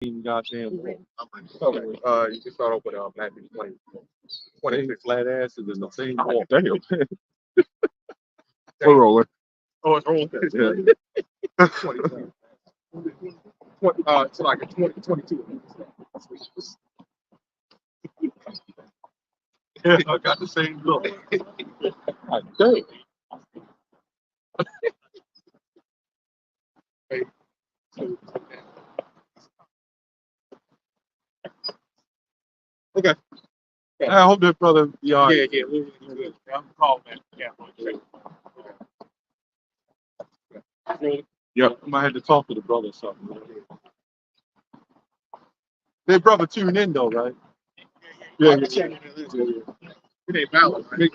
Goddamn war. Okay. You can start off with Matthew 20. Flat asses is the same Oh, war. damn. We're rolling. Oh, it's rolling. Yeah. 22. It's like a 2022. Yeah, I got the same look. God damn. Okay. I hope that brother be all right. Yeah. I'm calling that. Yeah. Yep. I might have to talk to the brother or something. Their brother tuned in though, right? Yeah. It ain't valid, right?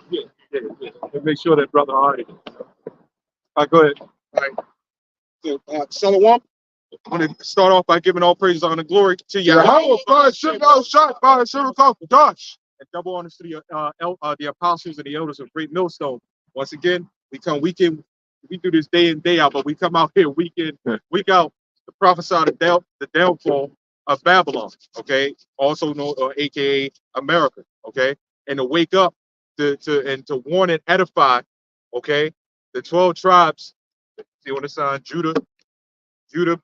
Make sure that brother all right. All right, go ahead. All right. So, Shalom. I'm going to start off by giving all praise, honor, and glory to Yahweh. And double honors to the apostles and the elders of Great Millstone. Once again, we come week in. We do this day in, day out, but we come out here week in, week out to prophesy the downfall of Babylon, okay? Also known, aka America, okay? And to wake up to warn and edify, okay? The 12 tribes, see on the sign, Judah,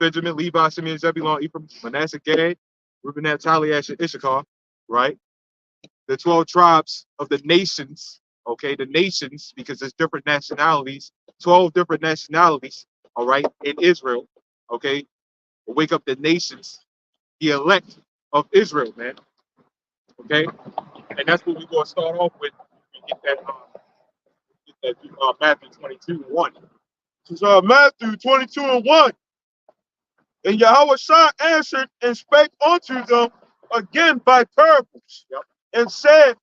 Benjamin, Levi, Simeon, Zebulun, Ephraim, Manasseh, Gad, Reuben, Naphtali, Asher, Issachar, right? The 12 tribes of the nations, okay? The nations, because there's different nationalities, 12 different nationalities, all right, in Israel, okay? Wake up the nations, the elect of Israel, man, okay? And that's what we're going to start off with. We get that Matthew 22:1. This is Matthew 22:1. And Yahweh answered and spake unto them again by parables, and said,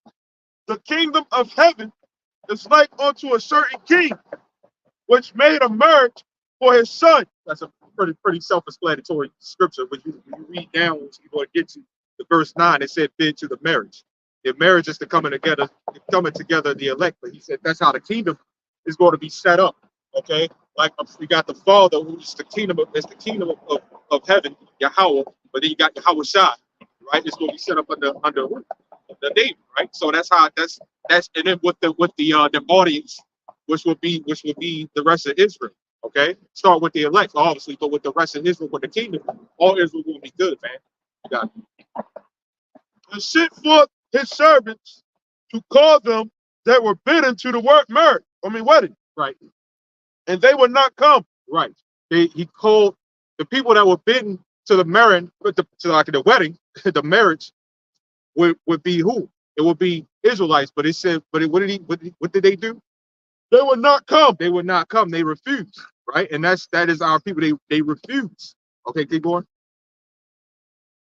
the kingdom of heaven is like unto a certain king, which made a marriage for his son. That's a pretty self-explanatory scripture. When you read down, you're going to get to the verse 9. It said, bid to the marriage. The marriage is the coming together the elect. But he said that's how the kingdom is going to be set up. Okay, like we got the Father, who's the kingdom of heaven, Yahweh, but then you got Yahweh Shai, right? It's going to be set up under the name, right? So that's and then with the audience, which would be the rest of Israel. Okay, start with the elect, obviously, but with the rest of Israel, with the kingdom, all Israel will be good, man. You got it. And sent forth his servants to call them that were bidden to the wedding. Right. And they would not come. Right. He called the people that were bidden to the marriage, the wedding, the marriage would be who? It would be Israelites. But it said, what did they do? They would not come. They would not come. They refused. Right. And that is our people. They refuse. Okay, keep going.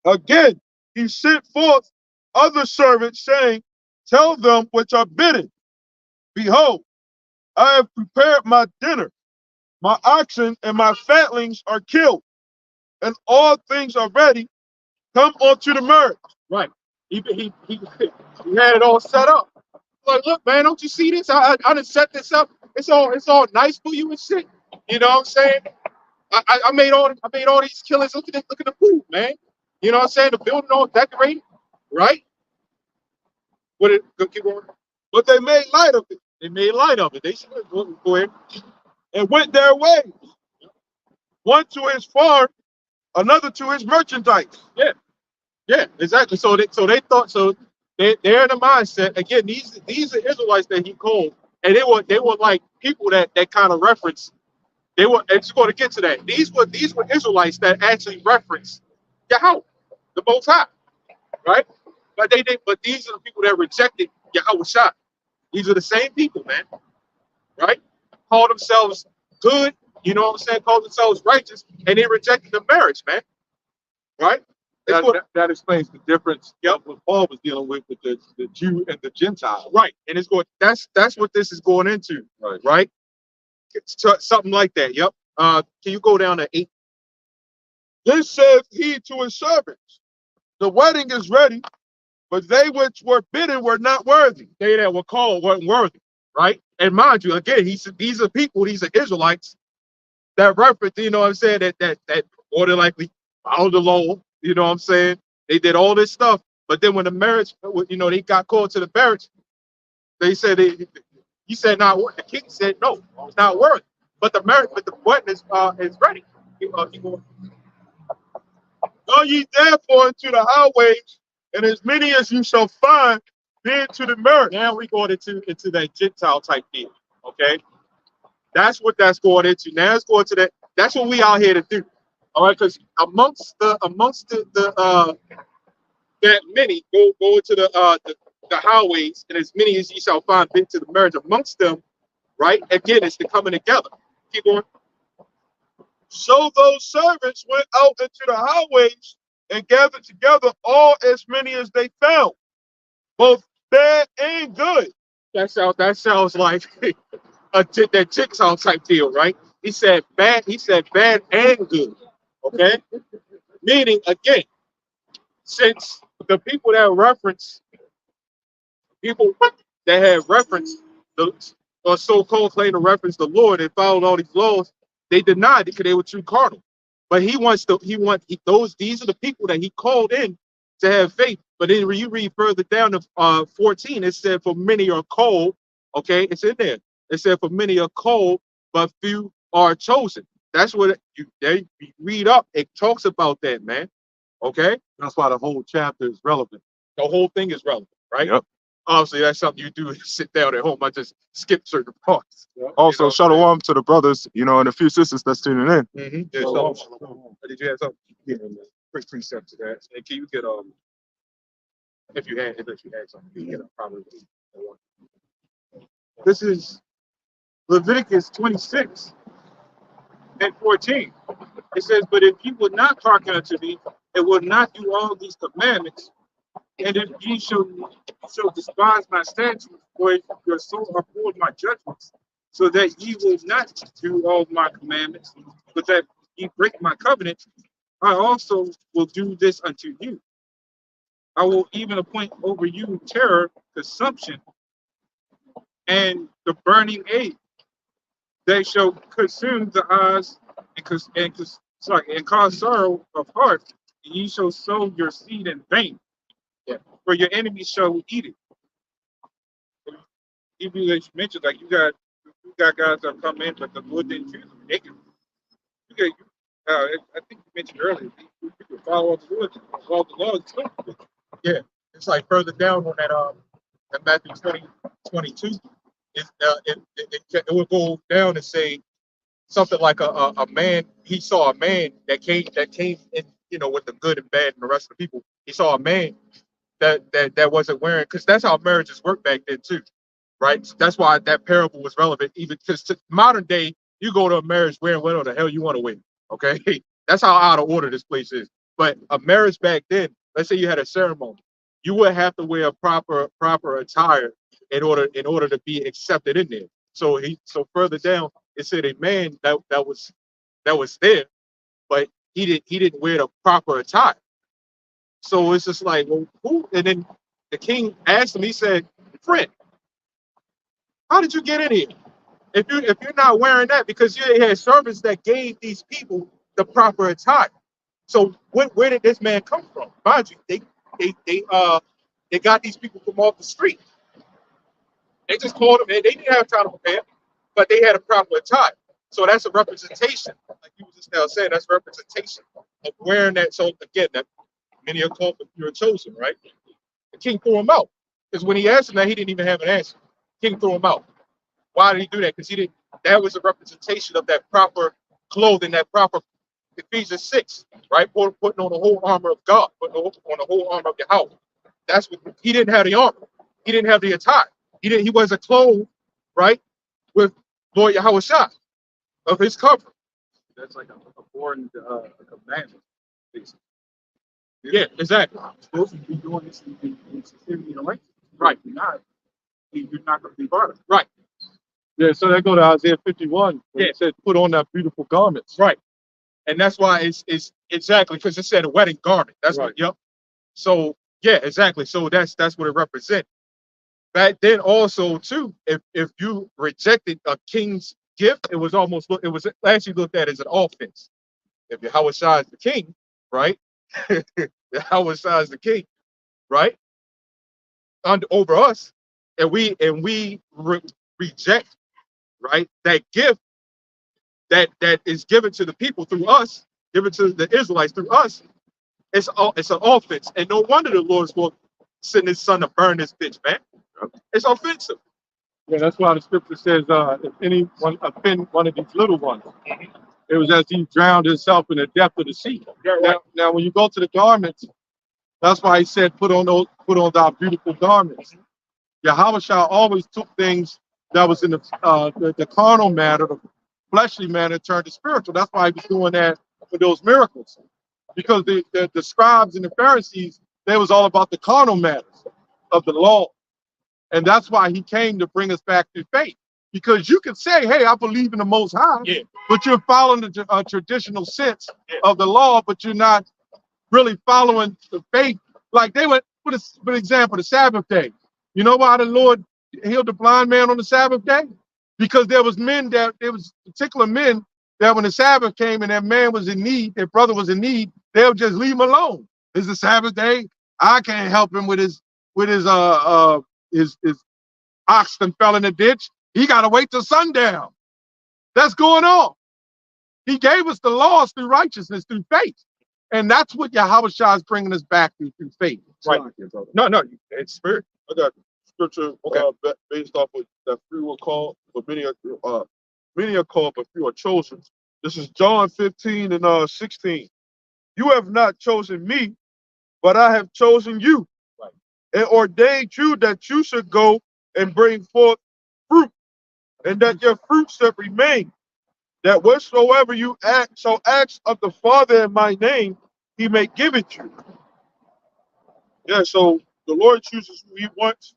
Again, he sent forth other servants, saying, tell them which are bidden, behold, I have prepared my dinner. My oxen and my fatlings are killed, and all things are ready. Come unto the marriage. Right. He had it all set up. Like, look, man, don't you see this? I done set this up. It's all nice for you and shit. You know what I'm saying? I made all these killers. Look at the food, man. You know what I'm saying? The building all decorated, right? Keep going. But they made light of it. They made light of it. They should go ahead. And went their ways. One to his farm, another to his merchandise. Yeah, exactly. So they thought they're in the mindset again. These are Israelites that he called, and they were like people that kind of reference. They were. It's going to get to that. These were Israelites that actually reference Yahweh, the Most High, right? But But these are the people that rejected Yahweh Shai. These are the same people, man. Right? Call themselves good. You know what I'm saying? Call themselves righteous, and they rejected the marriage, man. Right? That explains the difference of what Paul was dealing with the Jew and the Gentile. Right. And it's going. That's what this is going into. Right. Something like that. Yep. Can you go down to 8? This saith he to his servants, the wedding is ready, but they which were bidden were not worthy. They that were called weren't worthy. Right. And mind you, again, these are people, these are Israelites that reference, you know what I'm saying, that more than likely follow the law, You know what I'm saying? They did all this stuff, but then when the marriage, they got called to the marriage, they said he said not worth. The king said no, it's not worth. But the marriage, but the wedding is ready. He going, Go ye therefore into the highways, and as many as you shall find, bid to the marriage. now we going into that Gentile type deal. Okay, that's what that's going into. Now it's going to that. That's what we out here to do. All right, because amongst the that many go into the highways, and as many as ye shall find bid to the marriage amongst them. Right, again, it's the coming together. Keep going. So those servants went out into the highways and gathered together all as many as they found, both bad and good. That sounds like that jigsaw type deal, right? He said bad. He said bad and good. Okay, meaning again, since the people that reference people that have referenced the or so-called claim to reference the Lord and followed all these laws, they denied it because they were too carnal. But these are the people that he called in to have faith. But then when you read further down to 14, it said, for many are called, okay, it's in there. It said, for many are called, but few are chosen. That's what you read up. It talks about that, man. Okay. That's why the whole chapter is relevant. The whole thing is relevant, right? Yep. Obviously, that's something you do sit down at home. I just skip certain parts. Also, shalom to the brothers, and a few sisters that's tuning in. Mm-hmm. Yeah, so, did you have something? Yeah, quick precept to that. And can you get if you had something, you get probably. This is Leviticus 26 and 14. It says, but if you would not hearken unto me, and will not do all these commandments, and if ye shall despise my statutes, or your soul abhor my judgments, so that ye will not do all my commandments, but that ye break my covenant, I also will do this unto you. I will even appoint over you terror, consumption, and the burning aid. They shall consume the eyes and cause sorrow of heart. And ye shall sow your seed in vain, for your enemies shall eat it. Even as you mentioned, like you got guys that come in, but the Lord didn't choose them. They can, I think you mentioned earlier, you can follow the Lord, follow the laws. Yeah, it's like further down on that Matthew 20:22. It would go down and say something like a man. He saw a man that came in, with the good and bad and the rest of the people. He saw a man that wasn't wearing, because that's how marriages worked back then too, right? That's why that parable was relevant, even because to modern day, you go to a marriage wearing whatever the hell you want to wear. Okay, that's how out of order this place is. But a marriage back then, let's say you had a ceremony, you would have to wear a proper attire in order to be accepted in there. So further down, it said a man that was there, but he didn't wear the proper attire. So it's just like, well, who? And then the king asked him. He said, "Friend, how did you get in here? If you're not wearing that, because you had servants that gave these people the proper attire. So where did this man come from? Mind you, they got these people from off the street. They just called them. They didn't have time to prepare, but they had a proper attire. So that's a representation, like you were just now saying. That's representation of wearing that. So again, that many are called, but you're chosen, right? The king threw him out, because when he asked him that, he didn't even have an answer. The king threw him out. Why did he do that? Because he didn't. That was a representation of that proper clothing, that proper Ephesians 6, right? Putting on the whole armor of God, putting on the whole armor of Yahweh. That's what he didn't have the armor. He didn't have the attire. He wasn't clothed, right, with Lord Yahweh Shah of his cover. That's like a foreign commandment, basically. Yeah, exactly. You're supposed to be doing this in sincerity and right. Right. You're not going to be part of it. Right. Yeah, so that go to Isaiah 51. Yeah. It said, put on that beautiful garments. Right. And that's why it's exactly, because it said a wedding garment. That's right. What, yep. So yeah, exactly. So that's what it represents. Back then also too, if you rejected a king's gift, it was actually looked at as an offense. If Yahweh Shah is the king, right? Yahweh Shai is the king, right? Over us, and we reject, right, that gift that is given to the people through us, given to the Israelites through us. It's an offense, and no wonder the Lord's going to send His Son to burn this bitch, man. It's offensive. Yeah, that's why the scripture says, if anyone offend one of these little ones, it was as he drowned himself in the depth of the sea. Now, when you go to the garments, that's why he said, put on thy beautiful garments. Yahweh Shah always took things that was in the carnal matter, the fleshly matter, turned to spiritual. That's why he was doing that for those miracles. Because the scribes and the Pharisees, they was all about the carnal matters of the law. And that's why he came to bring us back to faith. Because you can say, hey, I believe in the Most High, Yeah. but you're following the traditional sense of the law, but you're not really following the faith. Like they went, for example, the Sabbath day. You know why the Lord healed the blind man on the Sabbath day? Because there was particular men that when the Sabbath came and that man was in need, their brother was in need, they'll just leave him alone. It's the Sabbath day. I can't help him with his oxen fell in the ditch. He got to wait till sundown. That's going on. He gave us the laws through righteousness, through faith. And that's what Yahweh Shah is bringing us back to, through faith. Right. No, it's spirit. I got scripture based off of that few were called, but many are called, but few are chosen. This is John 15 and 16. You have not chosen me, but I have chosen you, right, and ordained you that you should go and bring forth fruit, and that your fruit should remain. That whatsoever you ask of the Father in my name, He may give it you. Yeah, so the Lord chooses who He wants,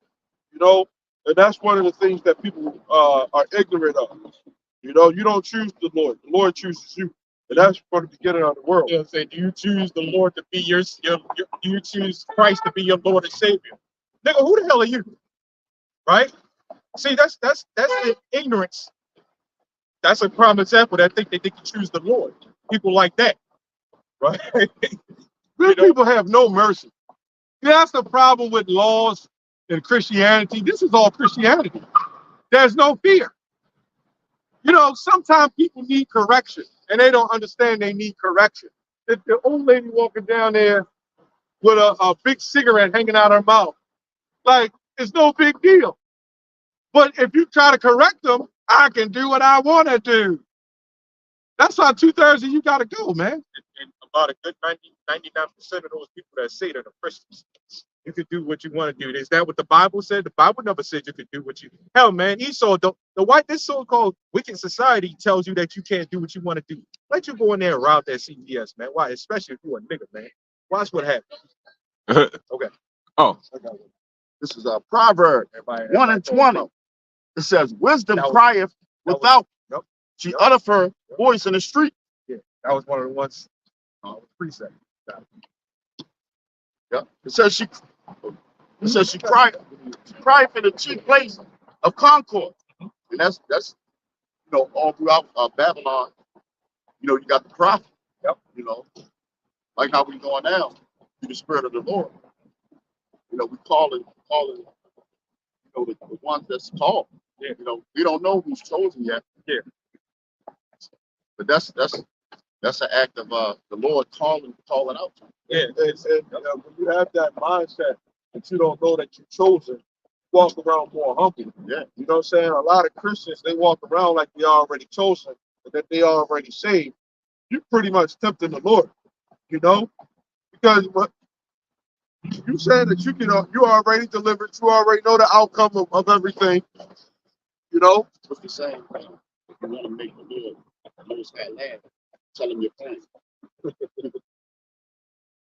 and that's one of the things that people are ignorant of. You don't choose the Lord chooses you, and that's from the beginning of the world. Yeah, say, do you choose the Lord to be your do you choose Christ to be your Lord and Savior? Nigga, who the hell are you? Right? See, that's the ignorance. That's a prime example that think they can choose the Lord. People like that, right? Good people have no mercy. That's the problem with laws and Christianity. This is all Christianity. There's no fear. Sometimes people need correction, and they don't understand they need correction. If the old lady walking down there with a big cigarette hanging out her mouth, like, it's no big deal. But if you try to correct them, I can do what I want to do. That's how 2/3 of you got to go, man. And about a good 99% of those people that say that are Christians, you could do what you want to do. Is that what the Bible said? The Bible never said you could do what you. Hell, man, Esau, this so-called wicked society tells you that you can't do what you want to do. Let you go in there and rob that CVS, man. Why? Especially if you're a nigga, man. Watch what happens. Okay. Oh, this is a proverb 1:20. It says, "Wisdom crieth without; she uttereth her voice in the street." Yeah, that was one of the ones. Precept. Yep. It says she cried in the chief place of concord, and that's all throughout Babylon. You got the prophet. Yep. Like how we going now through the Spirit of the Lord. We call it the ones that's called. Yeah. We don't know who's chosen yet. Yeah. But that's an act of the Lord calling out to you. Yeah. And when you have that mindset that you don't know that you're chosen, walk around more humble. Yeah. You know what I'm saying? A lot of Christians, they walk around like they already chosen and that they already saved. You pretty much tempting the Lord, because what you saying that you already delivered, you already know the outcome of everything, What's the saying? If you want to make the Lord knows that land, tell him your plan.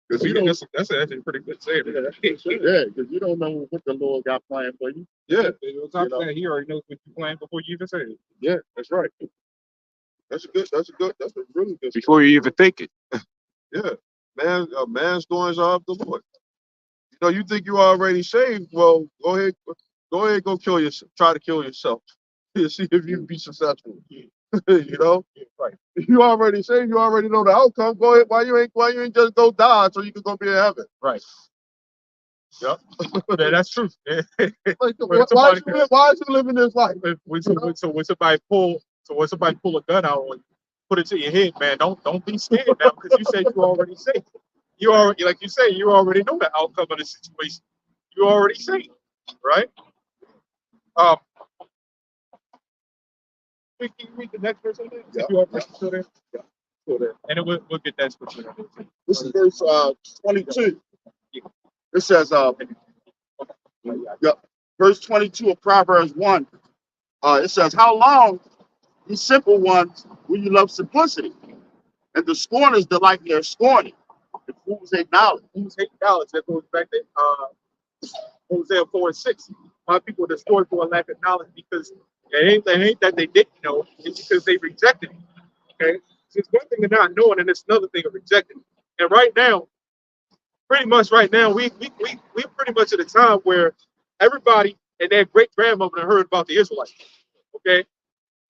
Because That's actually a pretty good saying. yeah, because you don't know what the Lord got planned for you. Yeah, He already knows what you plan before you even say it. yeah, that's right. That's a really good. Before you even think it. Yeah, man's doings are of the Lord. You think you already saved? Well, go ahead, go kill yourself. Try to kill yourself. See if you can be successful. You know, Right. you already say you already know the outcome. Go ahead. Why you ain't just go die so you can go be in heaven? Right. Yep. Yeah, that's true. Like, When somebody, why is you living this life? when somebody pull a gun out on you, put it to your head, man. Don't be scared now because you said you already safe. You already, like you say, you already know the outcome of the situation. You already safe, right? Um, can you read the next verse on that? Yeah. You already still there? Yeah. Still there. And then we'll get that scripture. This is verse 22. It says, yeah, verse 22 of Proverbs 1. It says, "How long, you simple ones, will you love simplicity? And the scorners delight in their scorning. The fools hate knowledge." Who's hate knowledge? That goes back to Hosea 4:6. My people are destroyed for a lack of knowledge because it ain't that they didn't know, it's because they rejected it. Okay? So it's one thing of not knowing, and it's another thing of rejecting it. And right now, pretty much right now, we pretty much at a time where everybody and their great grandmother heard about the Israelites. Okay?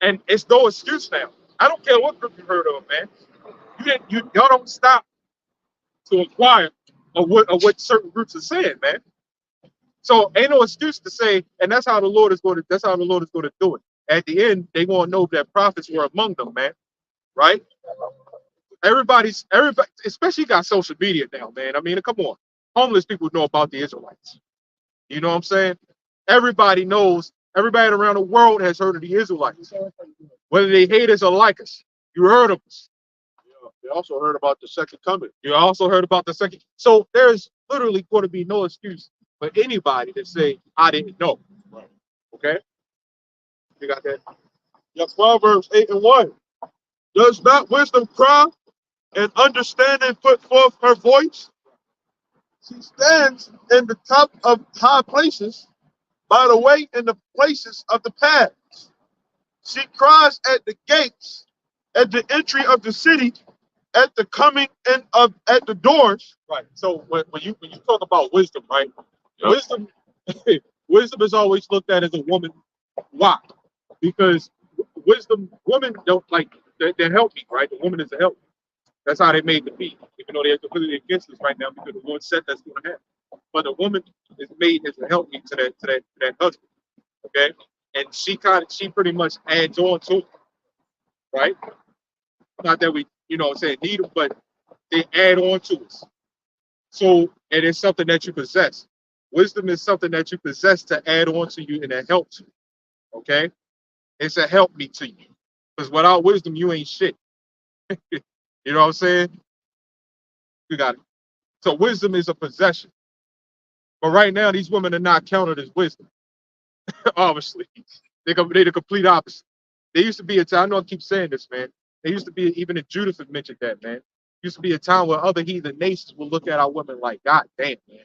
And it's no excuse now. I don't care what group you heard of, man. Y'all don't stop to inquire of what certain groups are saying, man. So ain't no excuse to say, and that's how the Lord is going to do it. At the end, they gonna know that prophets were among them, man. Right? Everybody, especially got social media now, man. I mean, come on. Homeless people know about the Israelites. You know what I'm saying? Everybody knows, everybody around the world has heard of the Israelites. Whether they hate us or like us. You heard of us. They also heard about the second coming. You also heard about the second. So there's literally going to be no excuse for anybody to say, I didn't know. Right. Okay? You got that? Yeah, Proverbs 8:1. "Does not wisdom cry and understanding put forth her voice? She stands in the top of high places, by the way in the places of the paths. She cries at the gates, at the entry of the city, at the coming in of at the doors." Right. So when you talk about wisdom, right? Yep. Wisdom wisdom is always looked at as a woman. Why? Because women don't like they're healthy, right? The woman is a help. That's how they made the be, even though they're completely against us right now because the Lord said that's going to happen. But the woman is made as a helpmeet to that husband, okay? And she pretty much adds on to it, right? Not that we, saying need them, but they add on to us. So, and it's something that you possess. Wisdom is something that you possess to add on to you and that helps you, okay? It's a help me to you. Because without wisdom, you ain't shit. You know what I'm saying? You got it. So wisdom is a possession. But right now, these women are not counted as wisdom. Obviously, they're the complete opposite. There used to be a time. I know I keep saying this, man. There used to be even in Judith had mentioned that, man. Used to be a time where other heathen nations would look at our women like, God damn, man.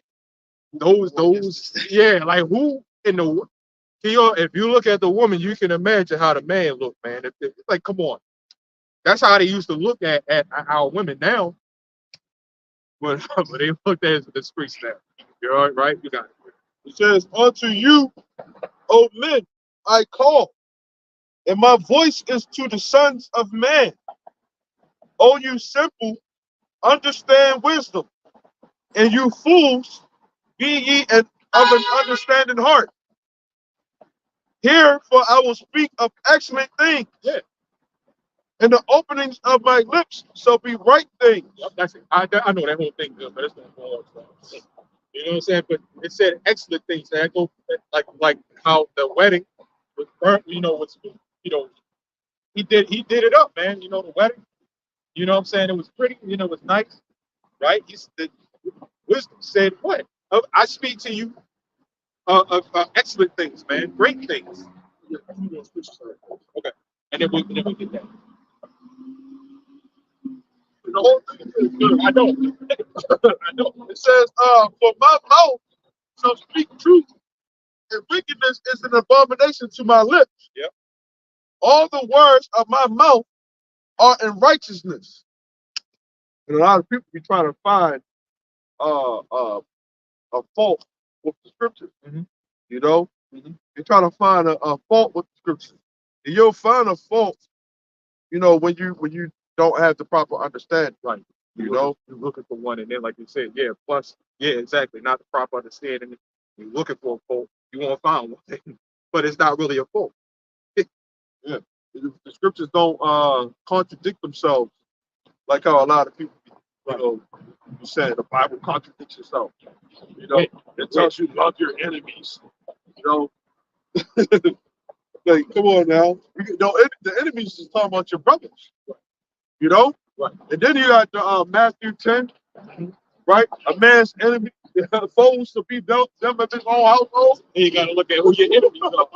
Yeah, like who in the if you look at the woman, you can imagine how the man look, man. It's like, come on. That's how they used to look at our women now. But they looked at it as a disgrace now. You're all right, you got it. It says, "Unto you, O men, I call, and my voice is to the sons of man. O you simple, understand wisdom, and you fools, be ye of an understanding heart. Hear, for I will speak of excellent things. Yeah. And the openings of my lips shall be right things." Yep, that's it. I know that whole thing good, but it's not going on. You know what I'm saying? But it said excellent things. That go like how the wedding was burnt. He did it up, man. The wedding. You know what I'm saying? It was pretty. It was nice, right? The wisdom said, "What? I speak to you of excellent things, man. Great things." Okay, and then we get that. The whole thing is good. I know. I know. It says, "For my mouth shall speak truth, and wickedness is an abomination to my lips. Yep. All the words of my mouth are in righteousness." And a lot of people be trying to find a fault with the scriptures. Mm-hmm. You know, Mm-hmm. you're trying to find a fault with the scriptures. And you'll find a fault you know, when you don't have the proper understanding, Right. you know. You're looking for one, and then like you said, yeah, plus, yeah, exactly, not the proper understanding. You're looking for a fault, you won't find one, but it's not really a fault. Yeah, the scriptures don't contradict themselves like how a lot of people, you know, you saying the Bible contradicts itself. You know, it tells you love your enemies. You know, like come on now. You know, the enemies is talking about your brothers. You know, Right. and then you got the Matthew 10, right? A man's enemy, foes to be dealt them of his own household. And you got to look at who your enemies are.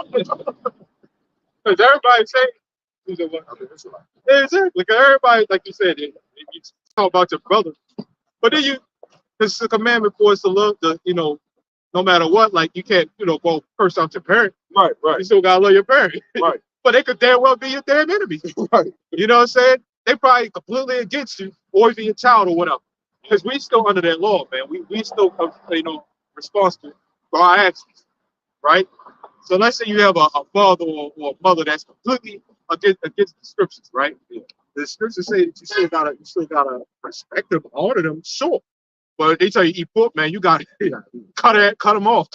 Because everybody say, who's a what? Yeah, exactly. Because everybody, like you said, you talk about your brother. But then it's a commandment for us to love the, no matter what, like you can't, go curse out your parent. Right, You right, still gotta love your parent. right, But they could damn well be your damn enemy. right. You know what I'm saying? They probably completely against you, or even your child or whatever. Because we still under that law, man. We still, responsible for our actions, right? So let's say you have a father or a mother that's completely against the scriptures, right? Yeah. The scriptures say that you still gotta respect them, honor them, sure. But if they tell you eat pork, man, you gotta cut them off.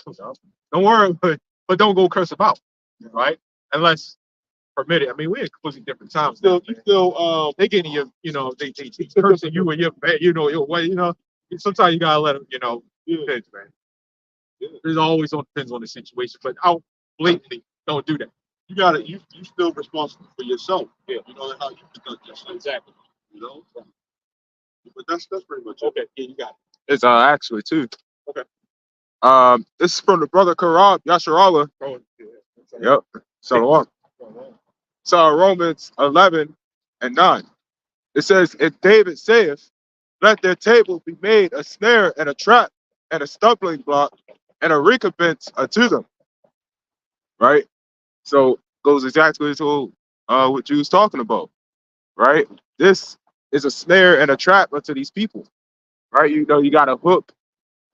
Don't worry, but don't go curse them out, right? Unless permitted. I mean, we're in completely different times. They getting you, they cursing you and your, your way, Sometimes you gotta let them, depends, man. It always depends on the situation, but out blatantly, don't do that. You still responsible for yourself. Yeah, you know how you conduct yourself. Exactly. You know, but that's pretty much it. Okay, yeah, you got it. It's actually two. Okay. This is from the brother Karab Yasharallah. Oh, yeah. Yep. So Romans 11 and 9. It says, "And David saith, let their table be made a snare and a trap and a stumbling block and a recompense unto them." Right. So goes exactly to what you was talking about. Right. This is a snare and a trap unto these people. Right. You got a hook.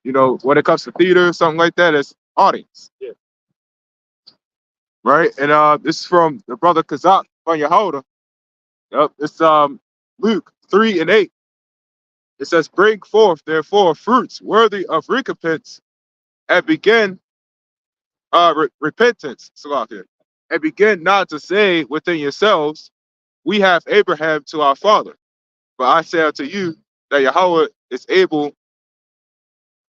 When it comes to theater, something like that, it's audience. Yeah. Right? And this is from the brother Kazak on Yehoda. Yep. It's Luke 3 and 8. It says, "Bring forth therefore fruits worthy of recompense and begin repentance, Salakia, and begin not to say within yourselves, we have Abraham to our father. But I say unto you that Yahweh is able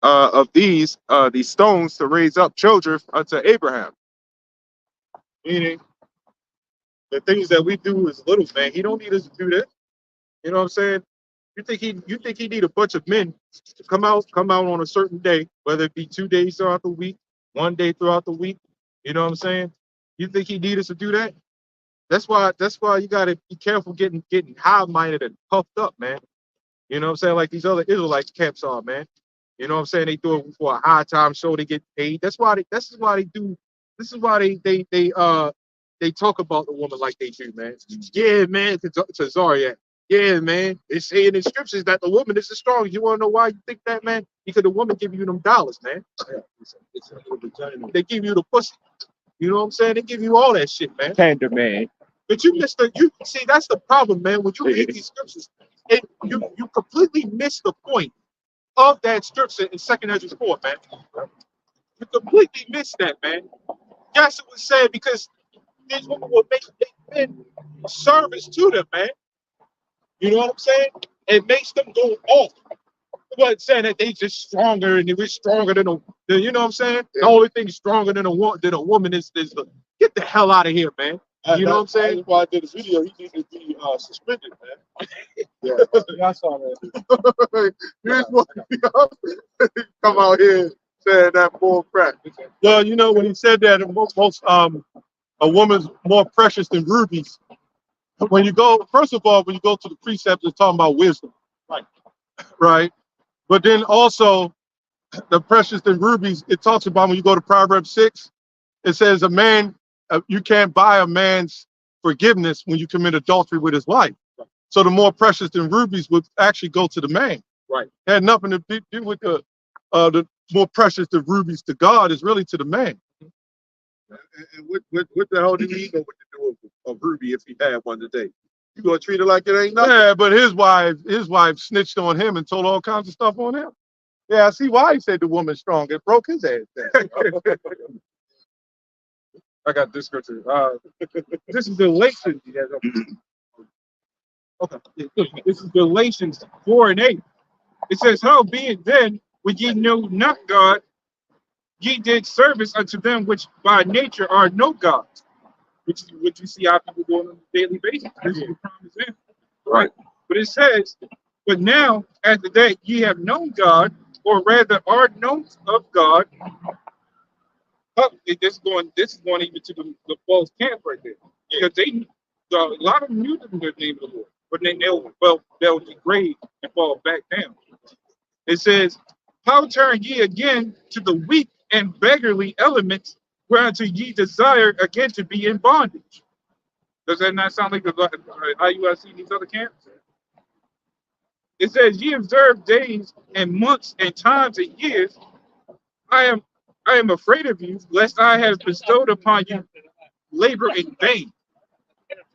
of these stones to raise up children unto Abraham." Meaning, the things that we do is little, man. He don't need us to do that. You know what I'm saying? You think he need a bunch of men to come out on a certain day, whether it be 2 days throughout the week, 1 day throughout the week. You know what I'm saying? You think he need us to do that? That's why you gotta be careful getting high-minded and puffed up, man. You know what I'm saying? Like these other Israelite camps are, man. You know what I'm saying? They do it for a high time show, they get paid. This is why they talk about the woman like they do, man. Yeah, man, to Zarya. Yeah, man. It's saying in scriptures that the woman is the strongest. You want to know why you think that, man? Because the woman give you them dollars, man. They give you the pussy. You know what I'm saying? They give you all that shit, man. Tender man. But you see, that's the problem, man. When you read these scriptures, you completely miss the point of that scripture in 2nd Ezra 4, man. You completely miss that, man. Yes, it was said because these women will make men service to them, man. You know what I'm saying? It makes them go off. It wasn't saying that they just stronger and they were stronger than you know what I'm saying? The only thing stronger than a woman is the get the hell out of here, man. You know what I'm saying? That's why I did this video. He needed to be suspended, man. Yeah, I saw that. Here's what come out here saying that bull crap. Well, when he said that a woman's more precious than rubies. First of all, when you go to the precepts, it's talking about wisdom, right? But then also the precious than rubies, it talks about when you go to Proverbs 6, it says you can't buy a man's forgiveness when you commit adultery with his wife. So the more precious than rubies would actually go to the man. Right. It had nothing to do with the more precious than rubies to God is really to the man. And what the hell do you know what to do with a ruby if he had one today? You gonna treat it like it ain't nothing? Yeah, but his wife snitched on him and told all kinds of stuff on him. Yeah, I see why he said the woman's strong. It broke his ass down. I got this scripture. This is Galatians. Okay. This is Galatians 4:8. It says, how being then, when ye know not God, ye did service unto them which by nature are no gods. Which is what you see how people doing on a daily basis. This is the prime example. Right. But it says, but now, after that, ye have known God, or rather are known of God. This is going even to the false camp right there. Because a lot of them knew the name of the Lord, but then they'll degrade and fall back down. It says, how turn ye again to the weak and beggarly elements, whereunto ye desire again to be in bondage? Does that not sound like how you see these other camps? It says, ye observe days and months and times and years. I am afraid of you, lest I have bestowed upon you labor in vain.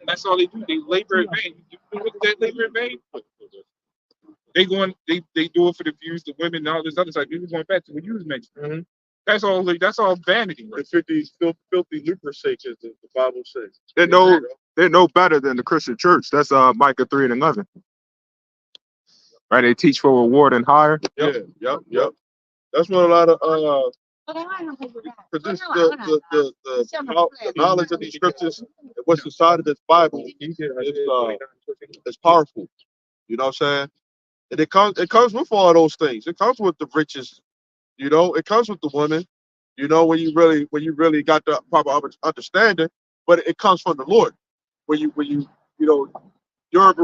That's all they do. They labor in vain. You look at that labor in vain. They do it for the views, the women, and all this other stuff. This is going back to what you was mentioning. That's all. That's all vanity. Right? The filthy lucre's sake, as the Bible says. They're no better than the Christian church. That's Micah 3:11. Right? They teach for reward and hire. Yep. That's what a lot of because the knowledge of these scriptures and what's inside of this Bible is powerful. You know what I'm saying? And it comes with all those things. It comes with the riches. You know, it comes with the women. You know, when you really got the proper understanding, but it comes from the Lord. When you your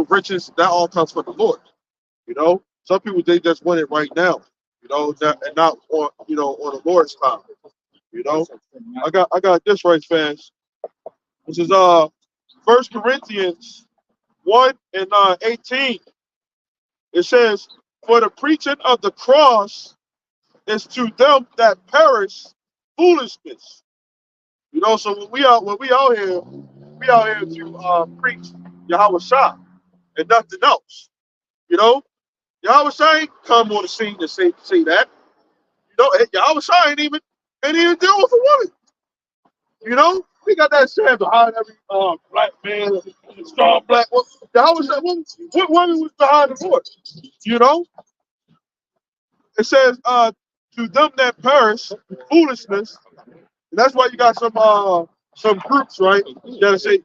riches, that all comes from the Lord. You know, some people they just want it right now. You know, and not on on the Lord's time. You know, I got this right, fans. This is 1 Corinthians 1:18. It says, "For the preaching of the cross is to them that perish foolishness." You know, so when we out here to preach Yahweh Shah and nothing else. You know, Yahweh Shah ain't come on the scene to say that. You know, Yahweh Shah ain't even deal with a woman. You know, we got that saying behind every black man, strong black woman. Yahweh Shah, what woman was behind the Lord? You know, it says to them that perish foolishness. And that's why you got some groups, right, that say,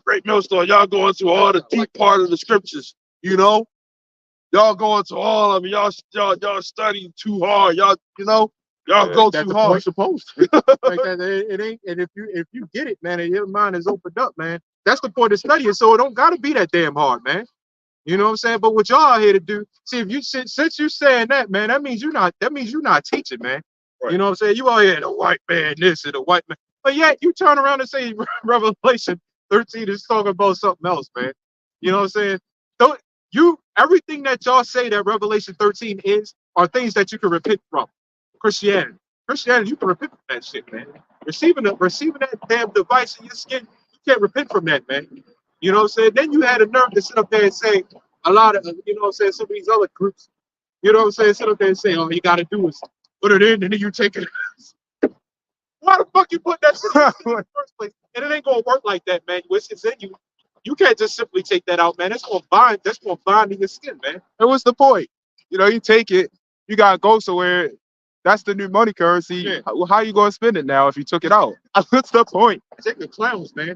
Great Millstone, y'all go into all the deep part of the scriptures, y'all go into all of it, y'all studying too hard, y'all go too hard. Supposed to. Like that, it ain't. And if you get it, man, and your mind is opened up, man, that's the point of studying. So it don't gotta be that damn hard, man. You know what I'm saying? But what y'all are here to do, see, if you since you're saying that, man, that means you're not teaching, man. Right. You know what I'm saying? You all here, the white man, this and the white man. But yet you turn around and say Revelation 13 is talking about something else, man. You know what I'm saying? Don't everything that y'all say that Revelation 13 is are things that you can repent from. Christianity, you can repent from that shit, man. Receiving that damn device in your skin, you can't repent from that, man. You know what I'm saying? Then you had a nerve to sit up there and say a lot of, you know what I'm saying, some of these other groups, you know what I'm saying, sit up there and say, all you got to do is put it in and then you take it. Why the fuck you put that shit in the first place? And it ain't going to work like that, man. It's in you. You can't just simply take that out, man. That's going to bind in your skin, man. And what's the point? You take it, you got to go somewhere. That's the new money currency. Yeah. How you going to spend it now if you took it out? What's the point? Take the clowns, man. You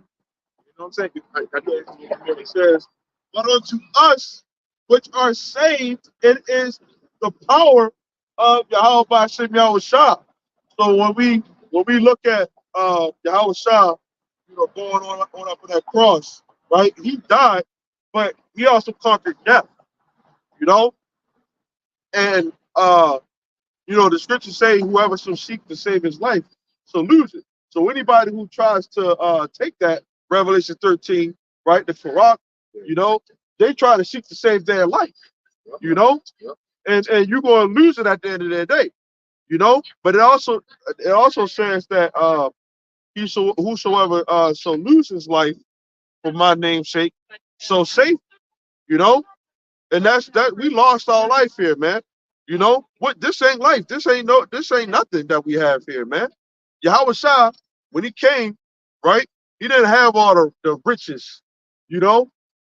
know what I'm saying? It says, but unto us which are saved, it is the power of Yahweh Hashem Yahweh Shah. So when we look at Yahweh Shah, going on up on that cross, right? He died, but he also conquered death. And the scriptures say whoever shall seek to save his life shall lose it. So anybody who tries to take that Revelation 13, right, the Quran, they try to seek to save their life, and you're going to lose it at the end of the day, But it also says that whosoever shall lose his life for my name's sake, so safe, you know. And that's that. We lost our life here, man. You know what? This ain't life. This ain't no. This ain't nothing that we have here, man. Yahweh Shah, when he came, right? He didn't have all the riches, you know.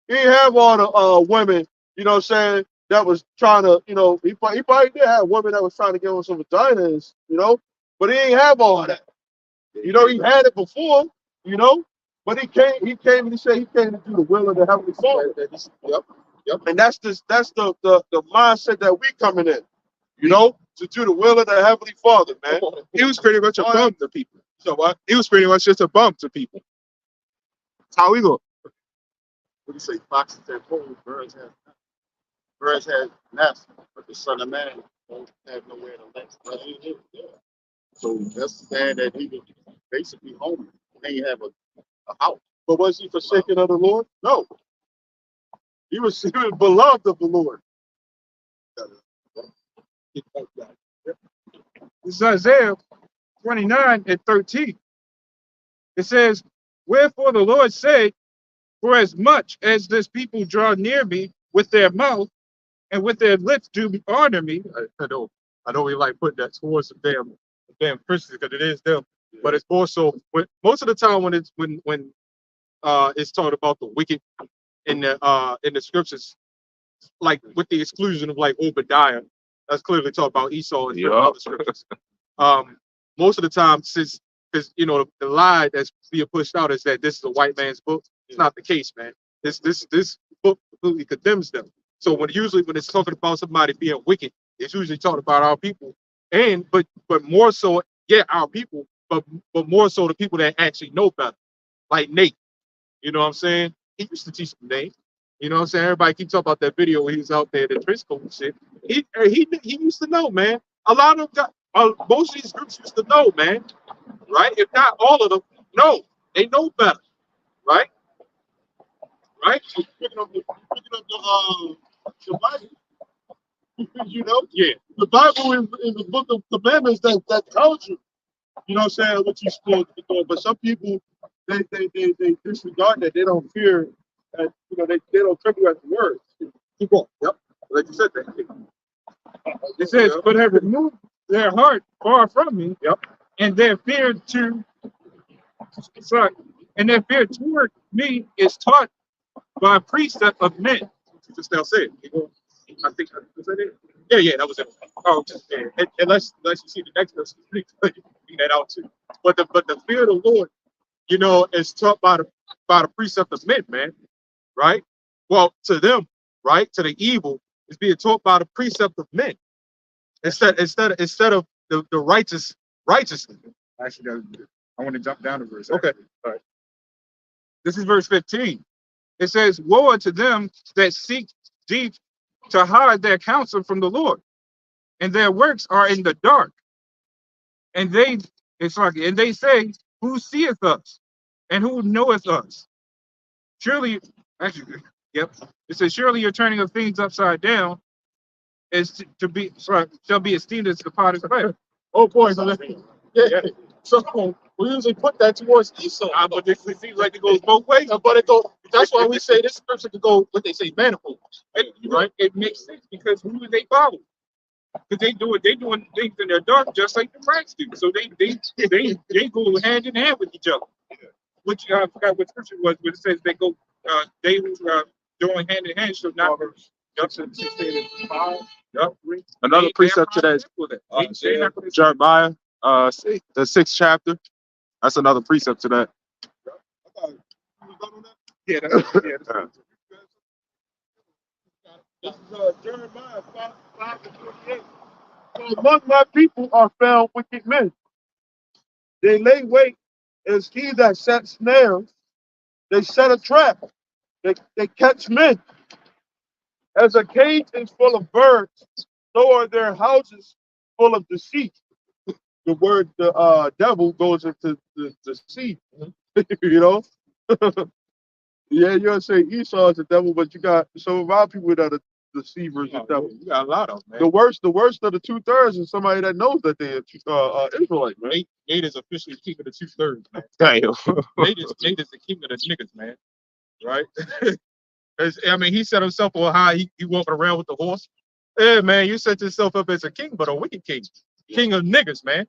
He didn't have all the women, you know what I'm saying, that was trying to, you know, he probably did have women that was trying to give him some vaginas, you know, but he ain't have all of that. You know, he had it before, you know, but he came and he said he came to do the will of the Heavenly Father. Yep, yep. And that's the mindset that we coming in, you know, to do the will of the Heavenly Father, man. He was pretty much a bum to people. So what? He was pretty much just a bum to people. That's how we go. What do you say? Foxes have holes, birds have nests, but the Son of Man don't have nowhere to rest. So that's saying that he was basically homeless. He didn't have a house. But was he forsaken of the Lord? No. He was beloved of the Lord. This is Isaiah 29:13. It says, "Wherefore the Lord said, for as much as this people draw near me with their mouth and with their lips do honor me." I know we like putting that towards the damn Christians because it is them. But it's more so most of the time when it's talking about the wicked in the scriptures, like with the exclusion of like Obadiah, that's clearly talking about Esau and other scriptures. Most of the time, since because you know the lie that's being pushed out is that this is a white man's book. It's not the case, man. This book completely condemns them. So usually when it's talking about somebody being wicked, it's usually talking about our people, and but more so, yeah, our people, but more so the people that actually know better, like Nate. You know what I'm saying? He used to teach them Nate. You know what I'm saying? Everybody keeps talking about that video where he was out there, the Trisco and shit. He used to know, man. A lot of them most of these groups used to know, man. Right? If not all of them, no, they know better, right? Right? Picking up the Bible. You know? Yeah. The Bible is the book of commandments that tells you, you know what I'm saying, what you're supposed to be doing. But some people, they disregard that. They don't fear that, you know, they don't tremble at the words. Keep on. Yep. Like you said that. It says, "But have removed their heart far from me, and their fear toward me is taught by precept of men." You just now said. I think was that it? Yeah, that was it. Oh, yeah. And unless you see the next verse, you can figure that out too. But the fear of the Lord, you know, is taught by the precept of men, man. Right? Well, to them, right, to the evil, is being taught by the precept of men instead of the righteousness. Actually, I want to jump down to verse. Okay. All right. This is verse 15. It says, "Woe unto them that seek deep to hide their counsel from the Lord, and their works are in the dark. And they say, Who seeth us? And who knoweth us? Surely, actually, yep. It says, surely your turning of things upside down shall be esteemed as the potter's clay." Oh boy, so yeah. So we usually put that towards Esau. But it seems like it goes both ways. But it goes, that's why we say this scripture could go, what they say, manifold. Right? It makes sense because who do they follow? Because they doing things in their dark just like the blacks do. So they go hand in hand with each other. Which I forgot what scripture was, but it says they go they who doing hand in hand shall not Another precept to that Jeremiah, the 6th chapter. That's another precept to that. Yeah, This is Jeremiah 5:28. So among my people are found wicked men. They lay wait as he that set snares. They set a trap. They catch men. As a cage is full of birds, so are their houses full of deceit. The word the devil goes into the sea. You know? Yeah, you'll say Esau is the devil, but you got some of our people that are deceivers and devil. You got a lot of them, man. The worst of the 2/3 is somebody that knows that they're Israelite, man. Nate is officially king of the 2/3, man. Damn. Nate is the king of the niggas, man. Right? I mean, he set himself on high. He walking around with the horse. Yeah, man, you set yourself up as a king, but a wicked king. King of niggas, man.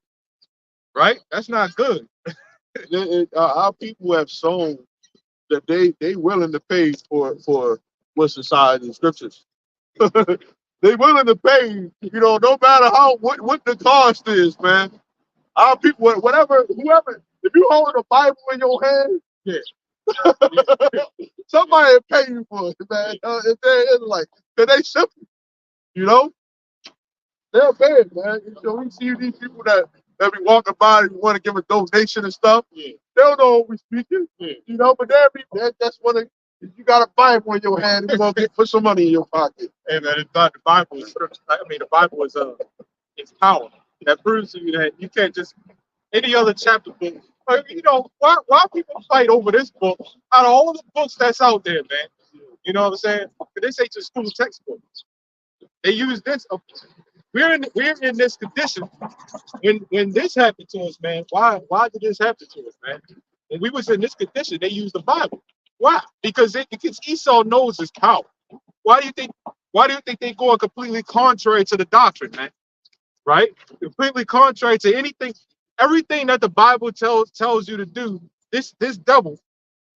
Right? That's not good. Our people have shown that they willing to pay for what's inside the scriptures. They willing to pay, no matter what the cost is, man. Our people, whatever, whoever, if you hold a Bible in your hand, somebody will pay you for it, man. If they're like, cause they simple, you know, they'll pay it, man. We see these people that be walking by and want to give a donation and stuff. Yeah. They don't know what we're speaking, Yeah. but that's one of, if you got a Bible in your hand, you're gonna put some money in your pocket. Hey, man, it's not the Bible. The Bible is it's power. That proves to you that you can't just any other chapter book. Why people fight over this book out of all the books that's out there, man? You know what I'm saying? This ain't just school textbooks. They use this. We're in this condition when this happened to us, man. Why did this happen to us, man? When we was in this condition, they used the Bible. Why? Because Esau knows his power. Why do you think they're going completely contrary to the doctrine, man? Right? Completely contrary to everything that the Bible tells you to do. This devil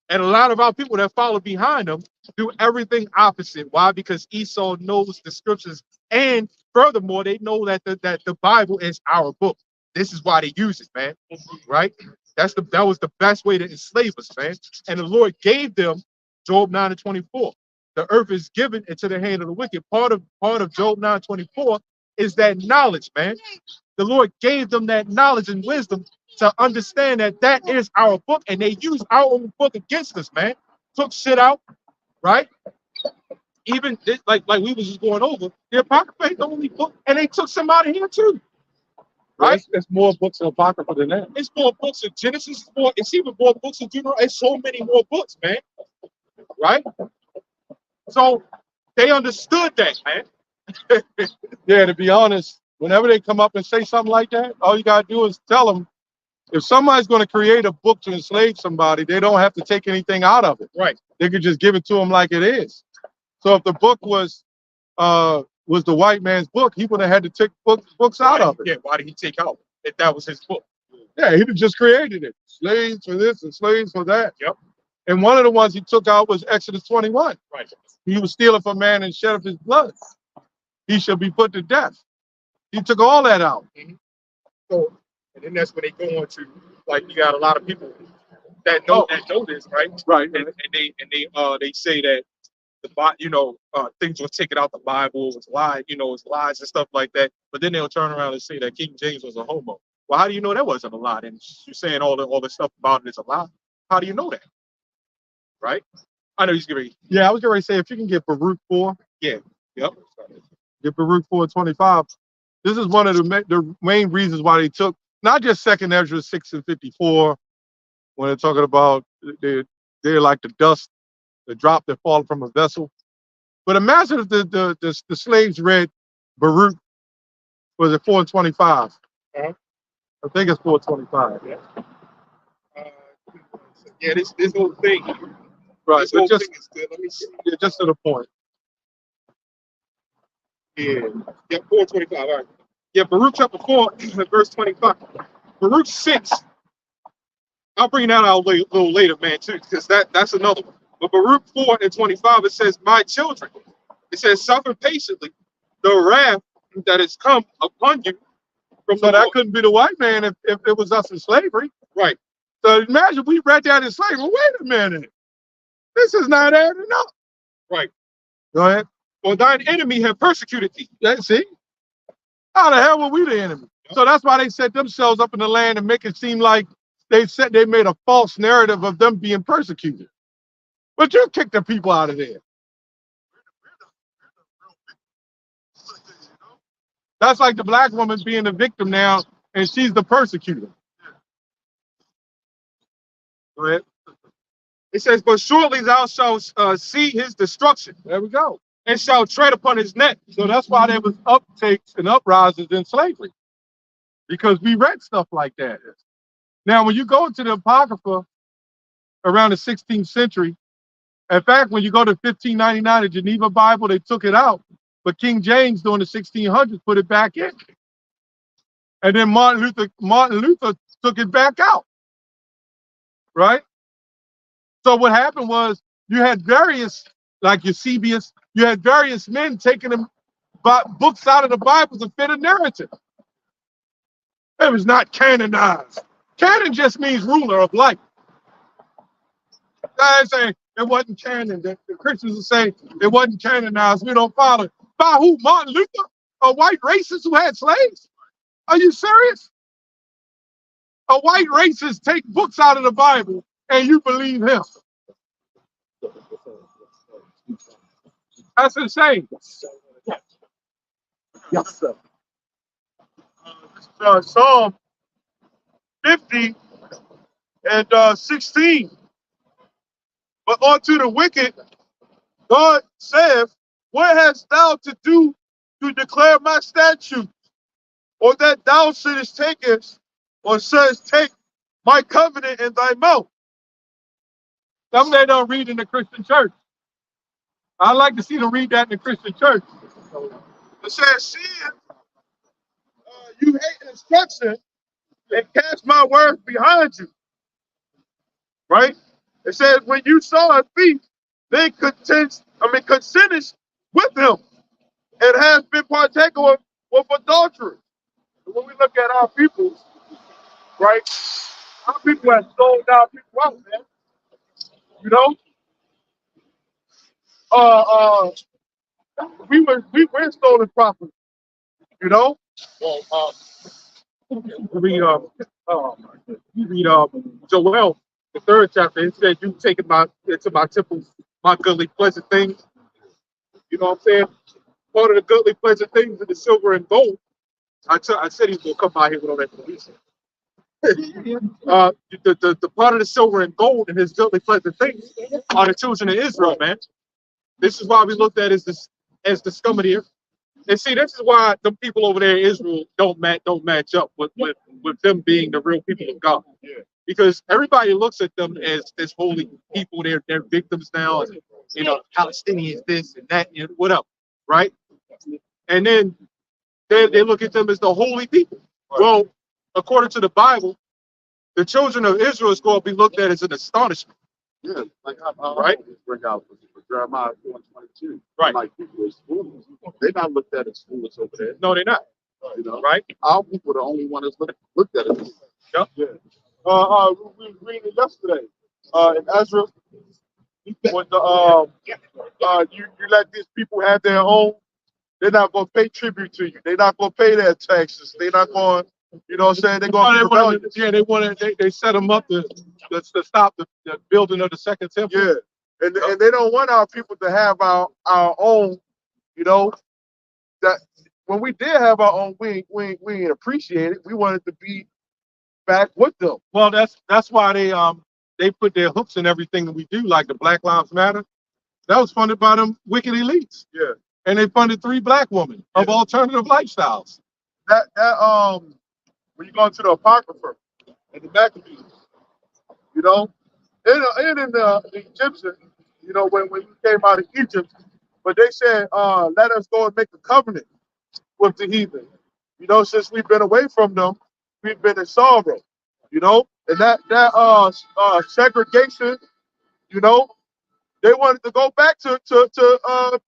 and a lot of our people that follow behind them do everything opposite. Why? Because Esau knows the scriptures, and furthermore, they know that the Bible is our book. This is why they use it, man. Right? That was the best way to enslave us, man. And the Lord gave them Job 9:24. The earth is given into the hand of the wicked. Part of Job 9:24 is that knowledge, man. The Lord gave them that knowledge and wisdom to understand that is our book, and they use our own book against us, man. Took shit out, right? Even like we was just going over, the Apocrypha ain't the only book, and they took some out of here too, right? It's more books of Apocrypha than that. It's more books of Genesis, it's even more books of Deuteronomy. It's so many more books, man, right? So they understood that, man. Yeah, to be honest, whenever they come up and say something like that, all you gotta do is tell them, if somebody's going to create a book to enslave somebody, they don't have to take anything out of it. Right. They could just give it to them like it is. So if the book was the white man's book, he would have had to take books out of it. Yeah, why did he take out if that was his book? Yeah, he'd have just created it. Slaves for this and slaves for that. Yep. And one of the ones he took out was Exodus 21. Right. He was stealing from man and shed of his blood. He shall be put to death. He took all that out. So, and then that's when they go on to, like, you got a lot of people that know this, right? Right. And they say that things were taken out the Bible, it's lies, it's lies and stuff like that. But then they'll turn around and say that King James was a homo. Well, how do you know that wasn't a lie? And you're saying all the stuff about it is a lie. How do you know that? Right? I know he's getting. Yeah, I was going to say, if you can get Baruch 4. Yeah. Yep. Get Baruch 4:25. This is one of the main reasons why they took not just Second Ezra 6 and 54, when they're talking about they're like the dust, the drop that falls from a vessel. But imagine if the slaves read Baruch, was it 4:25? Uh-huh. I think it's 4:25. Yeah. This whole thing. Right. This whole Just, thing is good. Let me see. yeah, just to the point. Yeah. Yeah. 4:25. All right. Yeah. Baruch chapter 4, verse 25. Baruch 6. I'll bring that out a little later, man, too, because that's another one. But Baruch 4:25, it says, "My children," it says, "suffer patiently the wrath that has come upon you from So the that Lord." couldn't be the white man if it was us in slavery. Right. So imagine we read that in slavery. Wait a minute. This is not adding up. Right. Go ahead. For thine enemy have persecuted thee. Yeah, see? How the hell were we the enemy? So that's why they set themselves up in the land and make it seem like they made a false narrative of them being persecuted. But you kicked the people out of there. That's like the black woman being the victim now, and she's the persecutor. Go ahead. It says, "But surely thou shalt see his destruction, There we go. and shalt tread upon his neck." So that's why there was uptakes and uprisings in slavery, because we read stuff like that. Now, when you go into the Apocrypha around the 16th century, In fact, when you go to 1599, the Geneva Bible, they took it out. But King James during the 1600s put it back in. And then Martin Luther took it back out. Right? So what happened was you had various, like Eusebius, you had various men taking them books out of the Bible to fit a narrative. It was not canonized. Canon just means ruler of life. I say it wasn't canon. The Christians will say it wasn't canonized. We don't follow. By who? Martin Luther? A white racist who had slaves? Are you serious? A white racist take books out of the Bible and you believe him? That's insane. Yes, sir. This is Psalm 50 and 16. But unto the wicked, God saith, what hast thou to do to declare my statutes? Or that thou shouldest take us, or shouldest take my covenant in thy mouth? Some they don't read in the Christian church. I'd like to see them read that in the Christian church. It says, seeing you hate instruction and cast my words behind you. Right? It says, when you saw a thief, they consentest with him and has been partaker with adultery. When we look at our people, right? Our people have sold our people out, man. You know? We were stolen property, you know? Well, you read Joel, the 3rd chapter. It said, "You taken into my temple my goodly pleasant things." You know what I'm saying? Part of the goodly pleasant things is the silver and gold. I said he's gonna come by here with all that police. The part of the silver and gold in his goodly pleasant things are the children of Israel, man. This is why we looked at as the scum of the earth. And see, this is why the people over there in Israel don't match up with them being the real people of God. Yeah. Because everybody looks at them as holy people. They're victims now. And, you know, Palestinians this and that and whatever, right? And then they look at them as the holy people. Well, according to the Bible, the children of Israel is going to be looked at as an astonishment. Yeah, like Right? bring out for Jeremiah 4:22. Right. Like people is foolish. They're not looked at as foolish over there. No, they're not. You know, Right? our people are the only one that's looked at it. Yep. Yeah. We were reading it yesterday. In Ezra, when you let these people have their own, they're not going to pay tribute to you. They're not going to pay their taxes. They're not going, you know what I'm saying? They're going to be rebellious. They set them up to stop the building of the second temple. Yeah. And they don't want our people to have our own, you know, that when we did have our own, we ain't appreciate it. We wanted to be back with them. Well, that's why they put their hooks in everything that we do, like the Black Lives Matter. That was funded by them wicked elites. Yeah. And they funded 3 black women of alternative lifestyles. That when you go into the Apocrypha and the Maccabees, you know, and in the Egyptian, you know, when we came out of Egypt, but they said, let us go and make a covenant with the heathen. You know, since we've been away from them, we've been in sorrow, you know, and that segregation, you know, they wanted to go back to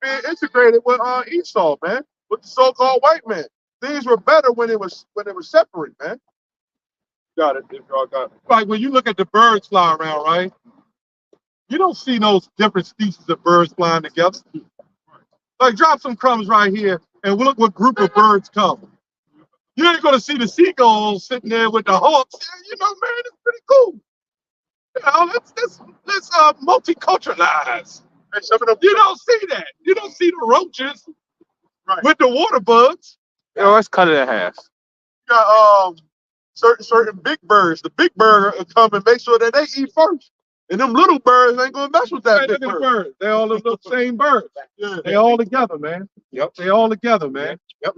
being integrated with Esau, man, with the so-called white man. Things were better when it was separate, man. Got it. Y'all got it. Like when you look at the birds flying around, right? You don't see those different species of birds flying together. Like drop some crumbs right here and look what group of birds come. You ain't gonna see the seagulls sitting there with the hawks. Yeah, you know, man, it's pretty cool. You know, let's multiculturalize. And some of them, You don't see that. You don't see the roaches right. with the water bugs. Yo, let's cut it in half. You got certain big birds. The big bird will come and make sure that they eat first. And them little birds ain't gonna mess with that Hey, big look at the bird. birds. They all the same birds. Yeah. They all together, man. Yep. They all together, man. Yep.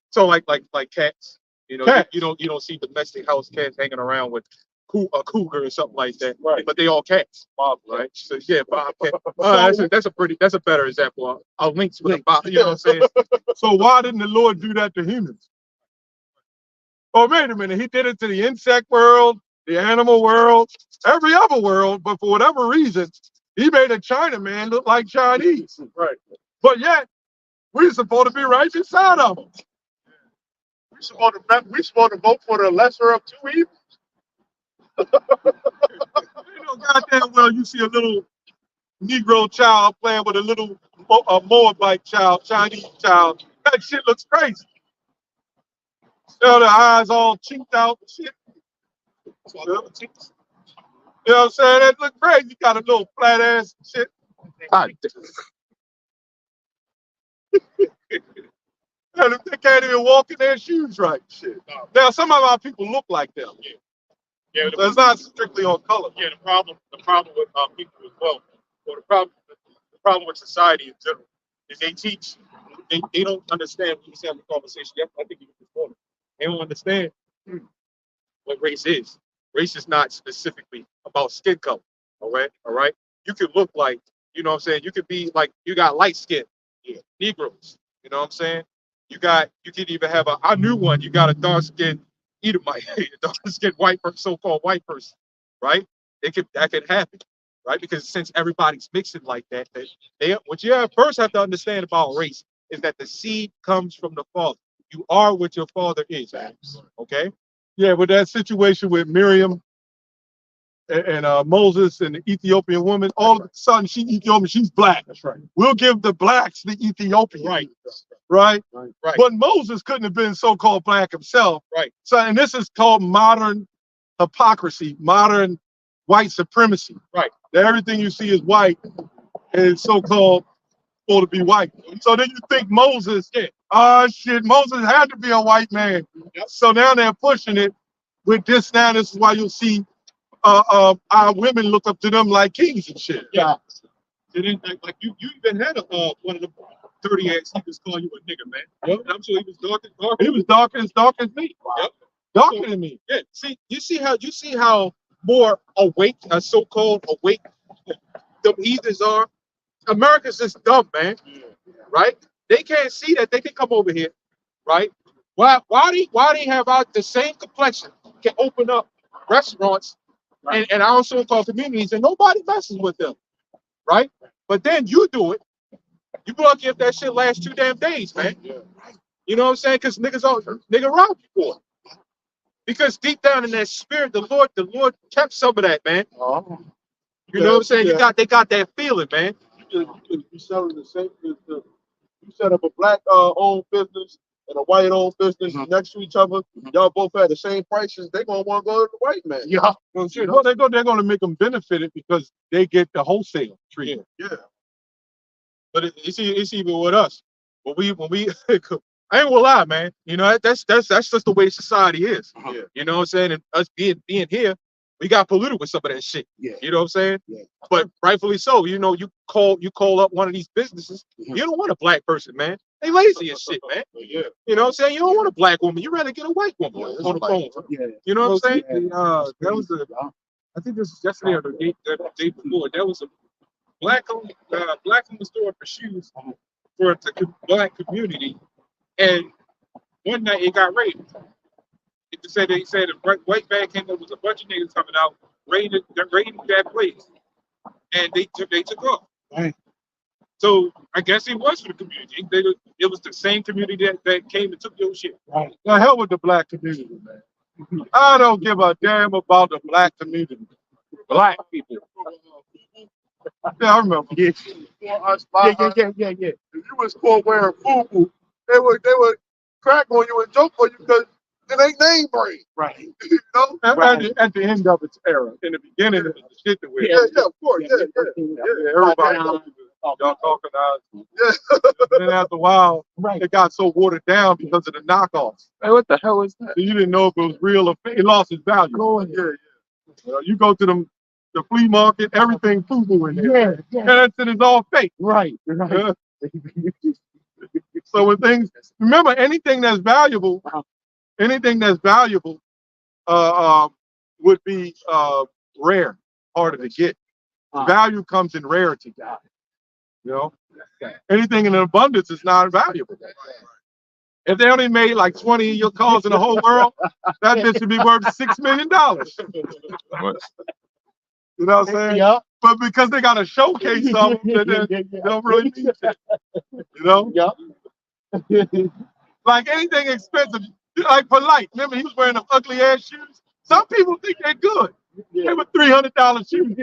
So like cats, you know, Cats. you don't see domestic house cats hanging around with a cougar or something like that. Right. But they all cats. Right. So yeah, bobcat. That's a better example. I'll link with a bob. You know what I'm saying? So why didn't the Lord do that to humans? Oh, wait a minute. He did it to the insect world, the animal world, every other world, but for whatever reason, he made a Chinaman look like Chinese. Right. But yet, we're supposed to be right inside of them. We supposed to vote for the lesser of two evils. You know, goddamn well, you see a little Negro child playing with a little Moabite child, Chinese child. That shit looks crazy. You know, the eyes all chinked out and shit. You know what I'm saying? That look crazy. You got a little flat ass and shit. And they can't even walk in their shoes right. Shit. Now, some of our people look like them. Yeah. So it's not strictly on color. Yeah, the problem with people as well, or the problem with society in general, is they don't understand. We just have a conversation. Yep, I think you can respond. They don't understand what race is. Race is not specifically about skin color. All right. You could look like, you know what I'm saying. You could be like, you got light skin, Negroes. You know what I'm saying. You could even have I knew one. You got a dark skin Edomite, a dark skinned white person, so-called white person, right? That could happen, right? Because since everybody's mixing like that, what you first have to understand about race is that the seed comes from the father. You are what your father is. Okay. Yeah, with that situation with Miriam and Moses and the Ethiopian woman, all of a sudden she's Ethiopian, she's black. That's right. We'll give the blacks the Ethiopian. Right. Right? Right. But Moses couldn't have been so-called black himself. Right. So, and this is called modern hypocrisy, modern white supremacy. Right. That everything you see is white and it's so-called supposed to be white. So then you think Moses, shit, Moses had to be a white man. Yep. So now they're pushing it with this now. This is why you'll see our women look up to them like kings and shit. Yeah. And then, like you even had one of the 30 acts. He was calling you a nigga, man. Yep. And I'm sure he was dark. He was dark as me. Yep. Darker than me. Yeah. You see how more awake, so-called awake, the heathens are. America's just dumb, man. Right? They can't see that they can come over here, right? Why they have out the same complexion can open up restaurants and our so-called communities and nobody messes with them, right? But then you do it. You lucky if that shit lasts 2 damn days, man. Yeah. You know what I'm saying? Because nigga robbed you for it. Because deep down in that spirit, the Lord kept some of that, man. You know what I'm saying? Yeah. They got that feeling, man. You selling the same. You set up a black owned business and a white owned business next to each other. Y'all both had the same prices. They're gonna want to go to the white man. Yeah. Well, they're gonna make them benefit it because they get the wholesale treatment. Yeah. But it's even with us. When we I ain't gonna lie, man. You know, that's just the way society is. Yeah. You know what I'm saying? And us being here, we got polluted with some of that shit. Yeah. You know what I'm saying? Yeah. But rightfully so. You know, you call up one of these businesses. You don't want a black person, man. They lazy as shit, man. Yeah. You know what I'm saying? You don't want a black woman. You rather get a white woman on the phone. Yeah. You know what I'm saying? That was I think this was yesterday or the day before. There was a black owned store for shoes for the black community, and one night it got raided. They said a white van came up with a bunch of niggas coming out, raiding that place, and they took off. Right. So I guess it was for the community. It was the same community that came and took your shit. Right. The hell with the black community, man. I don't give a damn about the black community. Black people. Yeah, I remember. Yeah. Yeah. If you was caught wearing FUBU, they would crack on you and joke on you because it ain't name brand. Right. You know? At the end of its era, in the beginning, it was the shit that we Yeah, of course. Yeah. everybody knows y'all talking about. And then after a while, it got so watered down because of the knockoffs. Hey, what the hell is that? So you didn't know if it was real or fake. It lost its value. You go to the flea market, everything FUBU in there. Yeah. And that shit is all fake. Right. So when things, remember, anything that's valuable, would be rare, harder to get. Value comes in rarity. You know, anything in abundance is not valuable. If they only made like 20 of your cars in the whole world, that bitch should be worth $6 million. You know what I'm saying? Yeah. But because they got to showcase something, they don't really need it. You know? Yeah. Like anything expensive, like Polite. Remember, he was wearing them ugly ass shoes. Some people think they're good. They were $300 shoes.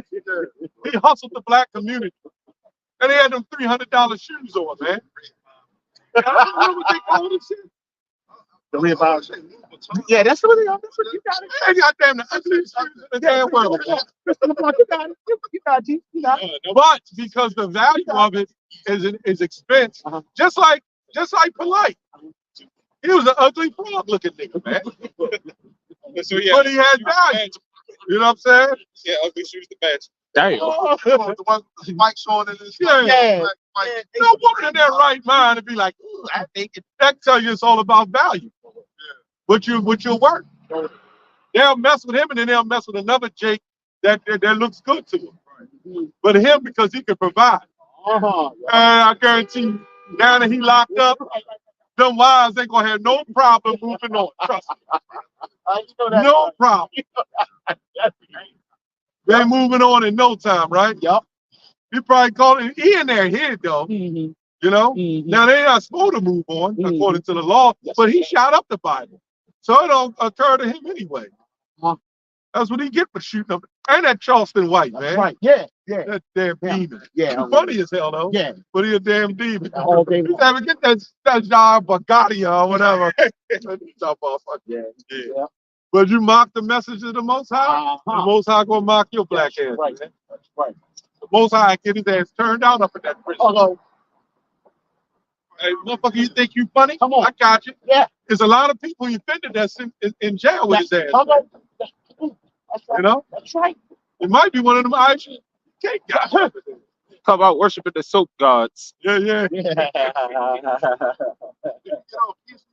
He hustled the black community, and they had them $300 shoes on, man. I don't know what they call this shit. The Reebok. Yeah, that's what they are. That's what you got it. They got damn the ugliest shoes in the damn world. Mr. LeBron, you got it. You got it. You got it. But because the value of it is expense, just like Polite. He was an ugly frog looking nigga, man. So, But he had value. You know what I'm saying? Yeah, ugly shoes the best. Damn. The one Mike showing in his Yeah. Mike, No woman in their right mind to be like, ooh, I think that tell you it's all about value. What you're worth. They'll mess with him and then they'll mess with another Jake that looks good to him. But him because he can provide. And I guarantee you, now that he locked up, them wives ain't gonna have no problem moving on. Trust me. No problem. They moving on in no time, right? Yup. He probably called it. He in their head though. You know. Now they not supposed to move on according to the law, but he shot up the Bible, so it don't occur to him anyway. That's what he get for shooting up. And that Charleston White, man. Right. Yeah. Yeah. That damn demon. Yeah. He's funny as hell though. Yeah. But he a damn demon. All day You long. never get that job Bugatti or whatever. Yeah. But you mock the message of the Most High. The Most High gonna mock your black ass. Right. Man. That's right. The Most High get his ass turned out up in that prison. Hey, motherfucker, you think you funny? Come on. I got you. Yeah. There's a lot of people he offended that's in jail with his ass. That's right. You know? That's right. It might be one of them Irish cake guys. Talk about worshiping the soap gods. Yeah. Yeah. he got all pieces.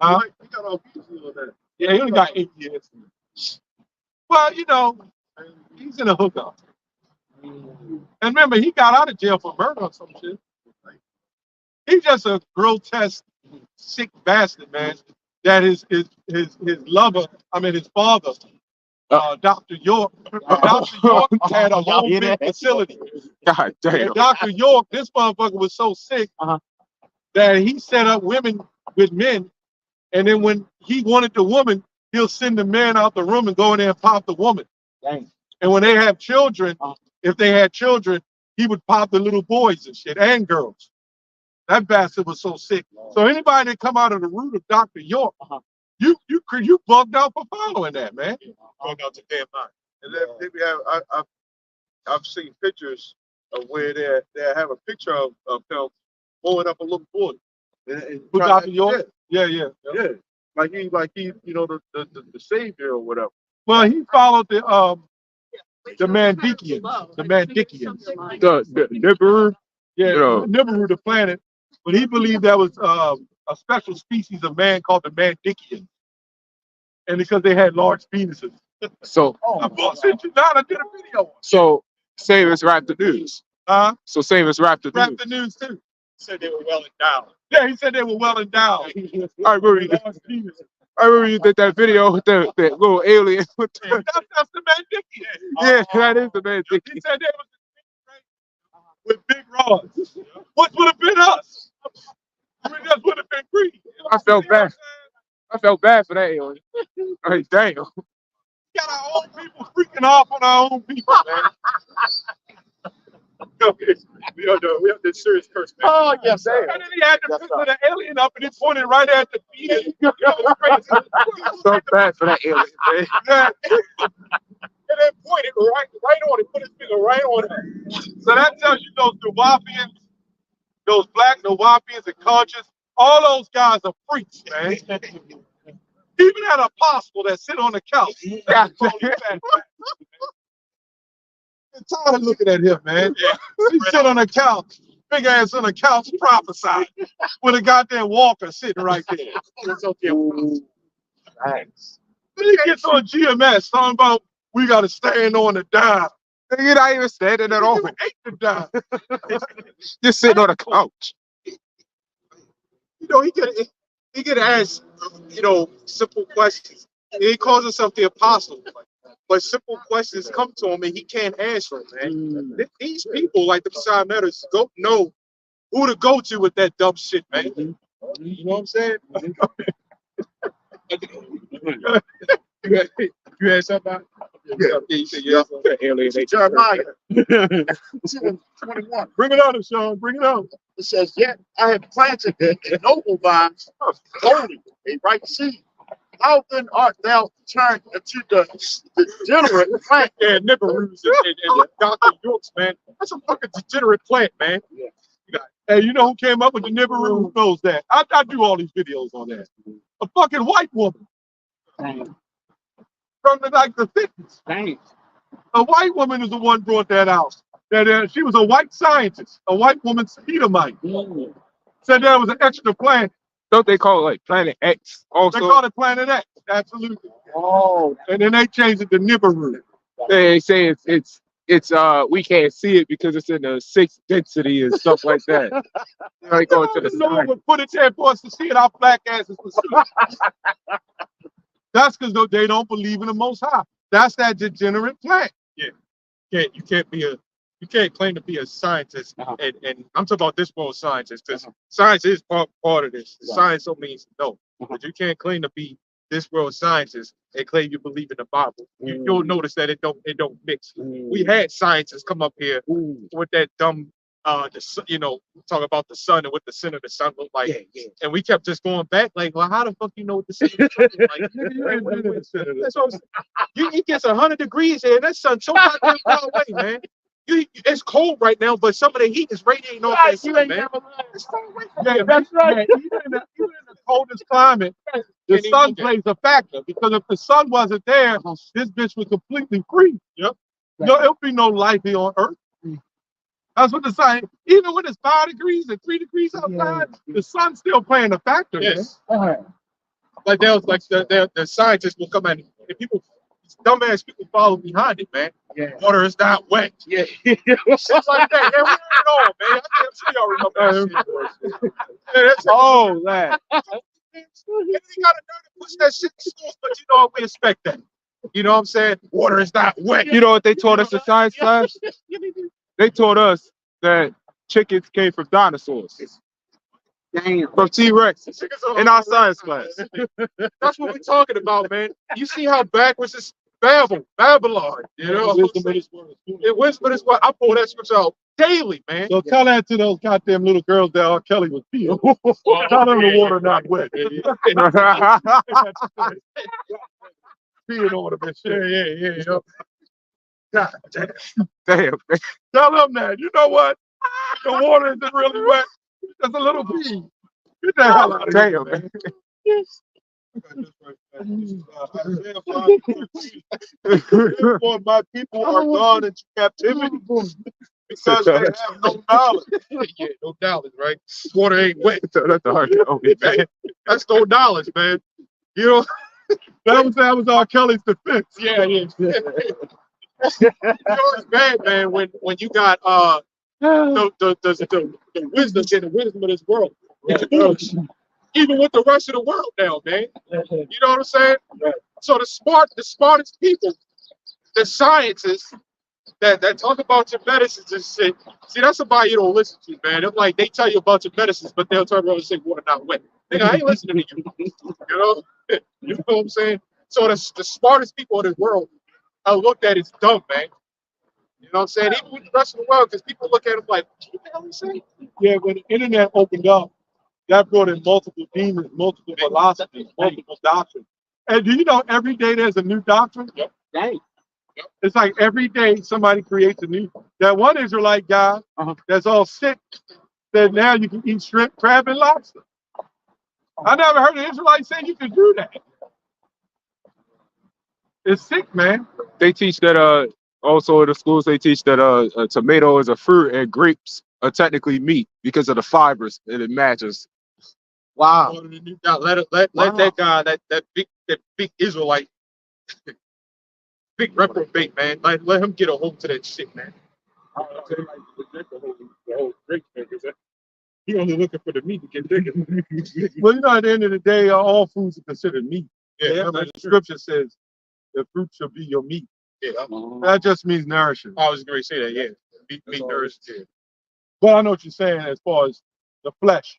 Huh? He got all pieces on that. Yeah, he only got 8 years. Well, you know, he's in a hookup. And remember, he got out of jail for murder or some shit. He's just a grotesque, sick bastard, man. That his lover, his father, Dr. York. Dr. York had a whole big facility. God damn. And Dr. York, this motherfucker was so sick that he set up women with men. And then when he wanted the woman, he'll send the man out the room and go in there and pop the woman. Dang. And when they have children, if they had children, he would pop the little boys and shit and girls. That bastard was so sick. So anybody that come out of the root of Dr. York, you bugged out for following that, man. Going out to damn mind. And then maybe I've seen pictures of where they have a picture of him blowing up a little boy. And With Dr. York? Yeah. Yeah. Like he, you know, the savior or whatever. Well, he followed the Mandikians. The Mandikians. The Nibiru. Yeah, Yeah. Nibiru, the planet. But he believed that was a special species of man called the Mandikians. And because they had large penises. So I bullshit you not. I did a video on it. so same as Rap the News. So same as Rap the Rap News. the news too. Said they were well endowed. Yeah, he said they were well endowed. I remember you did that video with the little alien. With the, That's the Mandikian. yeah, that is the man. He said they was with big rods. What would have been us? We just would have been green. I felt bad. I felt bad for that alien. Like, damn. We got our own people freaking off on our own people, man. We have this serious person. Oh, yes, sir. And then he had the picture of the alien up and he pointed right at the penis. So bad for that alien, man. Yeah. And then pointed right on it, put his finger right on it. So that tells you those Nawapians, those black Nawapians and conscious, all those guys are freaks, man. Even that apostle that sit on the couch. I'm tired of looking at him, man. He sit on the couch, big ass on the couch, prophesy with a goddamn walker sitting right there. Thanks. But he he gets on GMS talking about we got to stand on the dime. You're not even standing at all. You ate the dime. Just sitting on a couch. You know, he could ask, simple questions. He calls himself the apostle, but simple questions come to him and he can't answer them, man. These people, like the Messiah matters, don't know who to go to with that dumb shit, man. You know what I'm saying? You had something? Yeah. Jeremiah 2:21. Bring it out, Sean. Bring it out. It says, "Yet I have planted a noble vines, holy, a right seed. How then art thou turned into the degenerate plant?" Yeah, Nibberoos and Dr. Yorks, man. That's a fucking degenerate plant, man. Hey, you know who came up with the Nibiru? Who knows that? I do all these videos on that. A fucking white woman from the 50s. A white woman is the one brought that out. That she was a white scientist, a white woman Edomite. Said there was an extra planet. Don't they call it like Planet X also? They call it Planet X. Absolutely. Oh, And then they changed it to Nibiru. They say it's we can't see it because it's in the 6th density and stuff like that. Like going to the No one side. would put its head for us to see it. Our black asses would see it. That's because they don't believe in the Most High. That's that degenerate plant. You can't claim to be a scientist, and I'm talking about this world scientist, because science is part of this. Science don't mean no, but you can't claim to be this world scientist and claim you believe in the Bible. You'll notice that it don't mix. We had scientists come up here with that dumb talk about the sun and what the center of the sun looked like, and we kept just going back like, well, how the fuck you know what the center of the sun looked like? That's what I'm saying. It gets 100 degrees here, and that sun's so goddamn far away, man. It's cold right now, but some of the heat is radiating off that sun, man. It's far away from Yeah, here, that's man. right. Even in the coldest climate, the sun plays a factor. Because if the sun wasn't there, this bitch would completely freeze. Yep. No, there'll be no life here on Earth. That's what the sun. Even when it's 5 degrees and 3 degrees outside, the sun's still playing a factor. Yes. Man. Like there was like the scientists will come in and people, dumbass people follow behind it, man. Water is not wet. yeah. Shit like that. Yeah, we heard it all, man. I'm sure y'all remember that shit. Yeah, that's Oh, that. and they got a nerve to push that shit in schools, but you know what? We expect that. You know what I'm saying? Water is not wet. You know what they taught us in science class? They taught us that chickens came from dinosaurs, Damn. from T-Rex, in our science class. That's what we're talking about, man. You see how backwards this Babylon, you know? Wisdom is word. Wisdom is what I pull that scripture out daily, man. So tell that to those goddamn little girls that R. Kelly was peeing. Tell them the water not wet. Peeing on them and shit. Yeah. God damn. Damn. Tell them that. You know what? The water isn't really wet. Just a little pee. Get the hell out of here, Damn. man. Therefore, my people are gone into captivity because they have no knowledge. Yeah, no knowledge, right? Water ain't wet. That's the hard to Man, that's no knowledge, man. You know? That was R. Kelly's defense. Yeah. You know it's bad, man, when you got the wisdom and the wisdom of this world. Even with the rest of the world now, man. You know what I'm saying? So the smartest people, the scientists that talk about your medicines and shit. See, that's somebody you don't listen to, man. It's like they tell you about your medicines, but they'll turn around and say water not wet. Nigga, I ain't listening to you. You know? You know what I'm saying? So the smartest people in this world are looked at as dumb, man. You know what I'm saying? Even with the rest of the world, because people look at them like, what the hell you saying? Yeah, when the internet opened up, that brought in multiple demons, multiple philosophies, multiple doctrines. And do you know every day there's a new doctrine? Yep. Dang. It's like every day somebody creates a new. That one Israelite guy that's all sick said now you can eat shrimp, crab, and lobster. I never heard an Israelite say you could do that. It's sick, man. They teach that also in the schools they teach that a tomato is a fruit and grapes are technically meat because of the fibers and it matches. Wow. Let that guy, that big Israelite, Big reprobate, man. Like, let him get a hold to that shit, man. He only looking for the meat to get bigger. Well, you know, at the end of the day, all foods are considered meat. Yeah, Remember, the scripture says the fruit shall be your meat. yeah. That just means nourishing. I was going to say that, yeah. Meat nourished, yeah. But I know what you're saying as far as the flesh.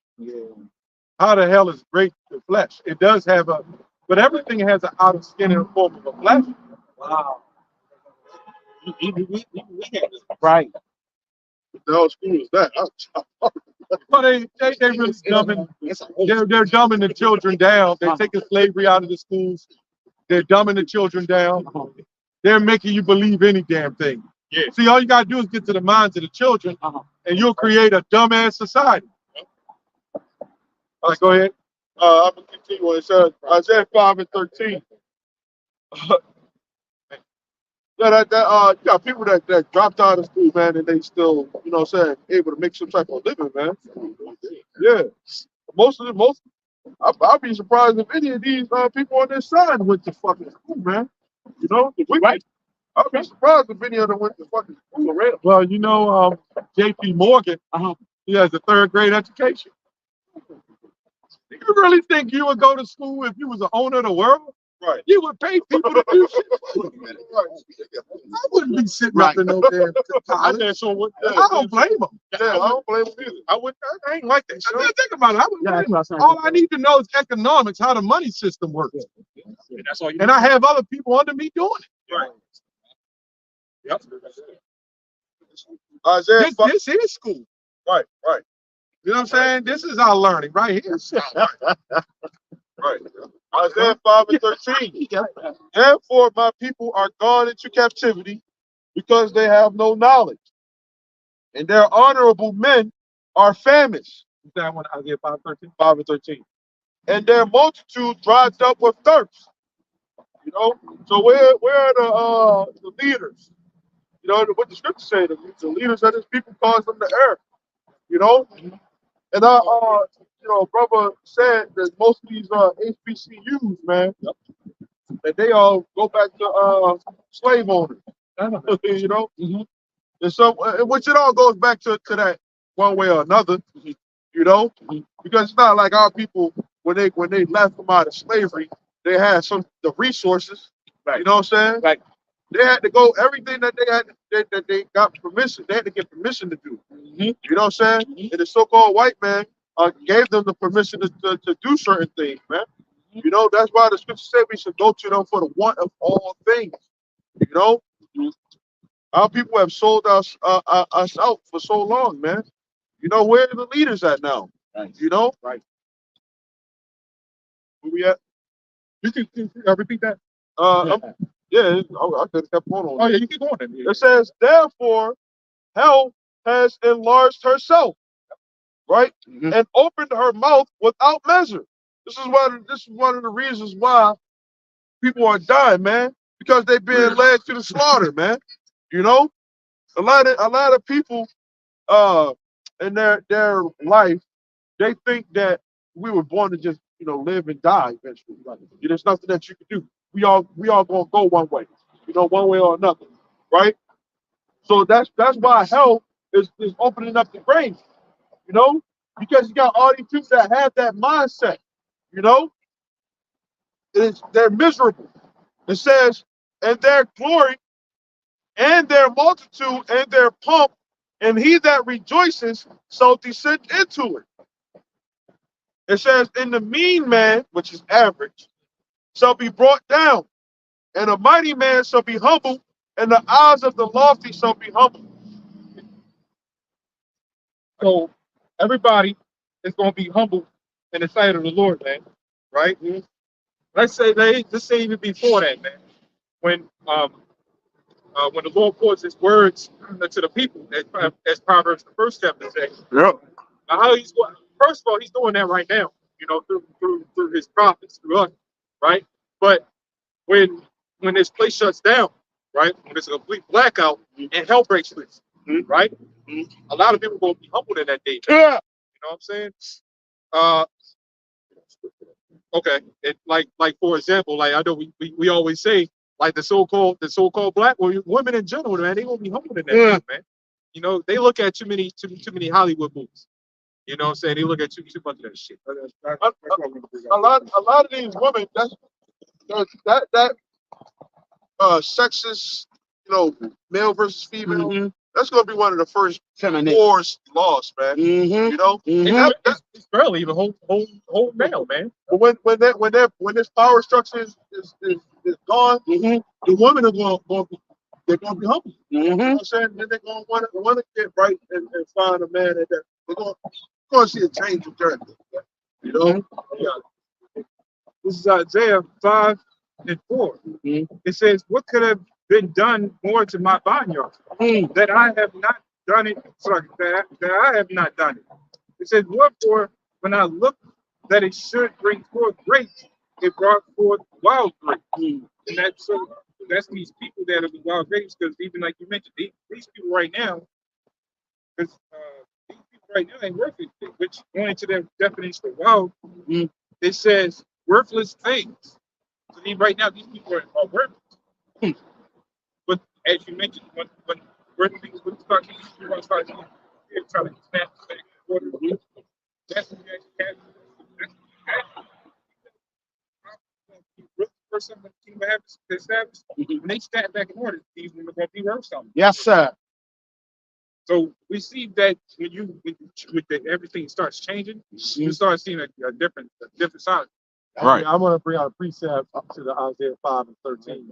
How the hell is great the flesh? It does have a, but everything has an outer skin in the form of a flesh. Wow. Right. What the hell school is that? But they really dumbing, they're dumbing the children down. They're taking slavery out of the schools. They're dumbing the children down. They're making you believe any damn thing. Yeah. See, all you gotta do is get to the minds of the children, and you'll create a dumbass society. All right, go ahead. I'm gonna continue on. It says Isaiah 5:13. Yeah, you got people that dropped out of school, man, and they still, you know what I'm saying, able to make some type of living, man. Yeah. I'd be surprised if any of these people on this side went to fucking school, man. You know, the wicked. Right. I'd be surprised if any of them went to fucking school already. Well, you know, J.P. Morgan, he has a third grade education. Do you really think you would go to school if you was the owner of the world? Right. You would pay people to do shit. I wouldn't be sitting up in no damn college. I don't blame them. Yeah, I don't blame them either. I ain't like that shit. I mean, think about it. I wouldn't Yeah, blame that's them. what I was All I need to know is economics, how the money system works. That's all you And I have other people under me doing it. Right. Yep. Isaiah This is school. right. You know what I'm saying? This is our learning right here. Right. Isaiah 5:13. Therefore, my people are gone into captivity because they have no knowledge, and their honorable men are famished. That one, Isaiah 5:13. 5:13. And their multitude dries up with thirst. You know, so where are the leaders? You know, what the scripture say, the leaders of this people cause them to err. You know, and you know, brother said that most of these HBCUs, man, that they all go back to slave owners. You know, and so which it all goes back to that one way or another. You know, because it's not like our people when they left them out of slavery, they had the resources. Right. You know what I'm saying? Right. They had to go everything that they had that they got permission. They had to get permission to do. You know what I'm saying? And the so-called white man gave them the permission to do certain things, man. You know, that's why the scripture said we should go to them for the want of all things. You know, our people have sold us out for so long, man. You know, where are the leaders at now? Right. You know, Right. where we at? You can repeat that. Yeah, I could have kept on. Oh yeah, you keep going. It says, therefore, hell has enlarged herself, right, and opened her mouth without measure. This is one of the reasons why people are dying, man, because they're being led to the slaughter, man. You know, a lot of people, in their life, they think that we were born to just live and die eventually. Like, there's nothing that you can do. We all gonna go one way, one way or another, right? So that's why hell is opening up the grave, because you got all these people that have that mindset, they're miserable. It says, and their glory and their multitude and their pomp, and he that rejoices shall descend into it. It says, and the mean man, which is average, shall be brought down, and a mighty man shall be humbled, and the eyes of the lofty shall be humbled. So everybody is going to be humble in the sight of the Lord, man. Right? Let's say even before that, man, when the Lord pours His words to the people, as Proverbs the first chapter says. Yep. Now, how He's going? First of all, He's doing that right now. Through His prophets, through us, right? But when this place shuts down, right? When it's a complete blackout and hell breaks loose, right? A lot of people will be humbled in that day. Yeah. You know what I'm saying? Okay. Like for example, like I know we always say like the so-called black women in general, man, they gonna be humble in that, Yeah. man. You know, they look at too many Hollywood movies. You know what I'm saying? They look at too much of that shit. A lot of these women, that sexist, male versus female, Mhm. that's gonna be one of the first Feminine. wars lost, man. Mhm. You know, Mhm. It's barely even whole male, man. but when this power structure is gone, Mhm. the women are going to they're gonna be humble. You know Mhm. what I'm saying? Then they're gonna want to get right and find a man that they're gonna see a change in character. You know, Yeah. This is Isaiah 5:4. Mhm. It says, "What could have been done more to my vineyard Mhm. that I have not done it? Sorry, that I have not done it." It says, "Wherefore, when I looked that it should bring forth grapes, it brought forth wild grapes." Mhm. And that's these people that are the wild grapes, because even like you mentioned, these people right now, because these people right now ain't worth anything. Which going to their definition of wild, Mhm. it says worthless things. So right now, these people are worthless. Mhm. But as you mentioned, when worthless things would start, you're going to start trying to snap back water. That's what you actually have. First time the kingdom have established, when they snap back in order, these women are going to be worth something. Yes, sir. So we see that when everything starts changing, you start seeing a different side. Right. I'm going to bring out a precept up to the Isaiah 5:13.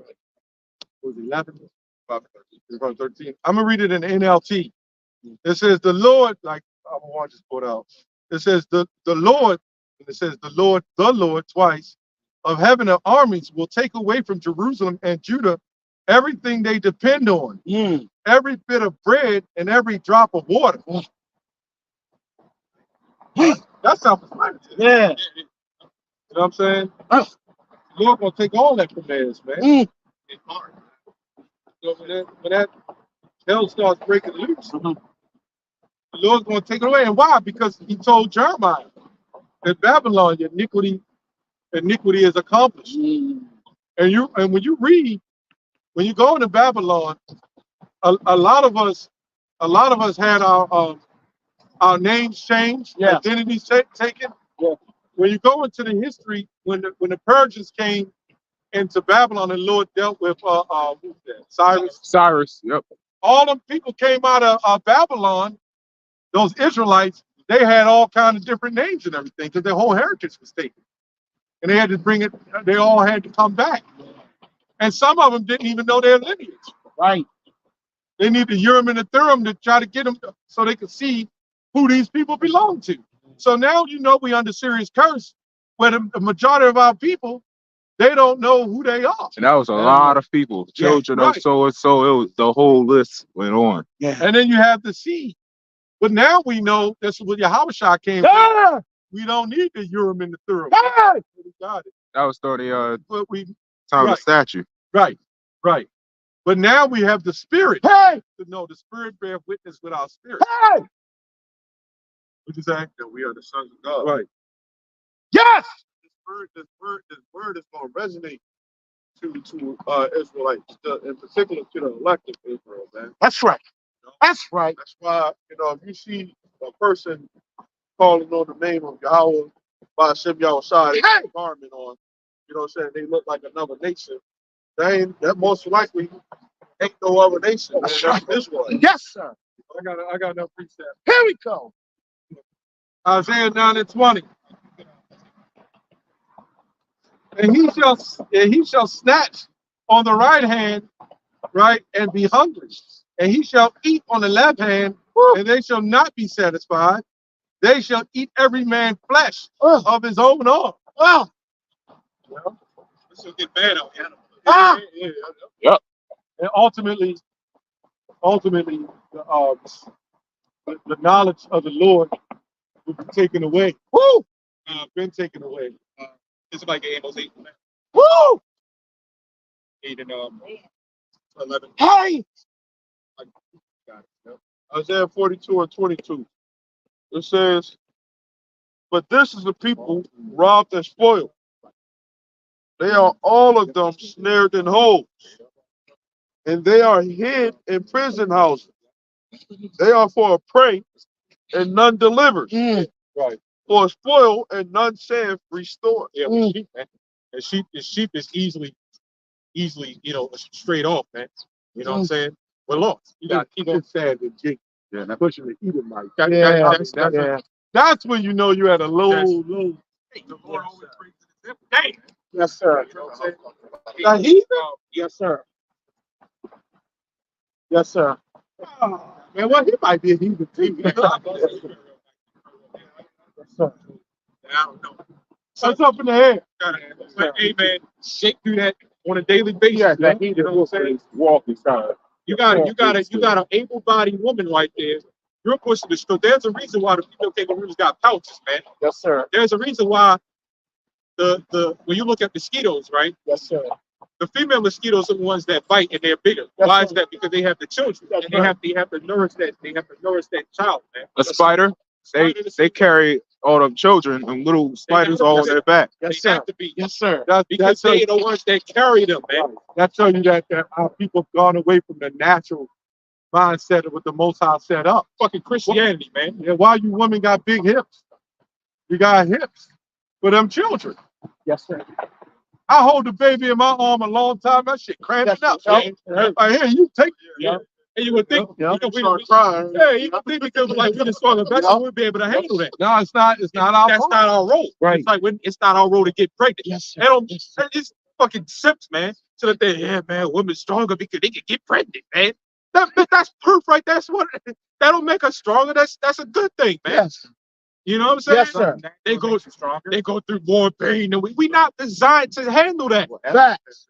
Was it 11? 5:13. I'm going to read it in NLT. It says, the Lord, like I want to just put out. It says, the Lord, and it says, the Lord twice of heaven of armies will take away from Jerusalem and Judah everything they depend on, Mm. every bit of bread and every drop of water. That's self-explanatory. Yeah. You know what I'm saying? Oh. The Lord gonna take all that from us, man. Mm. It's hard. So when that hell starts breaking loose, Mhm. the Lord's gonna take it away. And why? Because he told Jeremiah that Babylon, your iniquity is accomplished. Mm. And when you go into Babylon, a lot of us had our names changed, Yeah. identities taken. Yeah. When you go into the history, when the Persians came into Babylon, and the Lord dealt with who's that? Cyrus. Yep. All them people came out of Babylon. Those Israelites, they had all kind of different names and everything because their whole heritage was taken, and they had to bring it. They all had to come back, and some of them didn't even know their lineage. Right. They need the Urim and the Thummim to try to get them so they could see who these people belong to. So now we under serious curse, where the majority of our people, they don't know who they are. And that was a lot of people, children of right. so and so. It was the whole list went on. Yeah. And then you have the seed. But now we know that's what Yahushua came Yeah. from. We don't need the Urim and the Thummim. Yeah. We got it. That was during the But we time of right, the statue. right. But now we have the Spirit. Hey. To know the Spirit bear witness with our spirit. Hey. What you say? that we are the sons of God. Right. Yes. This word is going to resonate to Israelites, in particular to the elected Israel, man. That's right. That's right. That's why, if you see a person calling on the name of Yahweh by Hashem Yahushua, they have a garment on, you know what I'm saying? They look like another nation. That most likely ain't no other nation. That's Man. right. That's Israel. Yes, sir. I got no precept. Here we go. Isaiah 9:20. And he shall snatch on the right hand, right, and be hungry. And he shall eat on the left hand, and they shall not be satisfied. They shall eat every man flesh of his own arm. Oh. Well, This will get bad out here. Ah. Yep. and ultimately, the knowledge of the Lord will be taken away. Woo. Been taken away. It's like Amos 8, Woo. 8 and 11. Hey. Isaiah 42:22. It says, but this is the people robbed and spoiled. They are all of them snared in holes, and they are hid in prison houses. They are for a prey, and none delivers. Right. For a spoil, and none saith restore. Yeah, with sheep, man. And sheep is easily, straight off, man. You know what I'm saying? We're lost. You got to keep on saying the jig. Yeah, that Pushing the eating like That's when you know you had a low. Hey, the Lord always brings it in. Dang. Yes, sir. You know what I'm saying? Now he, Yes, sir. Yes, sir. man, well, he might be a heathen too. Yes, sir. I don't know. That's up in the air. But, hey, man, shake through that on a daily basis. Yeah, man. that You know what I'm saying? walking time. You got an able-bodied woman right there. You're pushing the stroke. There's a reason why the female kangaroos got pouches, man. Yes, sir. There's a reason why the when you look at mosquitoes, right? Yes, sir. The female mosquitoes are the ones that bite and they're bigger. That's Why is right. that? Because they have the children. That's And they have to nourish that child, man. A spider, they carry all them children and little spiders all on their back. They Yes, sir. have to be. Yes, sir. Because they are the ones that carry them, man. That tell you that our people have gone away from the natural mindset of what the Most High set up. Fucking Christianity, man. Yeah, why you women got big hips? You got hips for them children. Yes, sir. I hold the baby in my arm a long time. That shit cramping up. Yes, Man. Like, here, you take. Yeah. And you would think, Yeah. we start crying. yeah, you would think because like we just saw the vessel, we'd be able to handle that. No, it's not. It's not our That's fault. not our role. Right. It's like it's not our role to get pregnant. Yes, sir. They don't. Yes, sir. It's fucking simps, man. So that man, women's stronger because they can get pregnant, man. That's proof, right? That'll make us stronger. That's a good thing, man. Yes. You know what I'm saying? Yes, sir. They go through more pain than we not designed to handle that. Facts.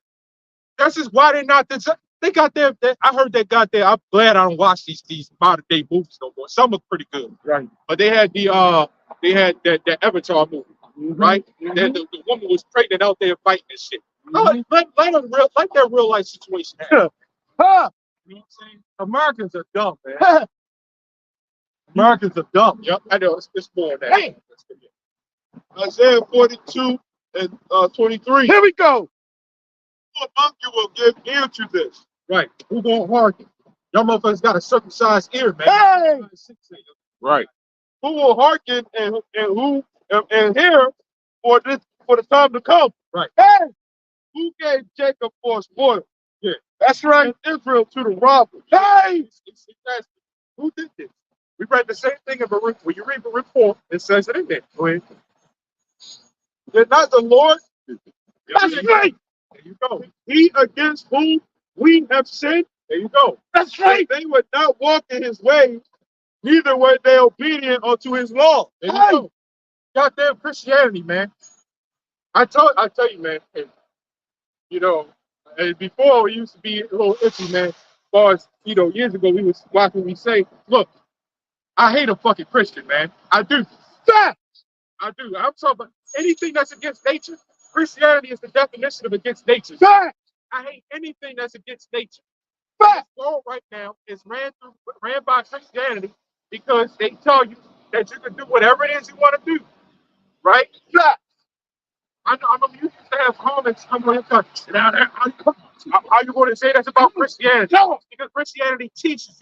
That's just why they're not designed. They got their. I heard they got their. I'm glad I don't watch these modern day movies no more. Some are pretty good, Right. but they had the Avatar movie, right? The woman was pregnant out there fighting and shit. Like that real life situation. Huh. You know what I'm saying? Americans are dumb, man. Americans are dumb. Yep, I know. It's more than that. Hey. Isaiah 42 and 23. Here we go. Who among you will give ear to this? Right. Who gonna hearken? Y'all motherfuckers got a circumcised ear, man. Hey. Right. Who will hearken and hear for the time to come? Right. Hey. Who gave Jacob for a spoil? Yeah. That's right. And Israel to the robbers. Hey. It's who did this? We read the same thing in Baruch. When you read Baruch 4, it says it in there. Go ahead. Did not the Lord? That's right. There you go. He against whom we have sinned? There you go. That's right. They would not walk in his ways, neither were they obedient unto his law. There you go. Goddamn Christianity, man. I tell you, man. And before it used to be a little iffy, man. As far as years ago, we was watching. We say, look, I hate a fucking Christian, man. I do. Facts. I do. I'm talking about anything that's against nature. Christianity is the definition of against nature. Facts. I hate anything that's against nature. Facts. This world right now is ran by Christianity because they tell you that you can do whatever it is you want to do, right? Facts. I know you used to have comments. I'm going to how you going to say that's about Christianity? No. Because Christianity teaches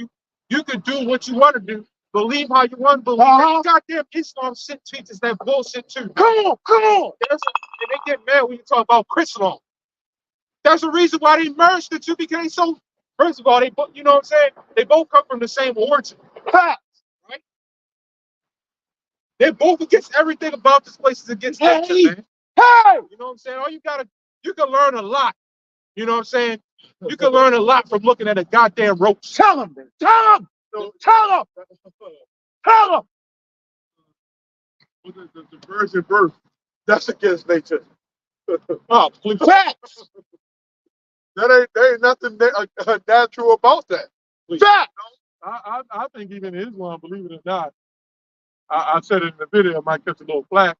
you can do what you want to do, believe how you want to believe. Uh-huh. Goddamn Islam shit teaches that bullshit too. Come on. Come on. And they get mad when you talk about Chrislam. That's the reason why they merged the two, because they so. First of all, you know what I'm saying? They both come from the same origin. Facts. Right? They're both against everything about this place is against nature, man. Hey. You know what I'm saying? You can learn a lot. You know what I'm saying? You can learn a lot from looking at a goddamn roach. Tell him. Man. Tell him. Tell him. Tell him. The virgin birth, that's against nature. Oh, please. Facts. There ain't nothing natural about that. Facts. I think even Islam, believe it or not, I said it in the video, I might catch a little flack.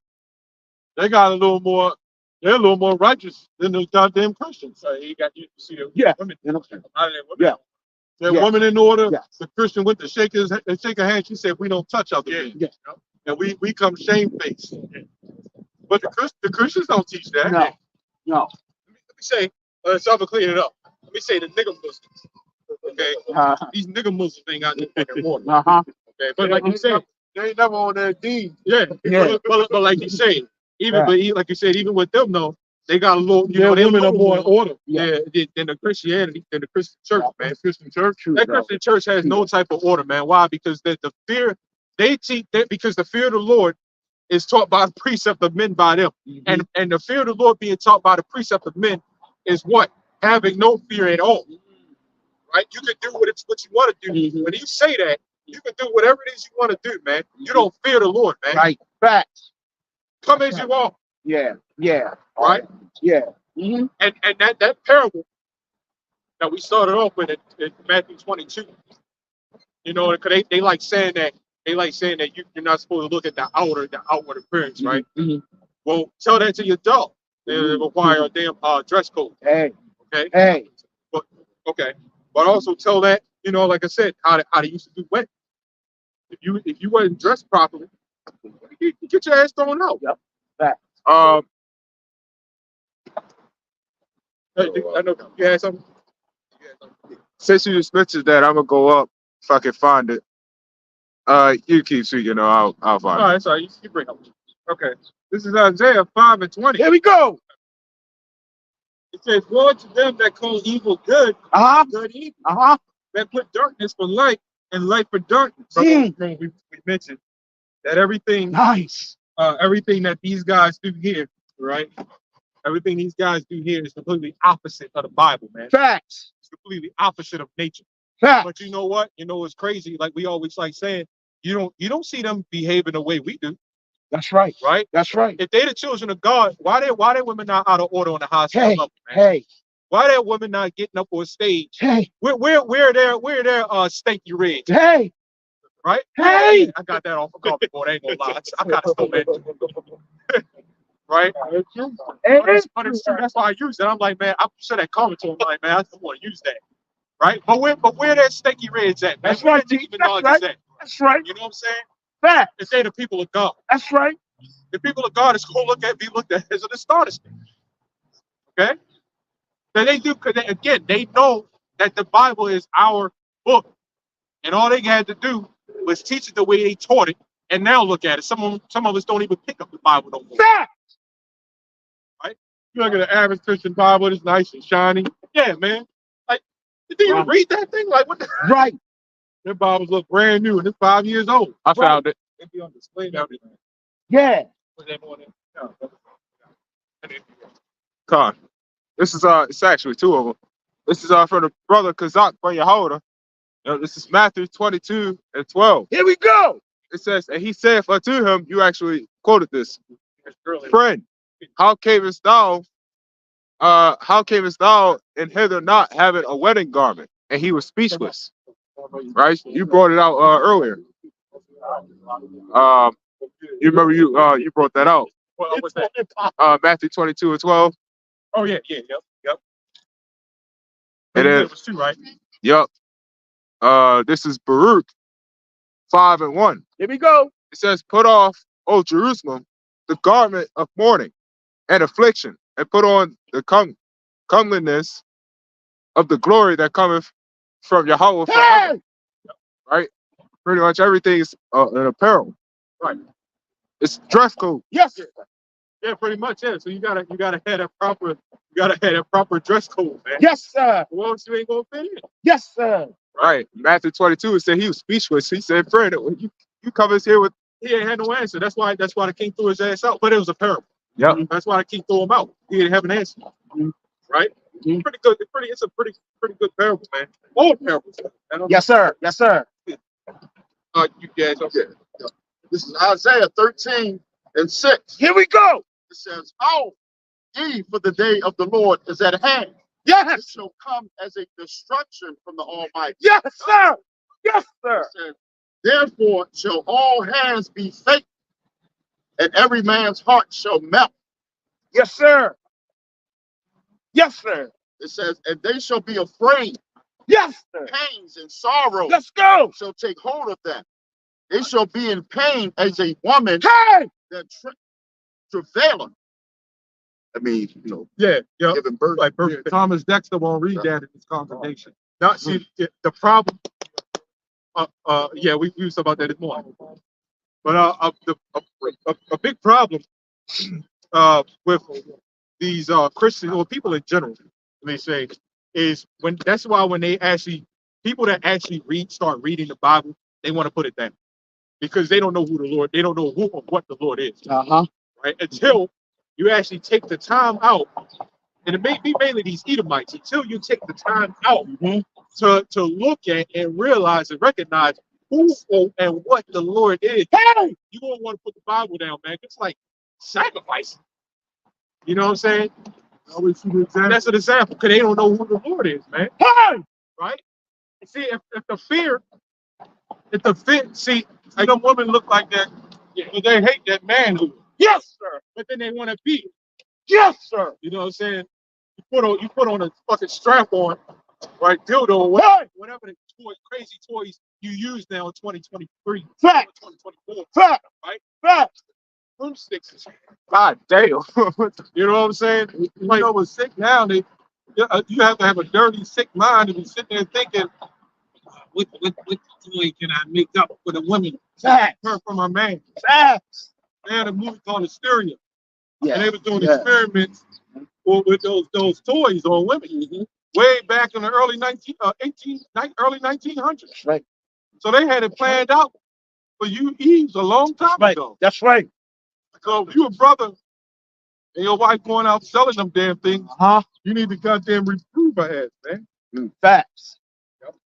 They're a little more righteous than those goddamn Christians. So you see the Yeah. women. Yeah. That Yes. woman in order, Yes. the Christian went to shake her hand. She said, "We don't touch other men." Yeah. And we come shamefaced. But the Christians don't teach that. No. No. Let me say, so I'm gonna clean it up. Let me say the nigga Muslims. Okay, these nigga Muslims ain't got no fucking water. Okay, but like you said, They ain't never on that deed. yeah. Yeah. But like you say, even Right. but like you said, even with them though, they got a little. You Their know, they women are more in order. than the Christianity, than the Christian church, man. Christian church. That Christian church has no type of order, man. Why? Because the fear they teach that because the fear of the Lord is taught by the precept of men by them, and the fear of the Lord being taught by the precept of men is what having no fear at all. Right? You can do what you want to do. When you say that, you can do whatever it is you want to do, man. You don't fear the Lord, man. Right. Facts. Come as you are, Yeah. Yeah. right? Yeah. And that parable that we started off with in Matthew 22, you know, because they like saying that you're not supposed to look at the outward appearance, right? Well, tell that to your dog. They require a damn dress code. Hey. Okay. Hey. But okay. But also tell that, you know, like I said, how they used to do weddings. If you wasn't dressed properly, you get your ass thrown out. Yep. Facts. Hey, I know you had something. Since you just mentioned that, I'm gonna go up if I can find it. You keep speaking, I'll find All it. right, sorry, you bring up. Okay. This is Isaiah 5:20. Here we go. It says, "Woe to them that call evil good, good evil, that put darkness for light and light for darkness." Remember, we mentioned that everything Nice. everything that these guys do here, right? Everything these guys do here is completely opposite of the Bible, man. Facts. It's completely opposite of nature. Facts. But you know what? You know what's crazy? Like we always like saying, you don't see them behaving the way we do, That's right. right? That's right. If they the children of God, why they women not out of order on the hospital Hey. level, man? Hey. Why that women not getting up on stage? Hey. Where their stanky red, Hey. right? Hey. I got that off a copy board. I ain't gonna lie. I gotta stole that too. Right? Hey. But it's true. That's why I use it. I'm like, man, I'm sure that comment to him, like, man, I don't want to use that. Right? But where that stanky reds at? Man? That's right, Where G. that That's Minaj right. is at? That's right. You know what I'm saying? Facts. If they the people of God. That's right. The people of God is going to be looked at as an astonishment. Okay? So they do, because again, they know that the Bible is our book. And all they had to do was teach it the way they taught it. And now look at it. Some of us don't even pick up the Bible no more. Facts. Right? You look at the average Christian Bible, it's nice and shiny. Yeah, man. Like, did you even read that thing? Like, what the Right. Their Bibles look brand new and it's 5 years old. I found it. It'd be on display now. Yeah. Con. This is it's actually two of them. This is from the brother Kazak from Yehoda. This is Matthew 22:12. Here we go. It says, and he saith unto him, you actually quoted this, friend, how camest thou and hither not having a wedding garment? And he was speechless. Right? You brought it out earlier. You remember you brought that out. What was that? Matthew 22:12. Oh, yeah, yep. And then, it was two, right? yep. This is Baruch 5:1. Here we go. It says, put off, O Jerusalem, the garment of mourning and affliction, and put on the comeliness of the glory that cometh from Yahweh forever. Hey. Right? Pretty much everything is an apparel. Right. It's dress code. Yes. Yeah, pretty much. Yeah. So you gotta have that proper dress code, man. Yes, sir. Or else you ain't gonna fit in. Yes, sir. Right. Matthew 22, it said he was speechless. He said, friend, you come us here with. He ain't had no answer. That's why the king threw his ass out. But it was a parable. Yep. That's why the king threw him out. He didn't have an answer. Right? Pretty good. It's a pretty good parable, man. All parables. Yes, sir. Yes, sir. You guys, okay. This is Isaiah 13:6. Here we go. It says, "How ye for the day of the Lord is at hand. It Yes. shall come as a destruction from the Almighty." Yes, sir. Yes, sir. It says, "Therefore shall all hands be faint, and every man's heart shall melt." Yes, sir. Yes, sir. It says, "And they shall be afraid. Yes, sir. Pains and sorrow Let's go. shall take hold of them. They shall be in pain as a woman Hey. that travaileth I mean, you know, Yeah, yeah, giving birth. like Yeah, birth. Thomas Dexter won't read that in his congregation. Now, see, the problem. Yeah, we was about that this morning. But a big problem with these Christians or people in general, they say, is that's why when they actually people that actually start reading the Bible, they want to put it down because they don't know who the Lord, they don't know who or what the Lord is, right? Until you actually take the time out, and it may be mainly these Edomites, until you take the time out to look at and realize and recognize who and what the Lord is. Hey, you don't want to put the Bible down, man. It's like sacrificing. You know what I'm saying? Always see the example. That's an example because they don't know who the Lord is, man. Hey, right? See, if the fear, see, Like them women look like that, but they hate that manhood. yes, sir. But then they want to be it. Yes, sir. You know what I'm saying? You put on a fucking strap on, right? Dildo or whatever the crazy toys you use now in 2023. Fact. 2024. Fact. Right? Fact. Broomsticks. God damn. You know what I'm saying? You know what's sick now? You have to have a dirty, sick mind to be sitting there thinking, what toy can I make up for the women? Facts. Her from a man. Facts. They had a movie called Hysteria, Yeah. and they were doing Yeah. experiments with those toys on women way back in the early 1900s. Right. So they had it planned out for you Eves a long time Right. ago. That's right. So if you a brother and your wife going out selling them damn things, you need to goddamn reprove her ass, man. Facts.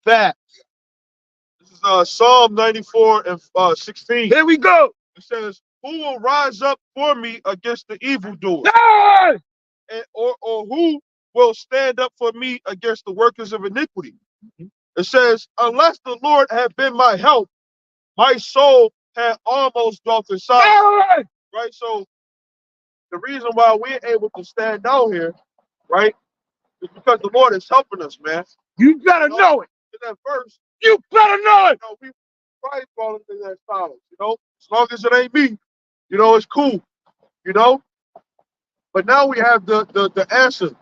Facts. This is Psalm 94 and 16. Here we go. It says, "Who will rise up for me against the evildoer? Hey! Or who will stand up for me against the workers of iniquity?" It says, "Unless the Lord had been my help, my soul had almost dwelt inside." Hey! Right? So the reason why we're able to stand down here, right, is because the Lord is helping us, man. You better know it. In that verse, You better know it. we probably falling into that silence, as long as it ain't me, it's cool, you know. But now we have the answer,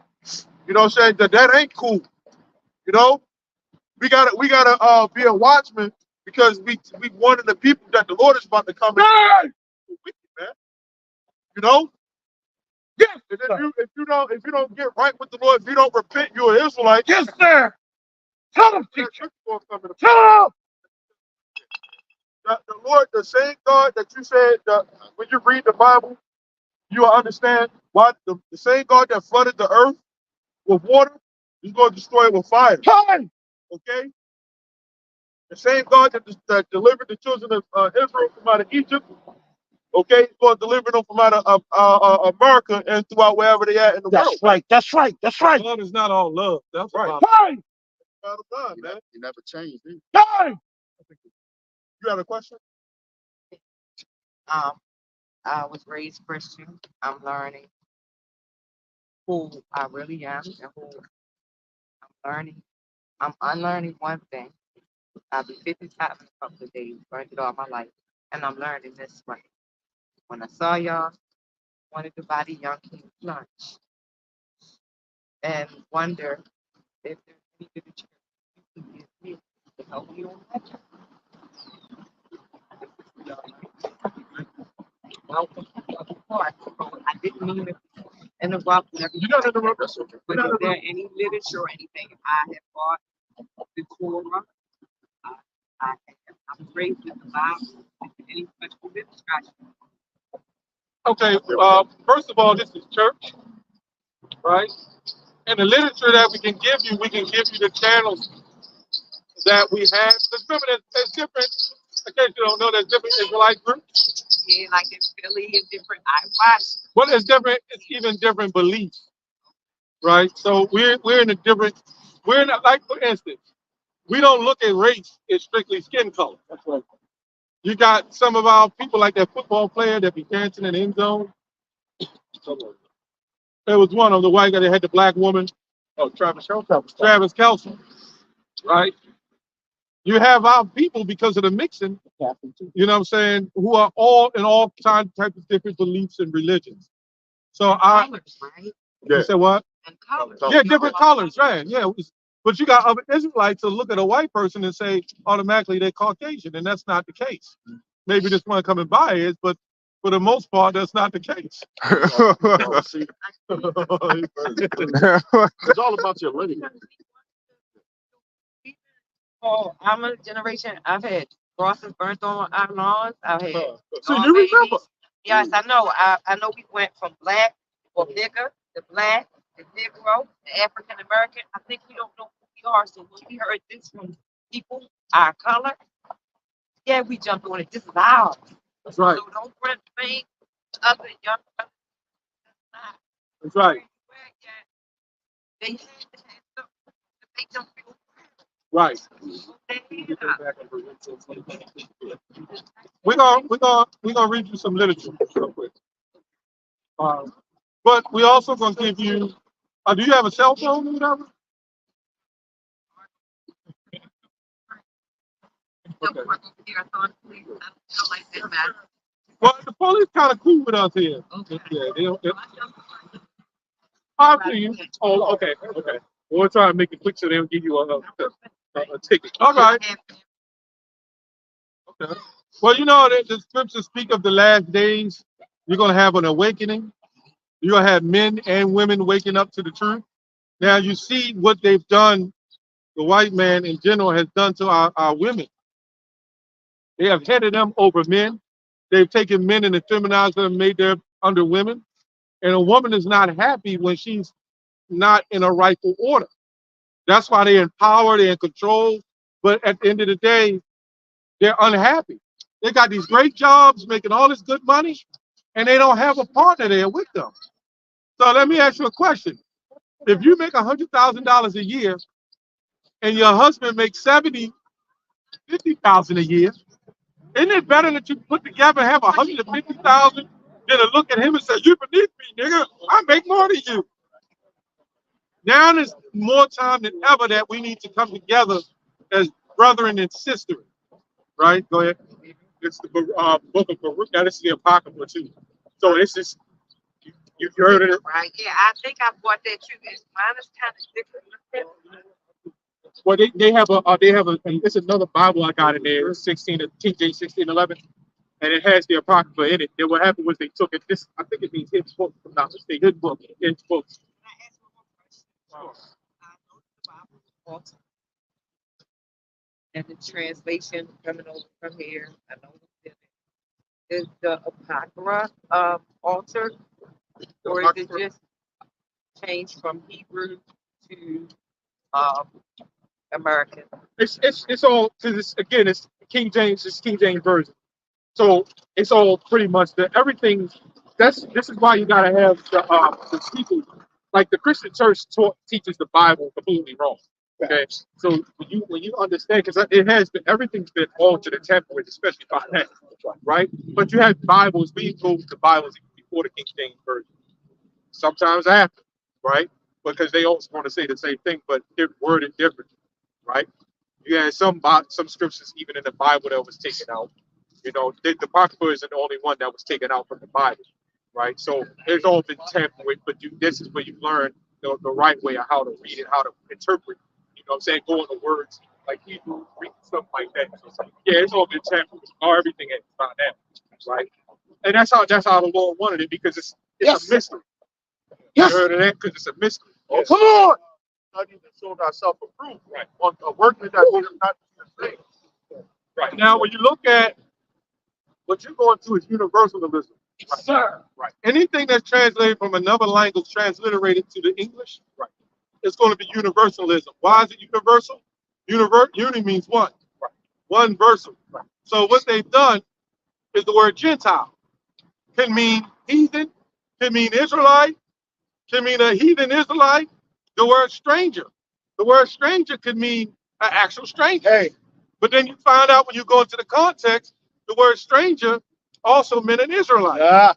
what I'm saying, that ain't cool, you know. We gotta be a watchman because we one of the people that the Lord is about to come in with you, man. You know? Yes, And sir. if you don't get right with the Lord, if you don't repent, you're an Israelite. Yes, sir. Tell them, That teacher. trick's gonna come in. Tell them. The Lord, the same God that you said that when you read the Bible, you will understand why the same God that flooded the earth with water is going to destroy it with fire. Hey! Okay? The same God that delivered the children of Israel from out of Egypt, okay, he's going to deliver them from out of America and throughout wherever they at in the world. That's right. That's right. That's right. Love is not all love. That's Right. about Hey! God of God, You man. never, you never changed, did you? Hey! You got a question? I was raised Christian. I'm learning who I really am and who I'm learning. I'm unlearning one thing. I'll be 55 in a couple of days, learned it all my life. And I'm learning this way. When I saw y'all, wanted to buy the Young King lunch and wonder if there's any literature you can give me to help me on that journey. Welcome to the part. I didn't mean to interrupt and everything. You got to interrupt. That's okay. But is there any literature or anything I have bought the Torah? I was raised in the Bible. Any special literature? Okay, first of all, this is church, right? And the literature that we can give you the channels that we have. There's different, in case you don't know, there's different Israelite groups. Yeah, like in Philly and different. I watched. Well, it's even different beliefs, right? So we're in a different, we're not, like, for instance, we don't look at race as strictly skin color. That's right. You got some of our people like that football player that be dancing in the end zone. There was one of the white guy that had the black woman. Oh, Travis Kelce, right? You have our people because of the mixing, you know what I'm saying, who are all in all types of different beliefs and religions. So Colors, right? you said what? And colors. Yeah, different colors, right? Yeah. But you got other Israelites to look at a white person and say automatically they're Caucasian, and that's not the case. Maybe this one coming by is, but for the most part, that's not the case. See, it's all about your lineage. Oh, I'm a generation. I've had crosses burnt on our lawns. I've had So dog you remember? babies. Yes, I know. I know we went from black or nigger to black to Negro to African American. I think we don't know who we are. So when we heard this from people, our color, yeah, we jumped on it. This is ours. That's right. So don't bring pain other young brothers. That's not That's right. where yet. They had to have something to make them feel Right. bad. We're gonna read you some literature real quick. But we also gonna give you. Do you have a cell phone or whatever? Okay. Well, the police kind of cool with us here. Yeah, they I'll see you. Oh, okay, okay. We'll try to make it quick so they'll give you a ticket. All right. Okay. Well, you know, the scriptures speak of the last days. You're going to have an awakening. You're going to have men and women waking up to the truth. Now, you see what they've done, the white man in general has done to our women. They have headed them over men. They've taken men and effeminized them and made them under women. And a woman is not happy when she's not in a rightful order. That's why they're in power, they're in control. But at the end of the day, they're unhappy. They got these great jobs, making all this good money, and they don't have a partner there with them. So let me ask you a question. If you make $100,000 a year and your husband makes 70, 50,000 a year, isn't it better that you put together and have 150,000 than to look at him and say, "You beneath me, nigga. I make more than you." Now there's more time than ever that we need to come together as brethren and sisters. Right? Go ahead. It's the book of Baruch. Now, this is the Apocrypha, too. So this is, you've heard of it. Right, yeah, I think I bought that too. Mine is kind of different. Well, they have a, and it's another Bible I got in there, 16, King James 1611, and it has the Apocrypha in it. Then what happened was they took it, this, I think it means his book, if I'm not mistaken, his book, his book. Can I ask one more question? I know the Bible is altered, and the translation coming over from here, I know it's is the Apocrypha altered, or is it just changed from Hebrew to um, American? It's all, because it's, again, it's King James version. So it's all pretty much everything. This is why you gotta have the people, like the Christian church teaches the Bible completely wrong. Okay, so when you understand, because it has been, everything's been altered and tampered, especially by that, right? But you have Bibles, we go to Bibles before the King James version, sometimes after, right? Because they also want to say the same thing, but they're worded different, right? You had some scriptures even in the Bible that was taken out. You know, the Apocrypha isn't the only one that was taken out from the Bible, right? So it's all been tampered with, but this is where you learn the right way of how to read it, how to interpret. You know what I'm saying? Go into words like Hebrew, Greek, stuff like that. So it's like, yeah, it's all been tampered with. How everything is found out, right? And that's how the Lord wanted it, because it's a mystery. You heard of that? Because it's a mystery. Oh, come on! Not even showed ourselves approved. Right. On a workman that we have not seen. Right. Now, when you look at what you're going to is universalism. Right. Sir. Right. Anything that's translated from another language transliterated to the English, right, it's going to be universalism. Why is it universal? Uni means one. Right. One versal. Right. So what they've done is the word Gentile can mean heathen, can mean Israelite, can mean a heathen Israelite. The word stranger. The word stranger could mean an actual stranger. Hey, But then you find out when you go into the context, the word stranger also meant an Israelite. yeah.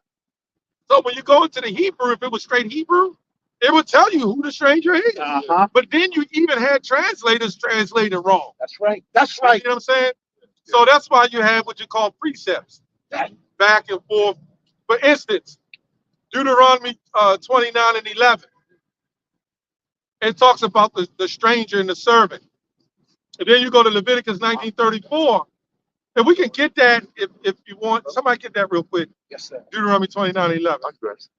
So when you go into the Hebrew, if it was straight Hebrew, it would tell you who the stranger is. Uh-huh. But then you even had translators translate it wrong. That's right. That's You right. know what I'm saying? So that's why you have what you call precepts, back and forth. For instance, Deuteronomy 29 and 11. It talks about the stranger and the servant. And then you go to Leviticus 19:34. And we can get that if you want. Somebody get that real quick. Yes, sir. Deuteronomy 29 and 11.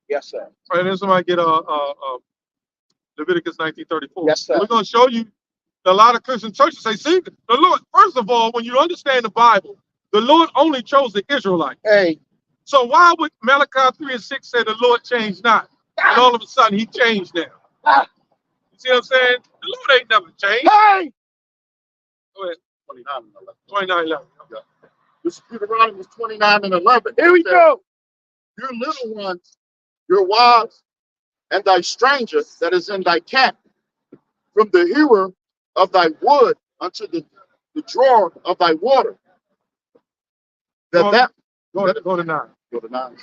Yes, sir. All right, then somebody get Leviticus 19:34. Yes, sir. We're going to show you a lot of Christian churches say, see, the Lord, first of all, when you understand the Bible, the Lord only chose the Israelites. Hey. So why would Malachi 3 and 6 say the Lord changed not? And all of a sudden he changed now. You see what I'm saying? The Lord ain't never changed. Hey. Go ahead. 29 and 11. 29 and 11. Yeah. This is Deuteronomy 29 and 11. Here we go. Your little ones, your wives, and thy stranger that is in thy camp, from the hewer of thy wood unto the drawer of thy water. Go to 9. Go to 9.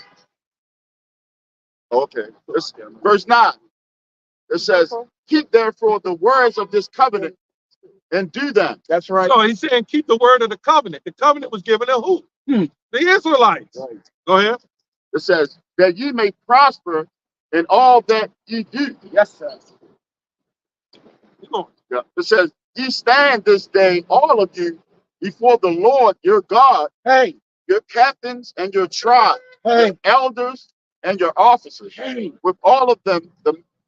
Okay. Verse 9. It says, keep therefore the words of this covenant and do them. That's right. So he's saying keep the word of the covenant. The covenant was given to who? The Israelites. Right. Go ahead. It says, that ye may prosper in all that ye do. Yes, sir. Keep going. Yeah. It says, ye stand this day, all of you, before the Lord your God, Hey. your captains and your tribe, Hey. your elders and your officers, Hey. with all of them,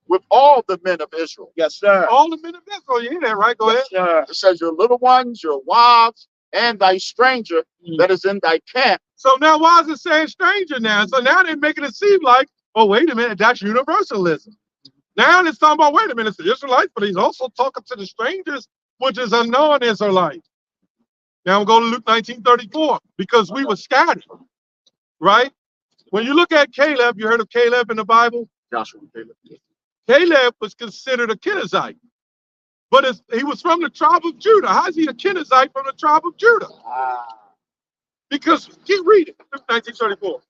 with all the men of Israel. Yes, sir. All the men of Israel, you hear that, right? Go ahead. Yes, sir. It says, your little ones, your wives, and thy stranger that is in thy camp. So now why is it saying stranger now? So now they're making it seem like, oh, wait a minute, that's universalism. Now it's talking about, wait a minute, it's the Israelites, but he's also talking to the strangers, which is a non-Israelite. Now we'll go to Luke 19:34, because we were scattered, right? When you look at Caleb, you heard of Caleb in the Bible? Joshua and Caleb. Caleb was considered a Kenizzite, but he was from the tribe of Judah. How's he a Kenizzite from the tribe of Judah? Because keep reading. Luke 19:34.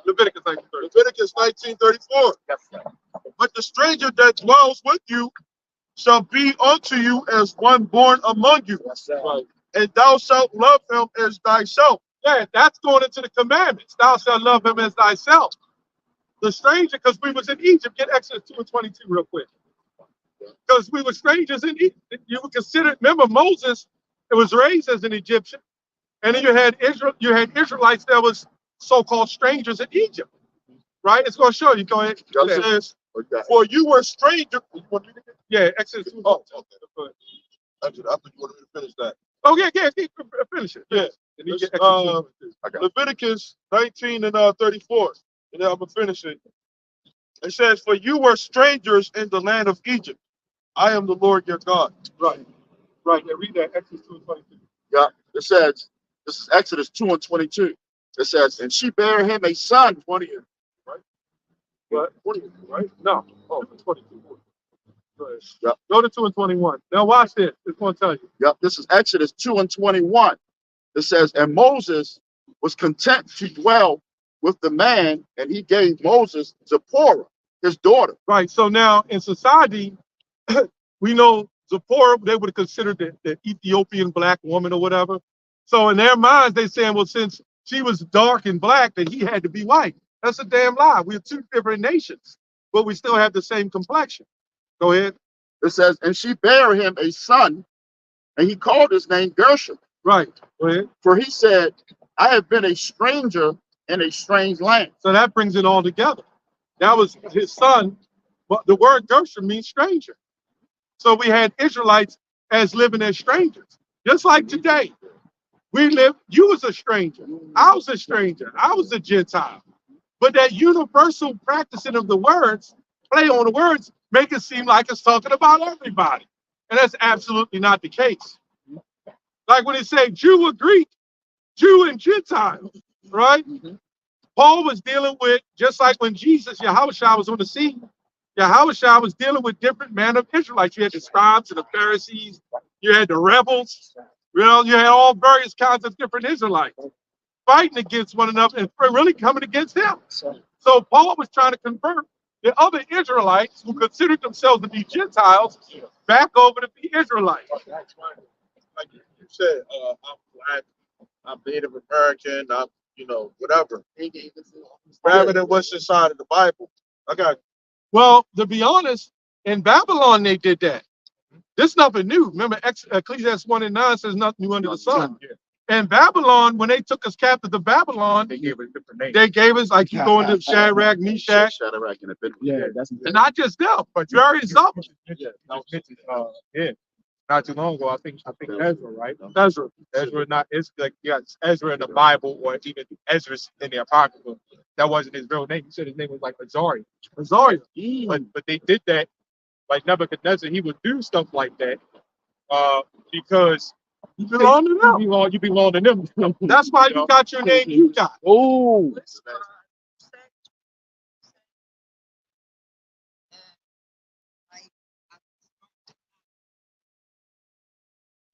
Leviticus 19:34. Leviticus 19:34. But the stranger that dwells with you shall be unto you as one born among you. Yes, sir. Right. And thou shalt love him as thyself. Yeah, that's going into the commandments. Thou shalt love him as thyself. The stranger, because we was in Egypt. Get Exodus 2 and 22 real quick. Because we were strangers in Egypt. You were considered, remember Moses, it was raised as an Egyptian. And then you had Israelites that was so-called strangers in Egypt. Right? It's going to show you. Go ahead. It says, for you were stranger. Yeah, Exodus 2. Oh, okay. I thought you wanted me to finish that. Oh, yeah, finish it. Yeah. And you get Exodus 2. Leviticus 19 and 34. And then I'm going to finish it. It says, for you were strangers in the land of Egypt. I am the Lord your God. Right. Right. Yeah, read that. Exodus 2 and 22. Yeah. It says, this is Exodus 2 and 22. It says, and she bare him a son. 20, right? What? 20, right? No. Oh, 22. Go ahead. Yep. Go to 2 and 21. Now watch this. It's going to tell you. Yep. This is Exodus 2 and 21. It says, and Moses was content to dwell with the man, and he gave Moses Zipporah, his daughter. Right. So now in society, we know Zipporah, they would have considered the Ethiopian black woman or whatever. So in their minds, they saying, well, since she was dark and black, that he had to be white. That's a damn lie. We're two different nations, but we still have the same complexion. Go ahead. It says, and she bare him a son, and he called his name Gershom. Right. Go ahead. For he said, I have been a stranger in a strange land. So that brings it all together. That was his son, but the word Gershom means stranger. So we had Israelites as living as strangers. Just like today, you was a stranger, I was a stranger, I was a Gentile. But that universal practicing of the words, play on the words, make it seem like it's talking about everybody. And that's absolutely not the case. Like when it say Jew or Greek, Jew and Gentile, right? Paul was dealing with, just like when Jesus, Yahushua, was on the scene, Yahushua was dealing with different men of Israelites. You had the scribes and the Pharisees, you had the rebels, you had all various kinds of different Israelites fighting against one another and really coming against him. So Paul was trying to convert the other Israelites who considered themselves to be Gentiles back over to be Israelites. Like you said, I'm black, I'm Native American, I'm you know, whatever, rather than what's inside of the Bible. I got Well, to be honest, in Babylon they did that. This nothing new. Remember, Ecclesiastes 1:9 says nothing new under the sun. In Babylon, when they took us captive to Babylon, They gave it a different name. they gave us, like, you go into Shadrach, Meshach, Shadrach and Abednego. Yeah, that's and not just them, but various others. Yeah, not too long ago, I think Ezra, right? Ezra. Ezra, not it's like Ezra in the Bible or even Ezra in the Apocrypha. That wasn't his real name. He said his name was like Azariah. Azariah. But they did that, like Nebuchadnezzar. He would do stuff like that, because You belong to them. you belong to them. That's why you got your name you got. Oh,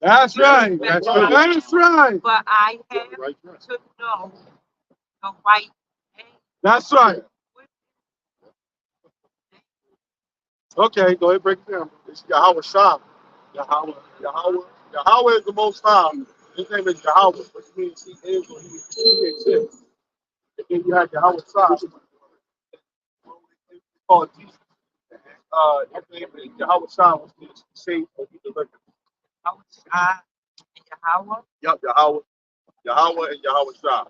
That's right. That's right. That's right. But I have Right. to know the right name. That's right. Okay, go ahead, break it down. It's Yahweh Shah. Yahweh is the Most High. His name is Yahweh, which means he is or he exists. And then you have Yahweh Shah. Called Jesus. His name is Yahweh Shah, which means save or he delivered. Yahweh. Yup, Yahweh and Yahweh Shah.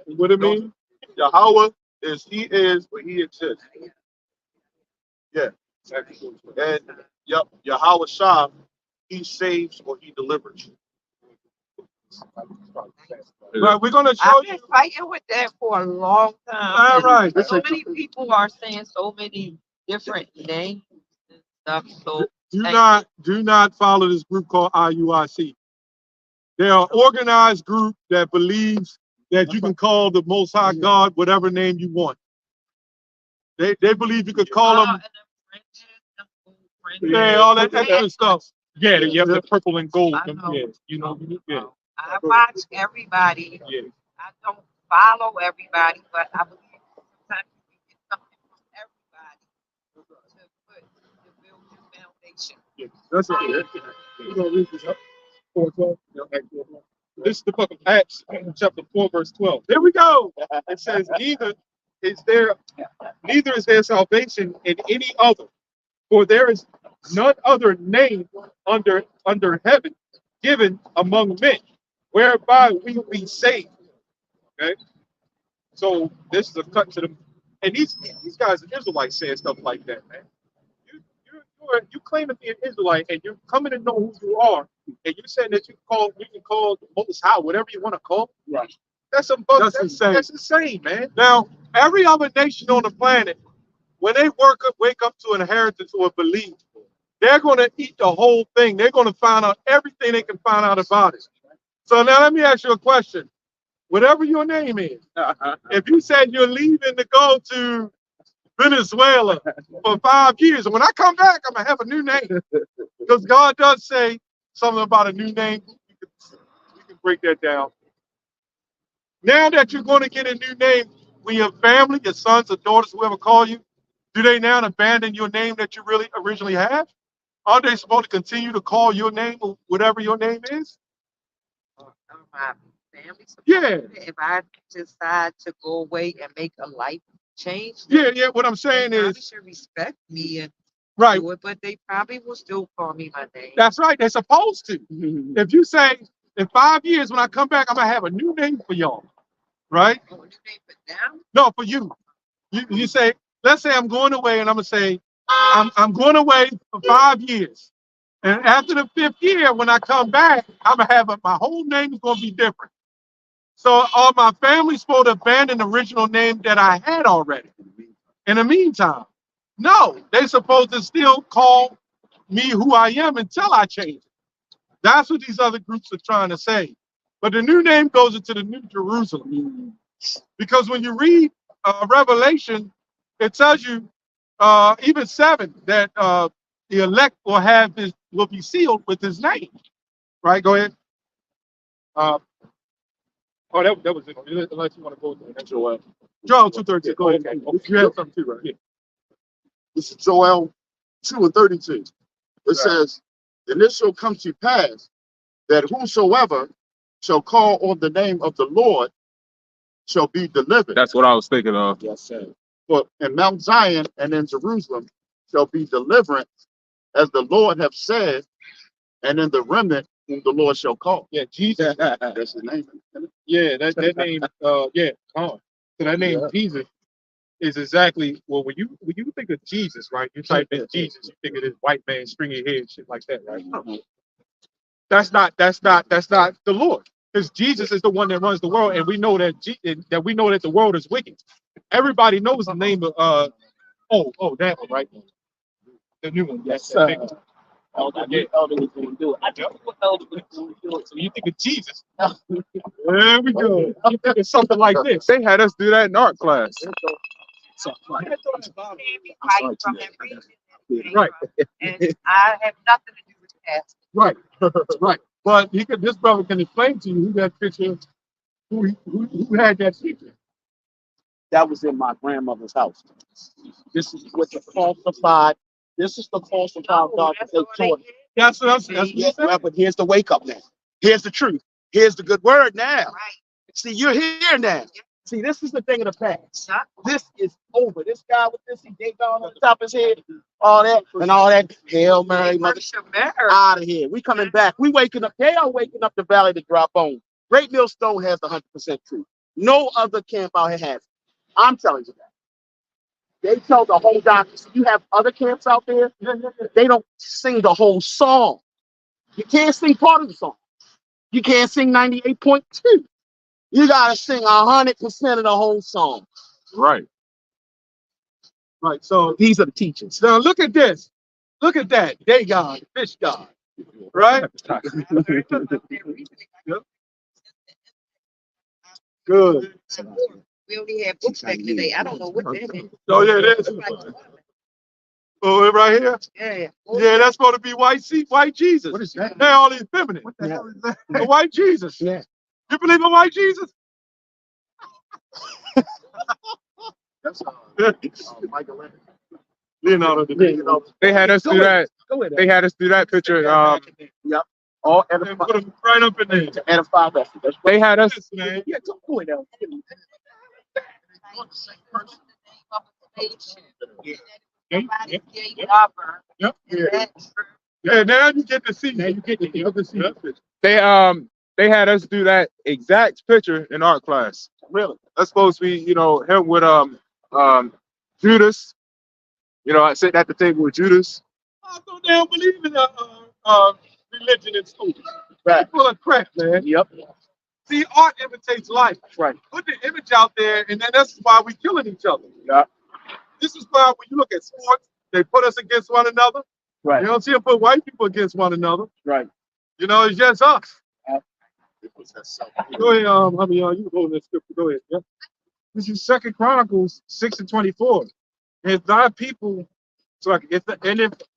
What it mean? Yahweh is he is or he exists. Yeah. And yup, Yahweh Shah, he saves or he delivers. Right, we're gonna show I've you. been fighting with that for a long time. All right. So many people are saying so many different names and stuff. So Do not follow this group called IUIC. They're an organized group that believes that you can call the Most High God whatever name you want. They believe you could call them, yeah, all that extra stuff. Yeah, you have the purple and gold. I know. Yeah, you know. Yeah. I watch everybody. Yeah. I don't follow everybody, but I believe sometimes you can get something from everybody to build your foundation. That's right. We're gonna read this up. 4:12. This is the book of Acts, chapter 4, verse 12. There we go. It says, neither is there salvation in any other, for there is none other name under heaven given among men, whereby we will be saved. Okay, so this is a cut to them, and these guys are Israelites saying stuff like that, man. You claim to be an Israelite, and you're coming to know who you are, and you're saying that you can call the Most High whatever you want to call. right. That's insane. That's insane, man. Now, every other nation on the planet, when they wake up to an inheritance or a belief, they're going to eat the whole thing. They're going to find out everything they can find out about it. So now let me ask you a question. Whatever your name is, if you said you're leaving to go to Venezuela for 5 years, and when I come back, I'm going to have a new name. Because God does say something about a new name. We can break that down. Now that you're going to get a new name, when your family, your sons or daughters, whoever call you, do they now abandon your name that you really originally have? Are they supposed to continue to call your name or whatever your name is? My family. Yeah. If I decide to go away and make a life change, Yeah. What I'm saying they probably is, should respect me and right. do it, but they probably will still call me my name. That's right. They're supposed to. If you say, in 5 years, when I come back, I'm going to have a new name for y'all. Right? Oh, a new name for them? No, for you. You say, let's say I'm going away, and I'm going to say, I'm going away for 5 years. And after the 5th year, when I come back, I'm going to have my whole name is going to be different. So are my family supposed to abandon the original name that I had already? In the meantime, no. They're supposed to still call me who I am until I change it. That's what these other groups are trying to say. But the new name goes into the New Jerusalem. Because when you read Revelation, it tells you, even 7, that the elect will be sealed with his name. Right? Go ahead. Oh, that was it. Unless you want to go to that. Joel. Joel 2:13. Go ahead. Okay. You have something too, right? Yeah. This is Joel 2:32. It says, and it shall come to pass that whosoever shall call on the name of the Lord shall be delivered. That's what I was thinking of. Yes, sir. For in Mount Zion and in Jerusalem shall be deliverance, as the Lord hath said, and in the remnant whom the Lord shall call. Yeah, Jesus. That's the name. Yeah, that name. Yeah. So that name Jesus is exactly when you think of Jesus, right? You type in Jesus, you think of this white man, stringy hair, shit like that, right? That's not the Lord, because Jesus is the one that runs the world, and we know that that the world is wicked. Everybody knows the name of that one, right? The new one. Yes, That sir. big one. Elder, Elder was going to do it. I know what Elder was going to do it. So you think of Jesus? There we go. You think of something like this. They had us do that in art class. So, right. Right from that region. Right. And I have nothing to do with that. Right, right. But this brother can explain to you who that picture, who had that picture. That was in my grandmother's house. This is what the falsified. This is the falsified God that they taught. That's what I'm Yeah, saying. well, but here's the wake up now. Here's the truth. Here's the good word now. Right. See, you're here now. See, this is the thing of the past. This is over. This guy with this, he gave down on the top of his head, all that, and all that. Hail Mary, mother, out of here. We coming back. We waking up. They are waking up the valley to drop on. Great Millstone has the 100% truth. No other camp out here has it. I'm telling you that. They tell the whole doctrine. So you have other camps out there, they don't sing the whole song. You can't sing part of the song. You can't sing 98.2. You gotta sing 100% of the whole song. Right. Right. So These are the teachings. now look at this. Look at that. Day God, fish God. Right? Good. We only have books back today. I don't know what that is. Oh yeah, it is. Oh, right here. Yeah. Yeah, that's supposed to be white Jesus. What is that? They're all these feminine. What the hell is that? A white Jesus. Yeah. You believe in white Jesus? That's Michael Leonardo da Vinci. They had us do that. Go ahead. They had us do that picture. Yep. All And put them right up in there. edify vessels. That's right. They had us. Yes, man. Yeah, go ahead. Somebody gave lover. Yep. That's true. Yeah, now you get to see. Now you get to see. They had us do that exact picture in art class. Really? That's supposed to be, him with Judas. I sat at the table with Judas. I thought they don't believe in religion in school. Right. Full of crap, man. Yep. See, art imitates life. Right. Put the image out there, and then that's why we're killing each other. Yeah. This is why when you look at sports, they put us against one another. Right. You don't see them put white people against one another. Right. It's just us. It was that Go ahead, you can hold that scripture. Go ahead. Yep. This is 2 Chronicles 6:24. If thy people, if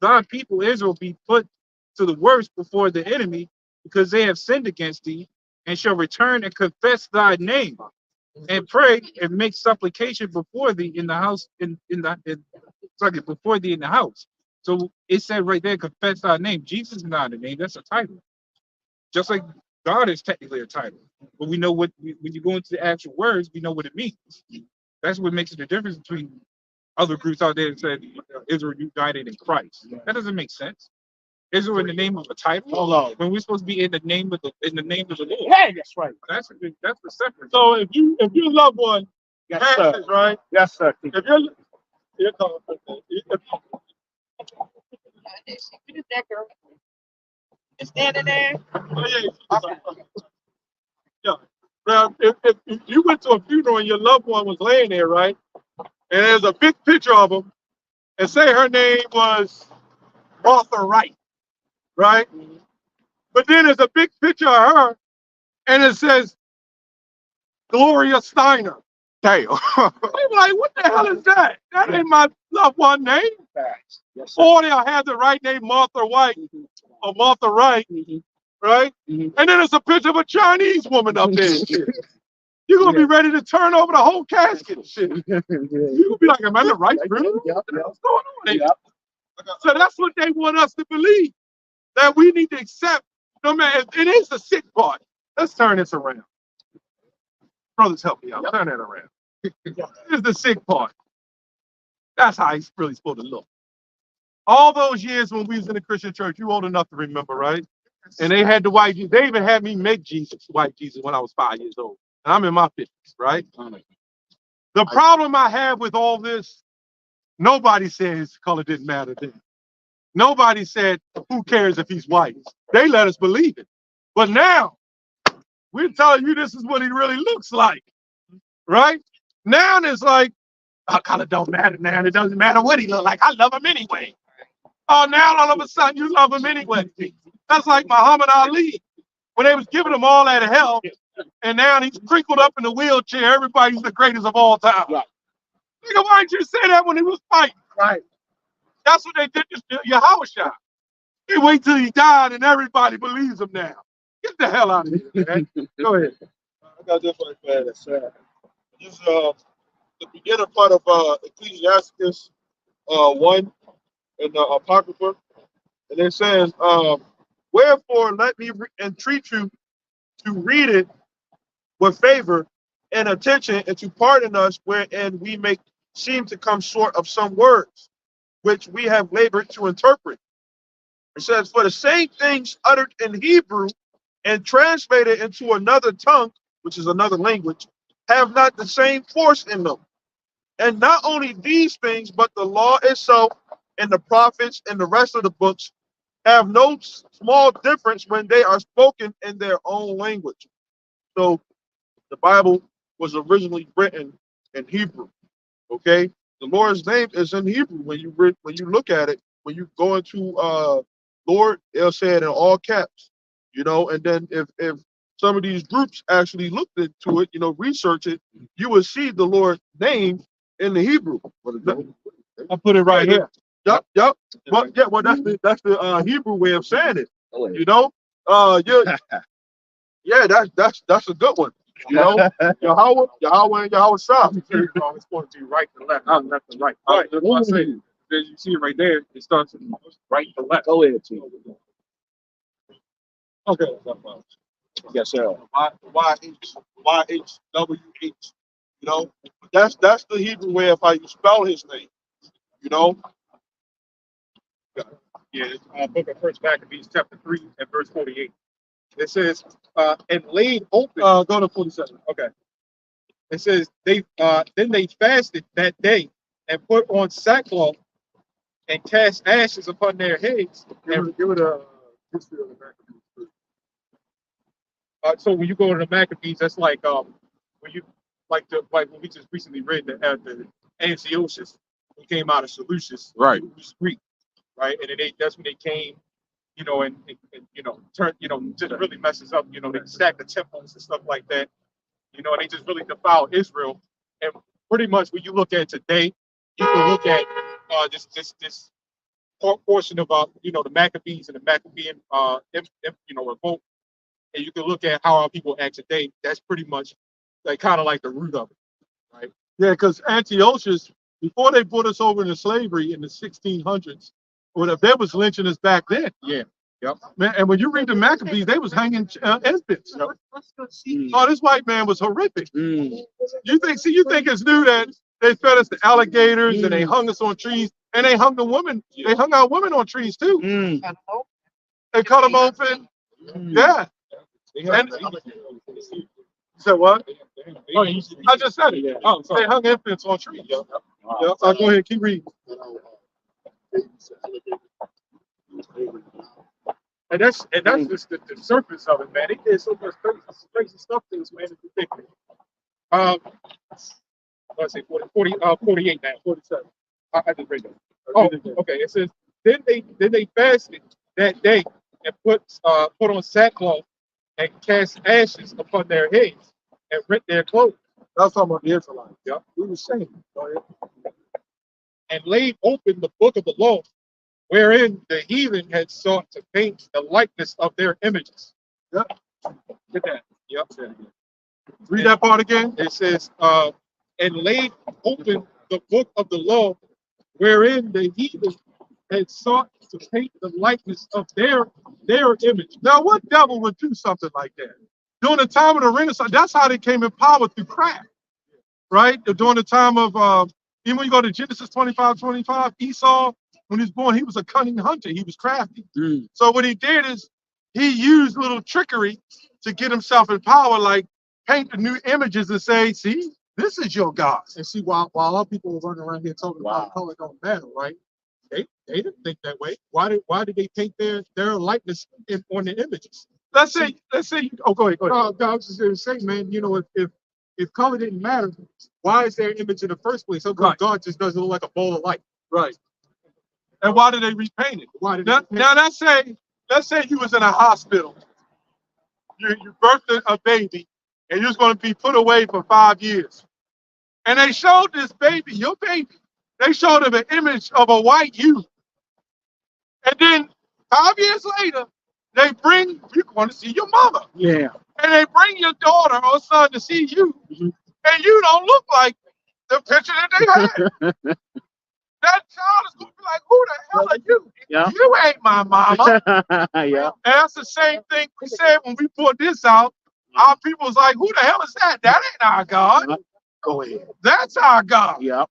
thy people Israel be put to the worst before the enemy, because they have sinned against thee, and shall return and confess thy name, and pray and make supplication before thee in the house, before thee in the house. So it said right there, confess thy name. Jesus is not a name, that's a title. Just like God is technically a title, but we know when you go into the actual words, we know what it means. That's what makes it the difference between other groups out there that said Israel united in Christ. That doesn't make sense. Israel in the name of a title. Hold on. When we're supposed to be in the name of the Lord. Hey, that's right. That's the separate. So if your loved one Yes, passes, sir. right? Yes, sir. If you're here comes Who's that girl? Is standing there? Yeah. Now, if you went to a funeral and your loved one was laying there, right? And there's a big picture of them, and say her name was Martha Wright, right? But then there's a big picture of her, and it says Gloria Steiner. Damn. I'm like, what the hell is that? That ain't my loved one name. Yes, sir. Or they'll have the right name, Martha White or Martha Wright, right? And then there's a picture of a Chinese woman up there. You're gonna be ready to turn over the whole casket. Shit. You're gonna be like, am I the right funeral? What's going on here? So that's what they want us to believe. That we need to accept, no matter, it is the sick part. Let's turn this around. Brothers, help me out. Turn that around. Here's the sick part. That's how he's really supposed to look. All those years when we was in the Christian church, you old enough to remember, right? And they had the white Jesus. They even had me make Jesus, white Jesus, when I was 5 years old. And I'm in my 50s, right? The problem I have with all this, nobody said his color didn't matter then. Nobody said, who cares if he's white? They let us believe it. But now, we're telling you this is what he really looks like, right? Now it's like, color don't matter now. It doesn't matter what he look like. I love him anyway. Oh, now all of a sudden you love him anyway. That's like Muhammad Ali. When they was giving him all that hell, and now he's crinkled up in the wheelchair. Everybody's the greatest of all time. Right. Nigga, why didn't you say that when he was fighting? Right. That's what they did to Yahushua. They wait till he died and everybody believes him now. Get the hell out of here, man. Go ahead. I got this right there. That's sad. This is the beginning part of Ecclesiasticus 1 in the Apocrypha. And it says, wherefore let me entreat you to read it with favor and attention, and to pardon us wherein we may seem to come short of some words, which we have labored to interpret. It says, for the same things uttered in Hebrew and translated into another tongue, which is another language, have not the same force in them. And not only these things, but the law itself and the prophets and the rest of the books have no small difference when they are spoken in their own language. So the Bible was originally written in Hebrew. Okay, the Lord's name is in Hebrew. When you look at it, when you go into Lord, they'll say it in all caps. You know, and then if some of these groups actually looked into it, you know, research it, you would see the Lord's name in the Hebrew. I'll put it right here. Yep. Well, yeah, well, that's the Hebrew way of saying it. You know, yeah, that's a good one. You know, Yahweh, and Yahweh Shah. It's going to be right to left, not left to right. Right. That's what I say. Then you see it right there. It starts from right to left. Go ahead, T. Okay. Yes, sir. YHWH. You know, that's the Hebrew way of how you spell his name. You know. Yeah, book of First Maccabees, chapter 3 and verse 48. It says, and laid open. Go to 47. Okay. It says then they fasted that day and put on sackcloth and cast ashes upon their heads. And Give it a history of the Maccabees. so when you go to the Maccabees, that's like when you like when we just recently read the Antiochus, who came out of Seleucus, Right. who's Greek, right? And then that's when they came, you know, and you know, turn, you know, just really messes up, you know, they sacked the temples and stuff like that, you know, and they just really defiled Israel. And pretty much when you look at today, you can look at this portion of you know, the Maccabees and the Maccabean you know, revolt, and you can look at how our people act today. That's pretty much like kind of like the root of it, right? Yeah, because Antiochus, before they put us over into slavery in the 1600s, or they was lynching us back then. Yeah. Yep. Man, and when you read the Maccabees, they was hanging infants. Yep. Oh, this white man was horrific. Mm. You think it's new that they fed us to alligators and they hung us on trees, and they hung the women. They hung our women on trees too. Mm. They cut them open. Yeah. And, so what? Oh, I just said it. Oh, they hung infants on trees. Yeah. Go ahead, keep reading. And that's just the surface of it, man. They did so much crazy stuff to us, man. It's ridiculous. Let's say 48 now, 47. I just read that. Oh, okay. It says then they fasted that day and put on sackcloth and cast ashes upon their heads and rent their clothes. That's talking about the Israelites. Yeah. We were saying. Go ahead. And laid open the book of the law, wherein the heathen had sought to paint the likeness of their images. Yep. Get that. Yep. Read that part again. It says, and laid open the book of the law, wherein the heathen had sought to paint the likeness of their image. Now, what devil would do something like that? During the time of the Renaissance, that's how they came in power through craft, right? During the time of, even when you go to Genesis 25:25, Esau, when he was born, he was a cunning hunter. He was crafty. So what he did is he used little trickery to get himself in power, like paint the new images and say, see, this is your God. And see, while a lot of people were running around here talking about color don't matter, right? They didn't think that way. Why did they paint their likeness on the images? Let's say, oh, go ahead. No, I was just going to say, man, you know, if color didn't matter, why is there an image in the first place? How come Right. God just doesn't look like a ball of light? Right. And why did they repaint it? Why did Now let's say you was in a hospital. You birthed a baby, and you was going to be put away for 5 years. And they showed this baby, your baby, they showed him an image of a white youth. And then 5 years later, you want to see your mother. Yeah. And they bring your daughter or son to see you, and you don't look like the picture that they had. That child is going to be like, who the hell are you? Yeah. You ain't my mama. Yeah. And that's the same thing we said when we put this out. Our people was like, who the hell is that? That ain't our God. Go ahead. That's our God. Yeah.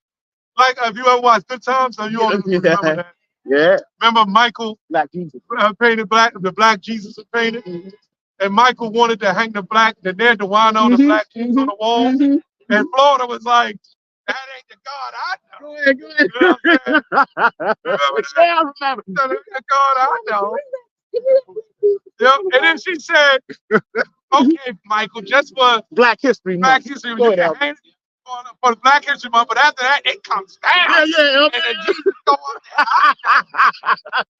Like, if you ever watched Good Times, so you always remember that. Yeah. Remember Michael Black Jesus. painted the black Jesus was painted? And Michael wanted to hang the nail the wine on the black Jesus on the wall. And Florida was like, that ain't the God I know. Go ahead. You know what I'm saying? Remember that? Yeah, I remember. That ain't the God I know. Yep. And then she said, okay, Michael, just for Black History Month. Black History, Go you ahead, can hang it for the Black History Month, but after that, it comes down. Yeah. And then Jesus go up there.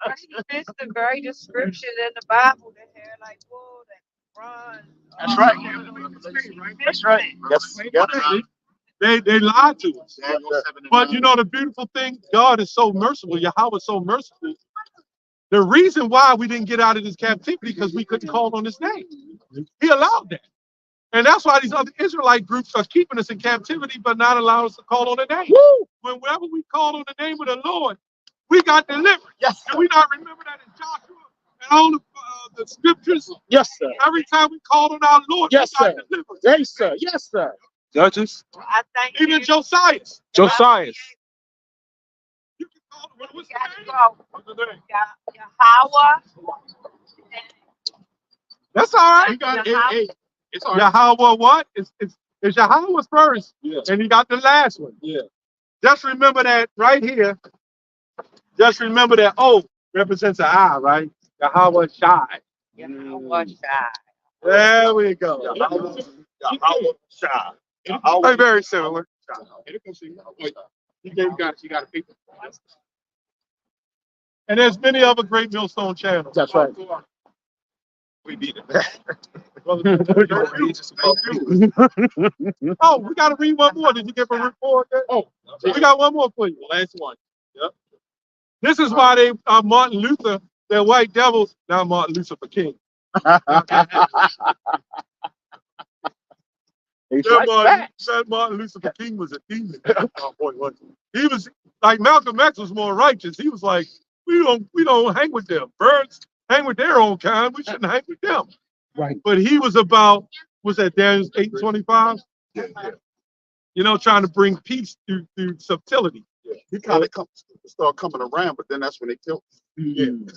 But he missed the very description in the Bible that had like wool and run. That's right. That's right. Yes. They lied to us. Daniel 7 and But 9. you know the beautiful thing, God is so merciful. Yahweh is so merciful. The reason why we didn't get out of this captivity because we couldn't call on his name. He allowed that. And that's why these other Israelite groups are keeping us in captivity, but not allowing us to call on the name. Woo! Whenever we call on the name of the Lord, we got delivered. Yes, And sir. we not remember that in Joshua and all the scriptures. Yes, sir. Every time we called on our Lord, Yes, we got sir. delivered. Yes, sir. Yes, sir. Judges, I think Even Josiah. Josiah. You can call him. What's you got the to name? go. What's the name? Yahweh. That's all right. You got Yahweh. it. It's all right. Yahweh what? It's Yahweh first. Yeah. And you got the last one. Yeah. Just remember that right here. Just remember that O represents an I, right? Yahweh Shai. Yahweh Shai. There we go. Yahweh Shai. They're very similar. You got a paper. And there's many other great millstone channels. That's right. We need it. Oh, we got to read one more. Did you get a report? Oh, We got one more for you. last one. This is why they Martin Luther, they're white devils, now Martin Luther for king. It's Yeah, like Martin Luther King was a demon. Oh, boy, was he? He was like Malcolm X was more righteous. He was like, we don't hang with them. Birds hang with their own kind. We shouldn't hang with them. Right. But he was about, was that Daniel 8:25? Yeah. You know, trying to bring peace through subtlety. He kind of start coming around, but then that's when they killed him.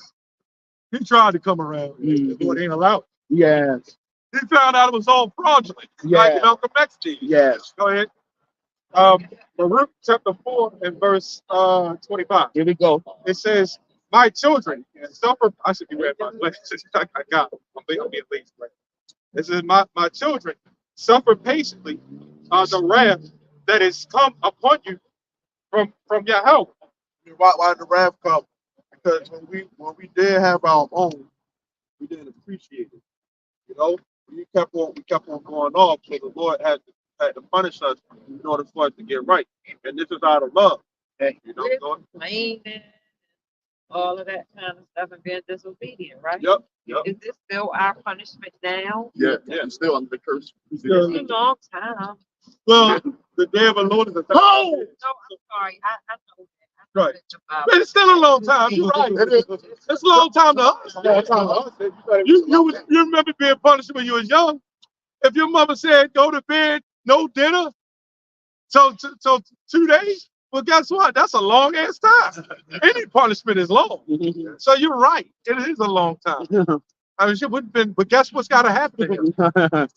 He tried to come around. Mm. But it ain't allowed. Yes. He found out it was all fraudulent, like Yeah. Malcolm X did. Yes. Go ahead. Baruch chapter 4 and verse 25. Here we go. It says, my children, suffer. I should be read my glasses. I got them. I'm being lazy. Right? It says, my children, suffer patiently the wrath that is come upon you from Yahweh. Why the wrath come? Because when we did have our own, we didn't appreciate it. You know, we kept on going off, so the Lord had to punish us in order for us to get right. And this is out of love. Hey. You know, Lord? Complaining, all of that kind of stuff, and being disobedient, right? Yep. Is this still our punishment now? Yeah. I'm still under the curse. It's a long time. Well, the day of the Lord is a thousand Oh! years. No, I'm sorry. I know that. I know Right. that about- But it's still a long time. You're right. It's a long time to us. It's a long time to us. You remember being punished when you was young. If your mother said go to bed, no dinner, so 2 days, well, guess what? That's a long ass time. Any punishment is long. So you're right. It is a long time. I mean, it wouldn't been, but guess what's got to happen here?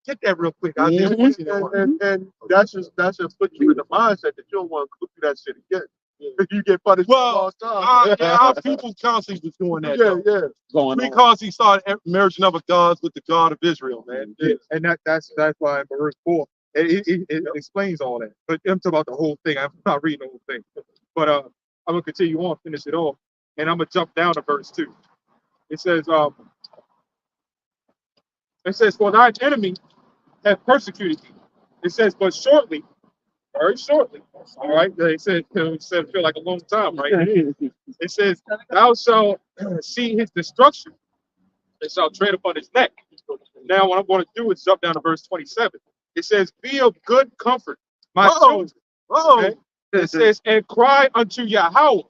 Get that real quick. I'll do And that's just put you in the mindset that you don't want to go through that shit again. If you get punished for a long time. yeah, our people constantly was doing that. Yeah, though. yeah. Going on. Because he started merging other gods with the God of Israel, man. Yeah, and that's why in verse 4 it explains all that. But I'm talking about the whole thing. I'm not reading the whole thing. But I'm gonna continue on, finish it off, and I'm gonna jump down to verse 2. It says, for thine enemy have persecuted thee. It says, but shortly, very shortly. All right. It said feel like a long time, right? It says, thou shalt see his destruction and shall tread upon his neck. Now, what I'm going to do is jump down to verse 27. It says, be of good comfort, my children. Okay? It says, and cry unto Yahweh.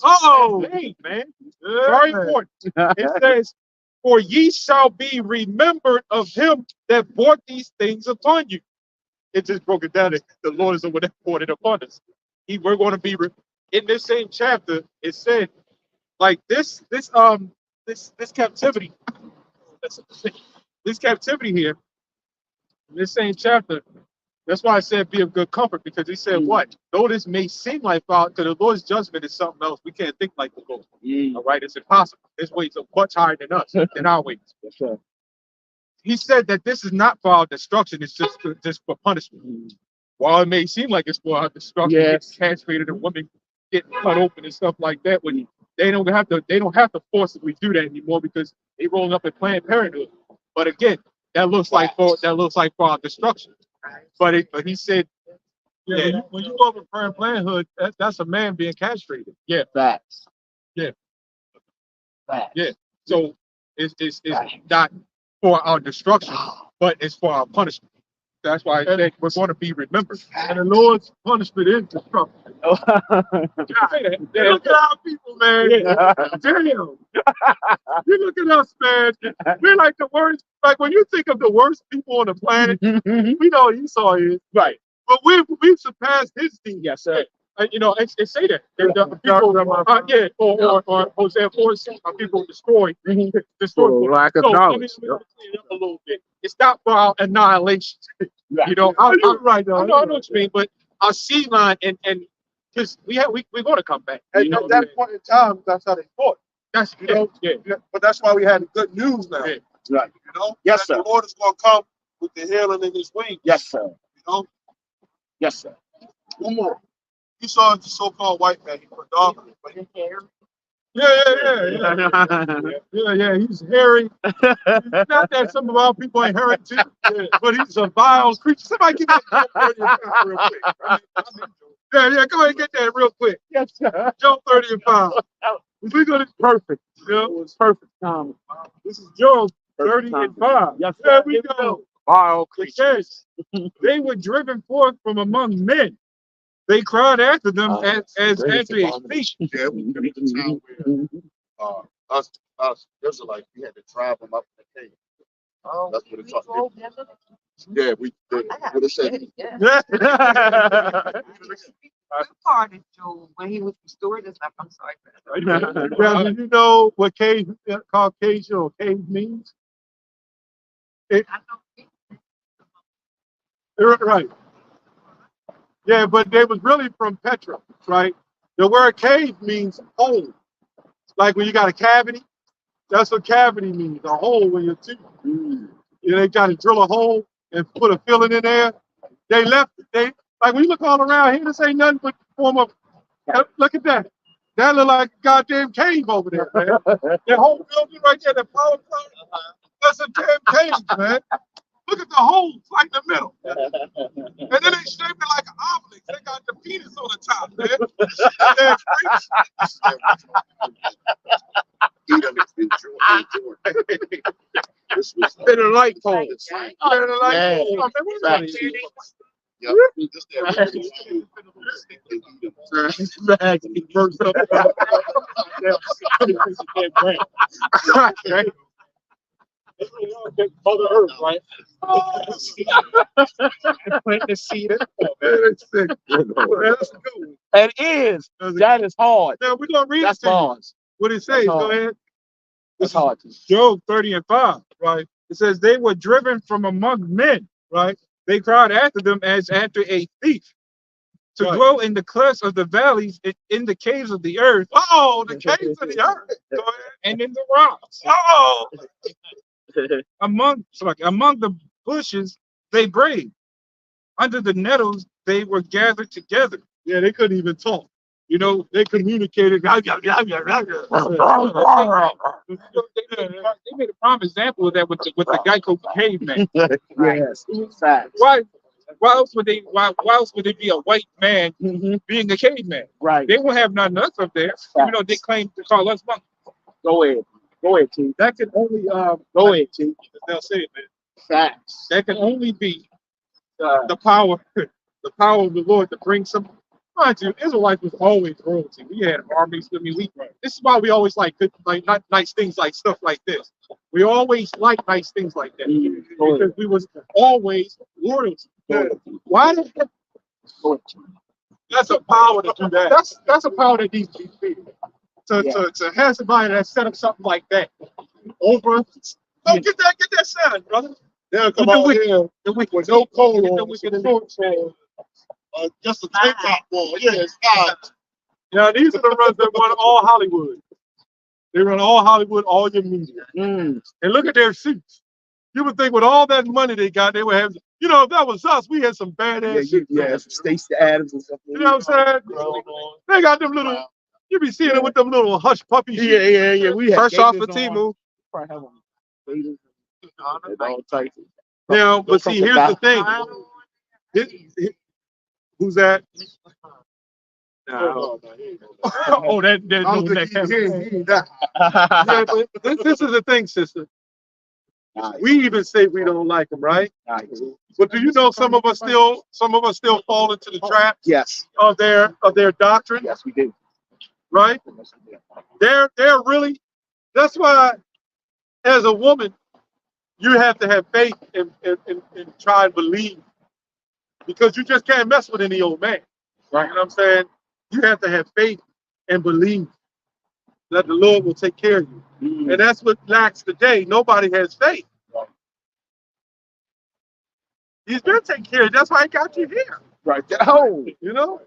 Hey, man. Very important. It says, for ye shall be remembered of him that brought these things upon you. It just broke it down that the Lord is the one that brought it upon us. We're going to be in this same chapter. It said, like this captivity, this captivity here, in this same chapter. That's why I said be of good comfort, because he said, what? Though this may seem like because the Lord's judgment is something else. We can't think like the Lord. All right, it's impossible. His ways are much higher than us, than our ways. He said that this is not for our destruction, it's just for punishment. While it may seem like it's for our destruction, Yes. get castrated and women get cut open and stuff like that, when they don't have to forcibly do that anymore because they rolling up at Planned Parenthood. But again, that looks like for our destruction. But he said, Yeah, when you go over Planned Parenthood, that's a man being castrated. yeah, Facts. Yeah. Facts. yeah. So it's not for our destruction, but it's for our punishment. That's why I said we're going to be remembered. And the Lord's punishment is destruction. Yeah. Look at our people, man. Yeah. Damn. You look at us, man. We're like the worst. Like when you think of the worst people on the planet, we know Esau is. Right. But we've surpassed his deeds. Yes, sir. It say that. The people, or Hosea 4:6, people destroy. For lack of knowledge. Let me clean it up a little bit. It's not for our annihilation. Right. You know, You're right, though. I know what you mean, but our seed line and because we're going to come back. At that point in time, that's how they fought. That's Yeah. But that's why we had the good news now. Yeah. Right. You know? Yes, That sir. the Lord is going to come with the healing in his wings. Yes, sir. You know? Yes, sir. One more. You saw the so-called white man. He predominant, but he Yeah. He's hairy. Not that some of our people ain't hairy too, but he's a vile creature. Somebody give me that Job 30 and 5 real quick. Yeah, go ahead and get that real quick. Yes, sir. Job 30 and 5. We're gonna Perfect. yeah. It was perfect timing. This is Job 30 Perfect and 5. Yes, There sir. we go. Vile It creatures. says, they were driven forth from among men. They cried after them as after a fish. Yeah, we live in a town where us Israelites, we had to drive them up in the cave. Oh, That's what it's we talking drove them. Yeah, we did. I got What it said. it, yeah. Good part of Job when he was restored and stuff. I'm sorry. Now, do you know what Caucasian or cave means? I know. Right. Yeah, but they was really from Petra, right? The word cave means hole. Like when you got a cavity, that's what cavity means, a hole in your tooth. You know, they try to drill a hole and put a filling in there. They left it. Like when you look all around here, this ain't nothing but form of, look at that. That look like a goddamn cave over there, man. That whole building right there, that power plant, that's a damn cave, man. Look at the holes right in the middle. And then they shaped it like an obelisk. They got the penis on the top, man. That's He done enjoyed. This was Been a light pole. crazy. They're like, Yeah. oh, man, wait a minute. Yep. This that First up. Mother Earth, right? Plant the seed. That's sick. That's good. It is. That is hard. Now we're gonna read That's it to you. bars. What it That's says? Go hard. ahead. That's hard. Job 30 and 5. Right, It says they were driven from among men. right. They cried after them as after a thief. To Right. dwell in the clefts of the valleys, in the caves of the earth, Oh, the caves of the earth. Go ahead. and in the rocks. Oh, Among the bushes they brayed. Under the nettles they were gathered together. yeah, they couldn't even talk. You know, They communicated. they made a prime example of that with the Geico caveman. Yes. Facts. Why else would they be a white man Mhm. being a caveman? Right. They won't have none of us up there, even though they claim to call us monkeys. Go ahead. Go ahead, T. That can only Go ahead, T. They'll say it, man. Facts. that can only be Uh, the power of the Lord to bring some. Mind you, Israelites was always royalty. We had armies. I mean, this is why we always like good, like not nice things like stuff like this. We always like nice things like that because we was always royalty. Why? That's a power to do that. That's a power that needs to be filled. To have somebody that set up something like that over. Oh, get that sound, brother. They'll come With the out wicked- here the wicked with no coat the on, wicked some shorts on, just a tank top on. Yeah, it's hot. Now these are the runs that run all Hollywood. They run all Hollywood, all your media. mm, And look at their suits. You would think with all that money they got, they would have. You know, if that was us, we had some badass suits. yeah, Stacey Adams and stuff. You know what I'm saying? They got them little. You be seeing them with them little hush puppy shoes. Yeah. We had Fresh off gators of on. Timu. Probably have on gators and all types. Now, but see, here's the thing. Who's that? No. Oh, that I don't that think he ain't that. Yeah, but this is the thing, sister. We even say we don't like them, right? Nice. But do you know some of us still fall into the trap Yes. of their doctrine, Yes, we do. right? Yes, we do. They're really. That's why, as a woman, you have to have faith and try and believe, because you just can't mess with any old man. Right? You know what I'm saying? You have to have faith and believe that the Lord will take care of you. Mm. And that's what lacks today. Nobody has faith. He's been taking care of you. That's why he got you here. Right there. Oh, You know?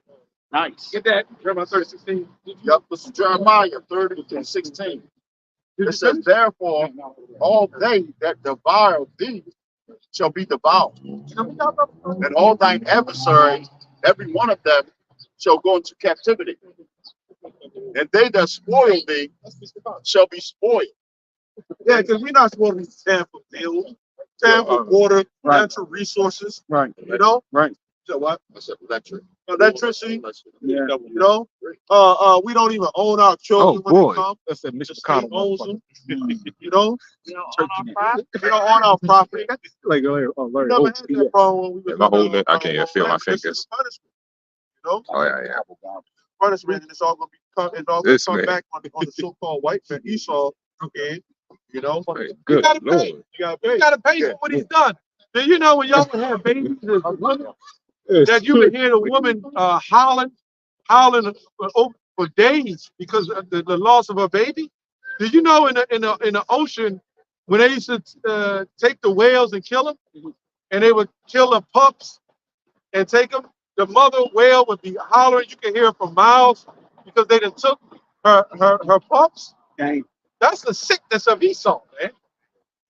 nice. Get that. Jeremiah 30:16. Yep, this is Jeremiah 30:16. It says, therefore, all they that devour thee shall be devoured, and all thine adversaries, every one of them, shall go into captivity. And they that spoil thee shall be spoiled. Yeah, because we're not supposed to be Tampa field, Tampa water, Right. natural resources. Right. You know? Right. So what? I said electric. Electricity. Yeah. You know? We don't even own our children when boy. they come. That's a The Mr. state Connell. owns them. Mm. You know? You know, on our property. We don't own our property. Like We Larry. never had that problem when we Yeah, was my in, whole neck, I can't even feel my this is fingers. a punishment. You know? Oh yeah. Punishment, and it's all gonna This come man. back on the so-called white man Esau again. You know? Hey, You good gotta Lord. pay. You gotta pay for what he's done. Do you know when y'all would have babies as a woman, that you would hear the woman howling for days because of the loss of her baby? Did you know in the ocean when they used to take the whales and kill them, and they would kill the pups and take them, the mother whale would be hollering. You can hear it for miles because they done took her pups. Dang. That's the sickness of Esau, man.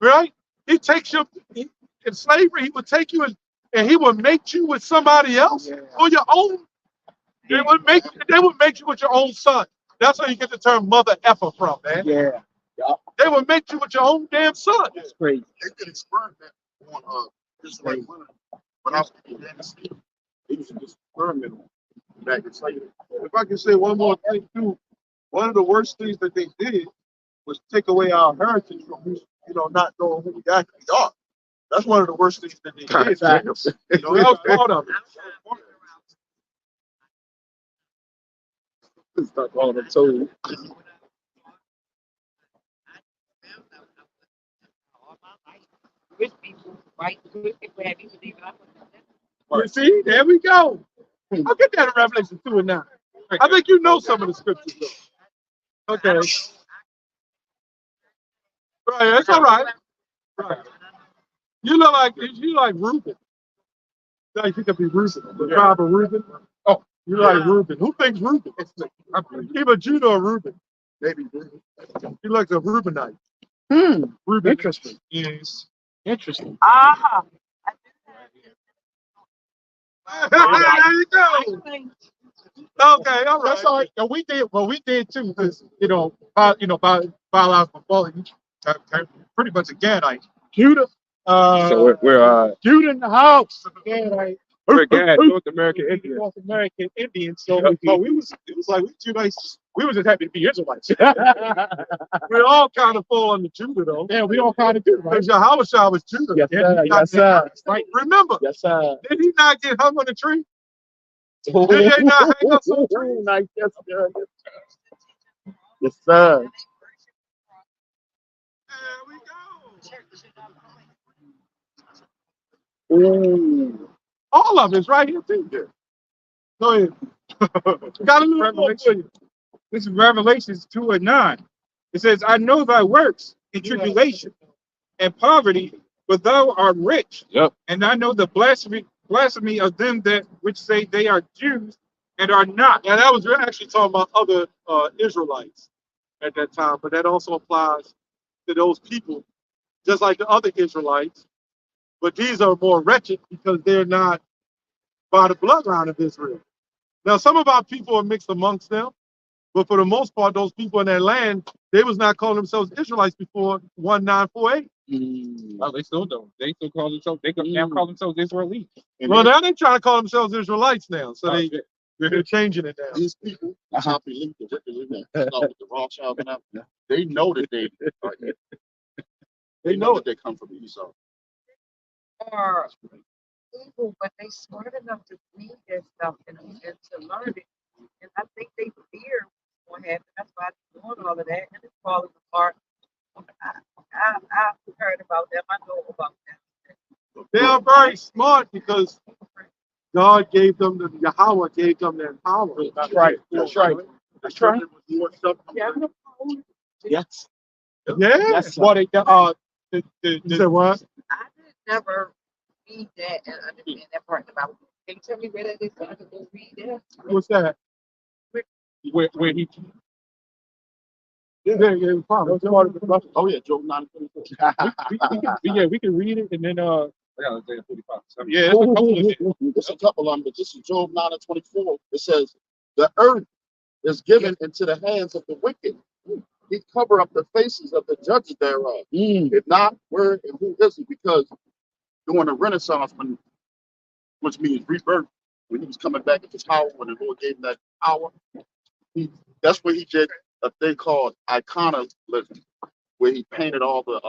Right? He takes you in slavery. He would take you and he would make you with somebody else or your own. They would make you with your own son. That's where you get the term mother effer from, man. Yeah. They would make you with your own damn son. It's crazy. They could experiment on Israelite women. When I was in Tennessee, they used to just experiment on them back in slavery. If I can say one more thing too, one of the worst things that they did was take away our heritage from not knowing who we actually are. That's one of the worst things that they did. Exactly. That was part of it. Start calling them toes. Right? Good people have you believe I You see, there we go. I'll get that in Revelation 2 and 9. I think you know some of the scriptures, though. Okay. Right, that's all right. Right. You look like Reuben. Like you could be Reuben, the tribe of Reuben. Oh, you like Reuben. Who thinks Reuben? Either Judah or Reuben. Maybe. He likes a Reubenite. Reuben. Interesting. Yes. Interesting. aha. There you go. Okay, all right. That's all right. And we did too, because biological quality, pretty much a Gadite. Judah. So we're Judah in the house. Gadite. we're Gad, North American Indian. North American Indians. So, but it was like we two nice. We were just happy to be Israelites. We all kind of fall under Judah, though. Yeah, we all kind of do, right? Because Yahushua was Judah. Yes, Yeah, sir. he got Yes, sir. right. Remember, Yes, sir. did he not get hung on the tree? Did they not hang us on the tree? Nice. Yes, sir. Yes, sir. There we go. Ooh. All of it's right here, too. Go ahead. Got a little more for you. This is Revelations 2 and 9. It says, I know thy works in tribulation and poverty, but thou art rich. Yep. And I know the blasphemy of them that which say they are Jews and are not. Now, that was we're actually talking about other Israelites at that time, but that also applies to those people, just like the other Israelites. But these are more wretched because they're not by the bloodline of Israel. Now, some of our people are mixed amongst them, but for the most part, those people in that land, they was not calling themselves Israelites before 1948. Oh, they still don't. They still call themselves, they now call themselves Israelites. Well, now they try to call themselves Israelites now, so they're changing it now. These people, how believe the wicked in that, start with the Rothschild and that, they know that they know that they come from Esau. Or evil, but they smart enough to read that stuff and to learn it. And I think they fear what's going to happen. That's why they're doing all of that, and it's falling apart. I've heard about them. I know about them. They are very smart because God gave them, Yahweh gave them their power. That's right. That's right. That's right. Yeah, Yes. Yeah. Yes, sir. What they, You said what? I did never read that and understand that part about it. Can you tell me where that is so I can go read that? What's that? where he, Yeah, probably. Oh yeah, Job 9:24. we can read it and then I got Isaiah 45. Yeah, it's a couple of it. It's a couple of them, but this is Job 9:24. It says, the earth is given into the hands of the wicked. He cover up the faces of the judges thereof. If not, where and who is he? Because during the Renaissance, which means rebirth, when he was coming back into power, when the Lord gave him that power, that's where he did a thing called iconoclasm, where he painted all the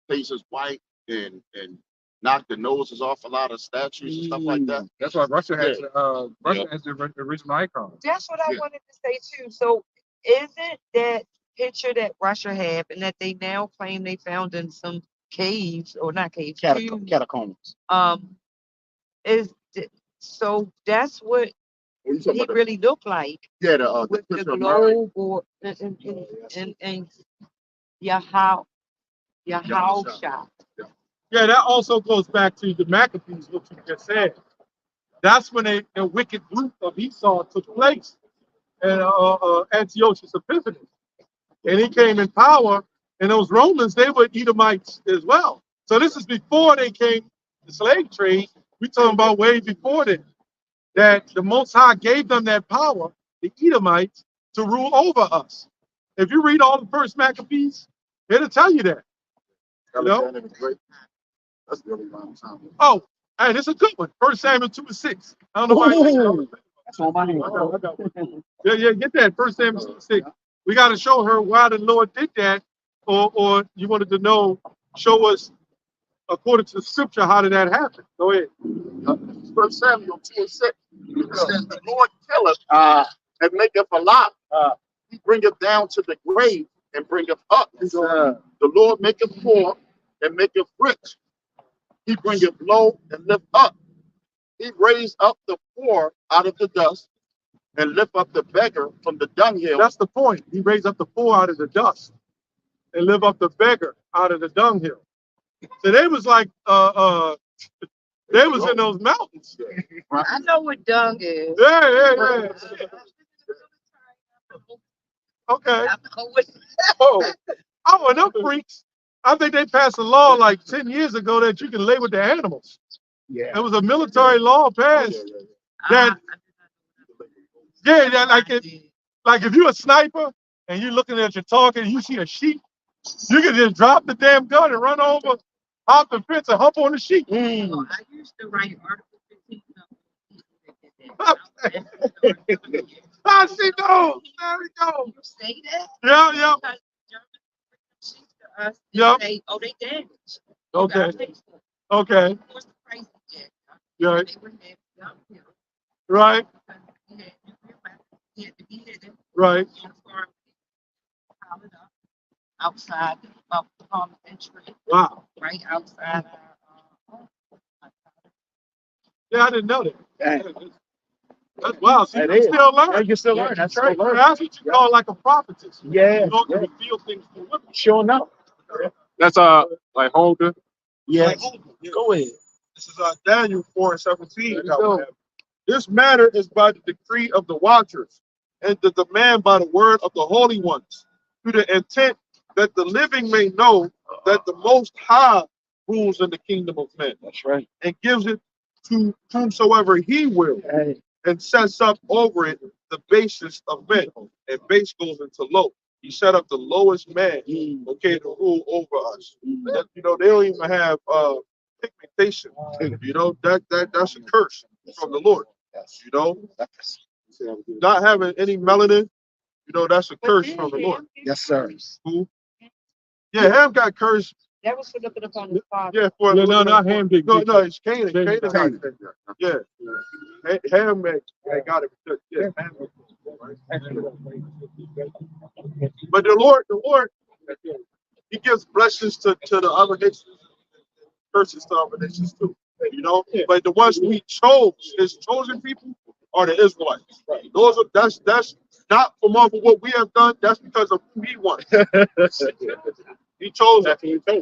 faces white and knocked the noses off a lot of statues and stuff like that. That's why Russia has has the original icon. That's what I wanted to say too. So isn't that picture that Russia have and that they now claim they found in some caves or not caves, tombs, Catacombs. is so that's what What you talking he about? really looked like Yeah, the with the picture of Mary. globe or and Yahusha. Yeah, that also goes back to the Maccabees, what you just said. That's when the wicked group of Esau took place, and Antiochus Epiphanes. And he came in power, and those Romans, they were Edomites as well. So this is before they came the slave trade. We're talking about way before that the Most High gave them that power, the Edomites, to rule over us. If you read all the first Maccabees, it'll tell you that. You know? Alexander the Great. That's really around time. Oh, hey, this is a good one. 1 Samuel 2:6. I don't know why. That's on my hand. Yeah, get that. 1 Samuel 2:6. We got to show her why the Lord did that, or you wanted to know, show us according to the scripture, how did that happen? Go ahead. 1 Samuel 2:6. It says, the Lord killeth and maketh alive. He bringeth down to the grave and bringeth up. The Lord maketh poor and maketh rich. He bringeth low and lift up. He raised up the poor out of the dust and lift up the beggar from the dunghill. That's the point. He raised up the poor out of the dust and lift up the beggar out of the dunghill. So they was like, they was in those mountains. I know what dung is. Yeah. Okay. I know what Oh, I want them freaks. I think they passed a law like 10 years ago that you can lay with the animals. Yeah. It was a military law passed that, like if you're a sniper and you're looking at your target and you see a sheep, you can just drop the damn gun and run over, hop the fence and hump on the sheep. I used to write Article 15. I see those. There we go. You say that? Yeah. Because Germans sheep to us, Yep. say, oh, they damaged. Okay. Okay. Of course, the price is dead. Yeah. They were heavy up here. Right. Because he had nuclear weapons. He had to be hidden. Right. And farm piled up outside of the parliamentary, Wow. right outside our Yeah, I didn't know that. Dang. That's wow. So you That can is. still Yeah, learn. you can still learn. That's right. That's what you call like a prophetess. Yeah. You know, to reveal things to women. Sure enough. That's like Holder. Yeah. Go ahead. This is Daniel 4:17. There you go. This matter is by the decree of the watchers, and the demand by the word of the holy ones, to the intent that the living may know that the Most High rules in the kingdom of men, That's right. and gives it to whomsoever he will, Hey. and sets up over it the basest of men. And base goes into low. He set up the lowest man, okay, to rule over us. That, you know, they don't even have pigmentation. You know, that's a curse from the Lord. You know, not having any melanin, you know, that's a curse from the Lord. Yes, sir. Who? Yeah, Ham got cursed. that was for looking upon his father. Yeah, for Yeah, no, not Ham, big. No, it's Canaan. Canaan. Canaan got it. Yeah, Ham got it. Yeah, Ham. But the Lord, He gives blessings to the other nations, curses to other nations too. You know, but the ones who He chose, His chosen people, are the Israelites. Those are that's not from off of what we have done. That's because of who He wants. He chose us.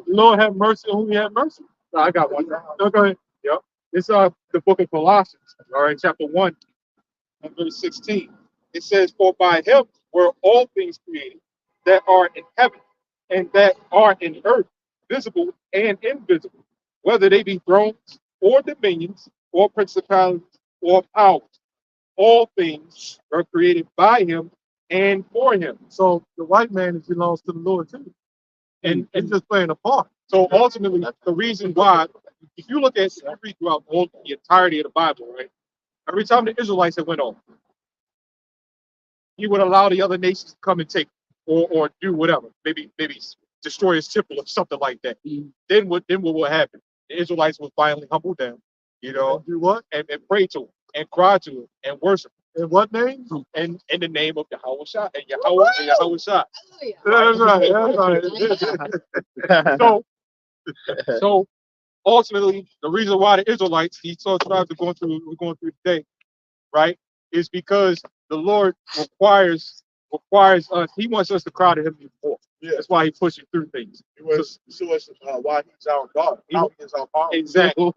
Lord have mercy on whom He have mercy. No, I got one. No, go ahead. Yep. It's the book of Colossians, all right, chapter 1 and verse 16. It says, for by him were all things created that are in heaven and that are in earth, visible and invisible, whether they be thrones or dominions or principalities or powers. All things are created by him and for him. So the white man belongs to the Lord too. And it's just playing a part. So ultimately, the reason why, if you look at, I read throughout all the entirety of the Bible, right? Every time the Israelites had went off, he would allow the other nations to come and take or do whatever, maybe destroy his temple or something like that. Then what would happen? The Israelites would finally humble down, you know, Do what? and pray to him and cry to him and worship In what name? him and in the name of Yahweh Shah and Yahweh Shah. That's right. That's right. So ultimately, the reason why the Israelites, these 12 tribes we're going through today, right, is because the Lord requires us. He wants us to cry to Him more. Yeah. That's why He's pushing through things. He was show us why He's our God, how He is our Father. Exactly.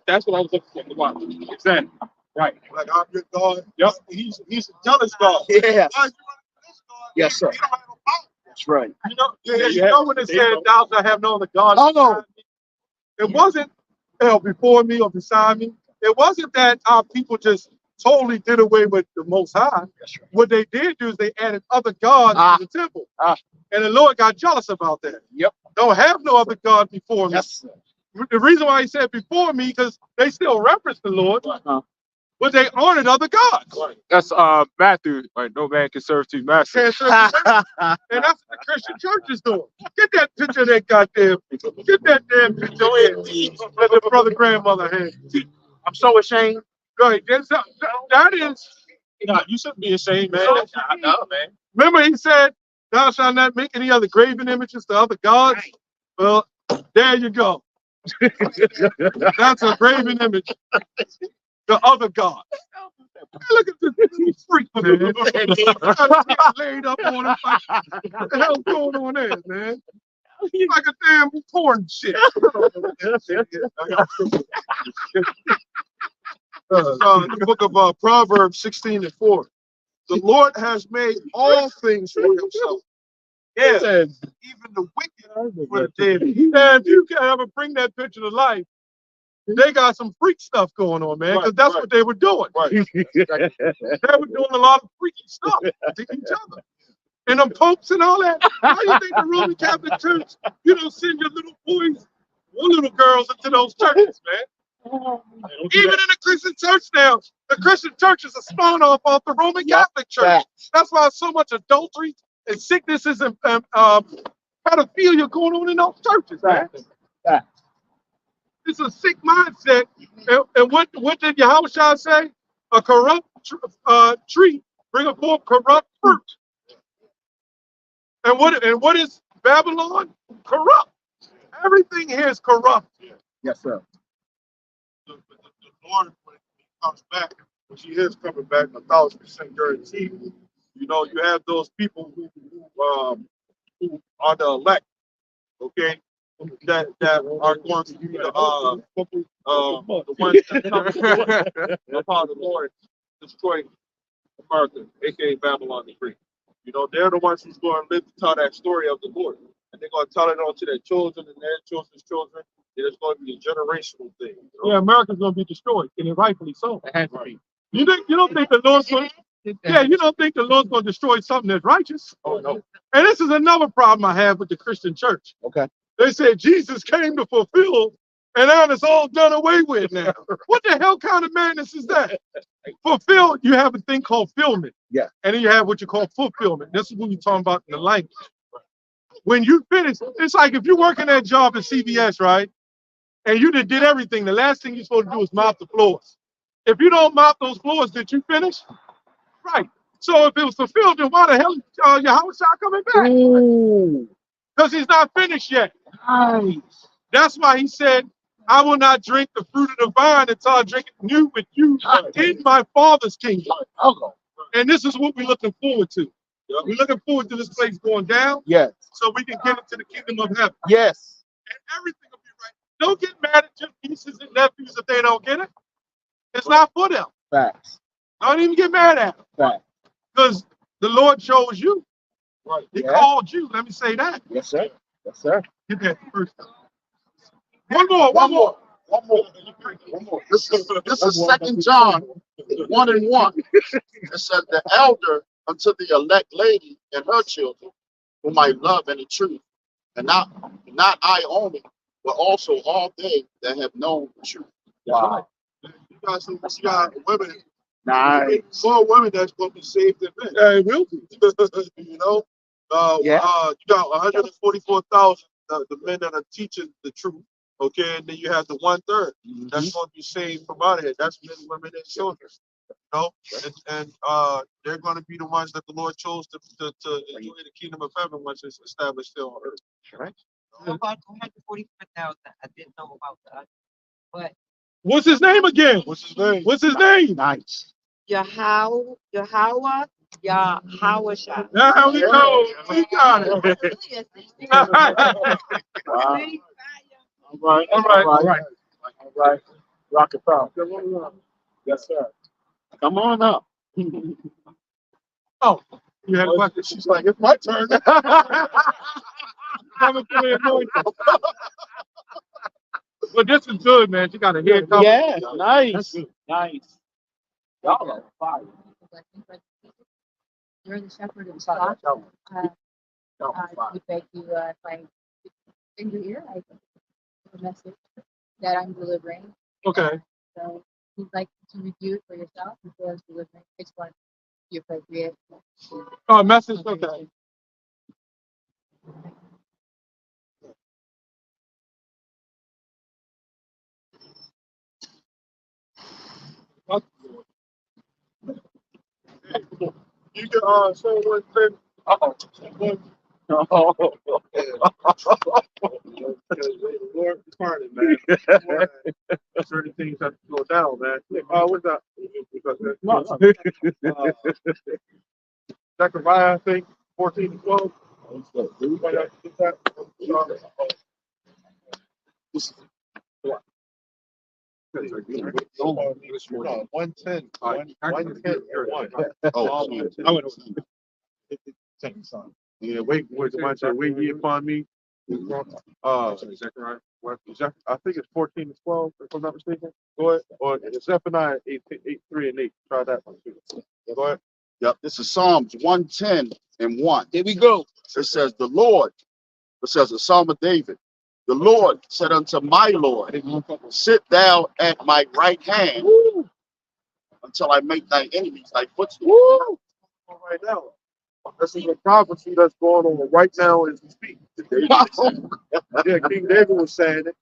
That's what I was looking for. Exactly. Right. Like I'm your God. Yep. He's a jealous God. Yeah. Why you running this God? Yes, sir. He don't have no power. That's right. You know, Yeah, you yeah. know when it There you said, go. thou shalt have no other God. Oh, no. It wasn't before me or beside me. It wasn't that our people just totally did away with the Most High. That's right. What they did do is they added other gods to the temple. And the Lord got jealous about that. Yep. Don't have no other God before me. Yes, sir. The reason why He said before me, because they still reference the Lord, but they honored other gods. That's Matthew. Like no man can serve two masters. Can't serve the church. And that's what the Christian church is doing. Get that picture of that goddamn. Get that damn picture. That the brother grandmother had. I'm so ashamed. Go ahead. That is. No, you shouldn't be ashamed, man. I know, man. Remember, He said, "Thou shalt not make any other graven images to other gods." Right. Well, there you go. That's a graven image. The other God. Look at this freak, man. Laid up on him. Like, what the hell's going on there, man? Like a damn porn shit. The book of Proverbs 16:4. The Lord has made all things for himself. Yeah. Even the wicked for the dead. Man, if you can ever bring that picture to life, they got some freak stuff going on, man, because that's what they were doing. Right. They were doing a lot of freaky stuff to each other. And them popes and all that. Why do you think the Roman Catholic Church, send your little boys or little girls into those churches, man? Even in the Christian church now, the Christian church is a spawn off the Roman Catholic Church. That's why so much adultery and sicknesses and pedophilia going on in those churches, man. It's a sick mindset. And what did Yahushua say? A corrupt tree bring forth corrupt fruit. And what is Babylon? Corrupt. Everything here is corrupt. Yes, sir. The Lord, when he comes back, which he is coming back 1,000% guaranteed, you have those people who are the elect, okay, that are going to be the ones that come upon the Lord destroy America, aka Babylon the Great. They're the ones who's going to live to tell that story of the Lord, and they're going to tell it on to their children and their children's children. It's going to be a generational thing. Yeah, America's going to be destroyed, and rightfully so. It has to be. You don't think the Lord's going? Yeah, you don't think the Lord's going to destroy something that's righteous? Oh no. And this is another problem I have with the Christian church. Okay. They said Jesus came to fulfill, and now it's all done away with now. What the hell kind of madness is that? Fulfill, you have a thing called fulfillment. Yeah. And then you have what you call fulfillment. This is what we're talking about in the language. When you finish, it's like if you're working that job at CVS, right? And you did everything. The last thing you're supposed to do is mop the floors. If you don't mop those floors, did you finish? Right. So if it was fulfilled, then why the hell Yahushua coming back? Because he's not finished yet. Nice. That's why he said, I will not drink the fruit of the vine until I drink it new with you in my Father's kingdom. And this is what we're looking forward to. We're looking forward to this place going down. Yes. So we can get into the kingdom of heaven. Yes. And everything will be right. Don't get mad at your nieces and nephews if they don't get it. It's not for them. Facts. Don't even get mad at them. Facts. Because the Lord chose you. Right. He called you. Let me say that. Yes, sir. Yes, sir. Get that first. One more. This is 2 John 1:1. It said the elder unto the elect lady and her children, whom I love in the truth, and not I only, but also all they that have known the truth. Wow. You got women. Nice. More women that's going to be saved than men. Yeah, it will be. You got 144,000 the men that are teaching the truth. Okay, and then you have the 1/3 that's going to be saved from out of here. That's men, women, and children. And they're going to be the ones that the Lord chose to enjoy the kingdom of heaven once it's established here on earth. Right. About 144,000. I didn't know about that. But What's his name again? What's his name? What's his name? Nice. Yahweh, Yahweh Shah. Now we know. We got it. Wow. All right. Rock it out. Yes, sir. Come on up. Oh, you had a question. She's like, it's my turn. Coming for the anointing. But this is good, man. You got a head cover. Yeah, nice. Nice. Y'all are fire. You're the shepherd of the flock. We beg you, if I in your ear, I think the message that I'm delivering. Okay. So you'd like to review it for yourself before it's delivering. Which one be appropriate? Oh, message. Okay. You can say one thing. Lord departed, man. Certain things have to go down, man. What's that? Zechariah, I think, 14 and 12. Anybody else get that? 110. 110. Oh, Yeah, wait, somebody said, wait ye upon me. Zechariah. I think it's 14 to 12, if I'm not mistaken. Go ahead. Or it's Zephaniah 8, 3 and 8. Try that one too. Go ahead. yep. This is Psalms 110 and 1. Here we go. It says, the Lord, it says the Psalm of David, the Lord said unto my Lord, sit thou at my right hand until I make thy enemies thy footstool. Right now. This is a prophecy that's going on right now as we speak. Yeah, King David was saying it.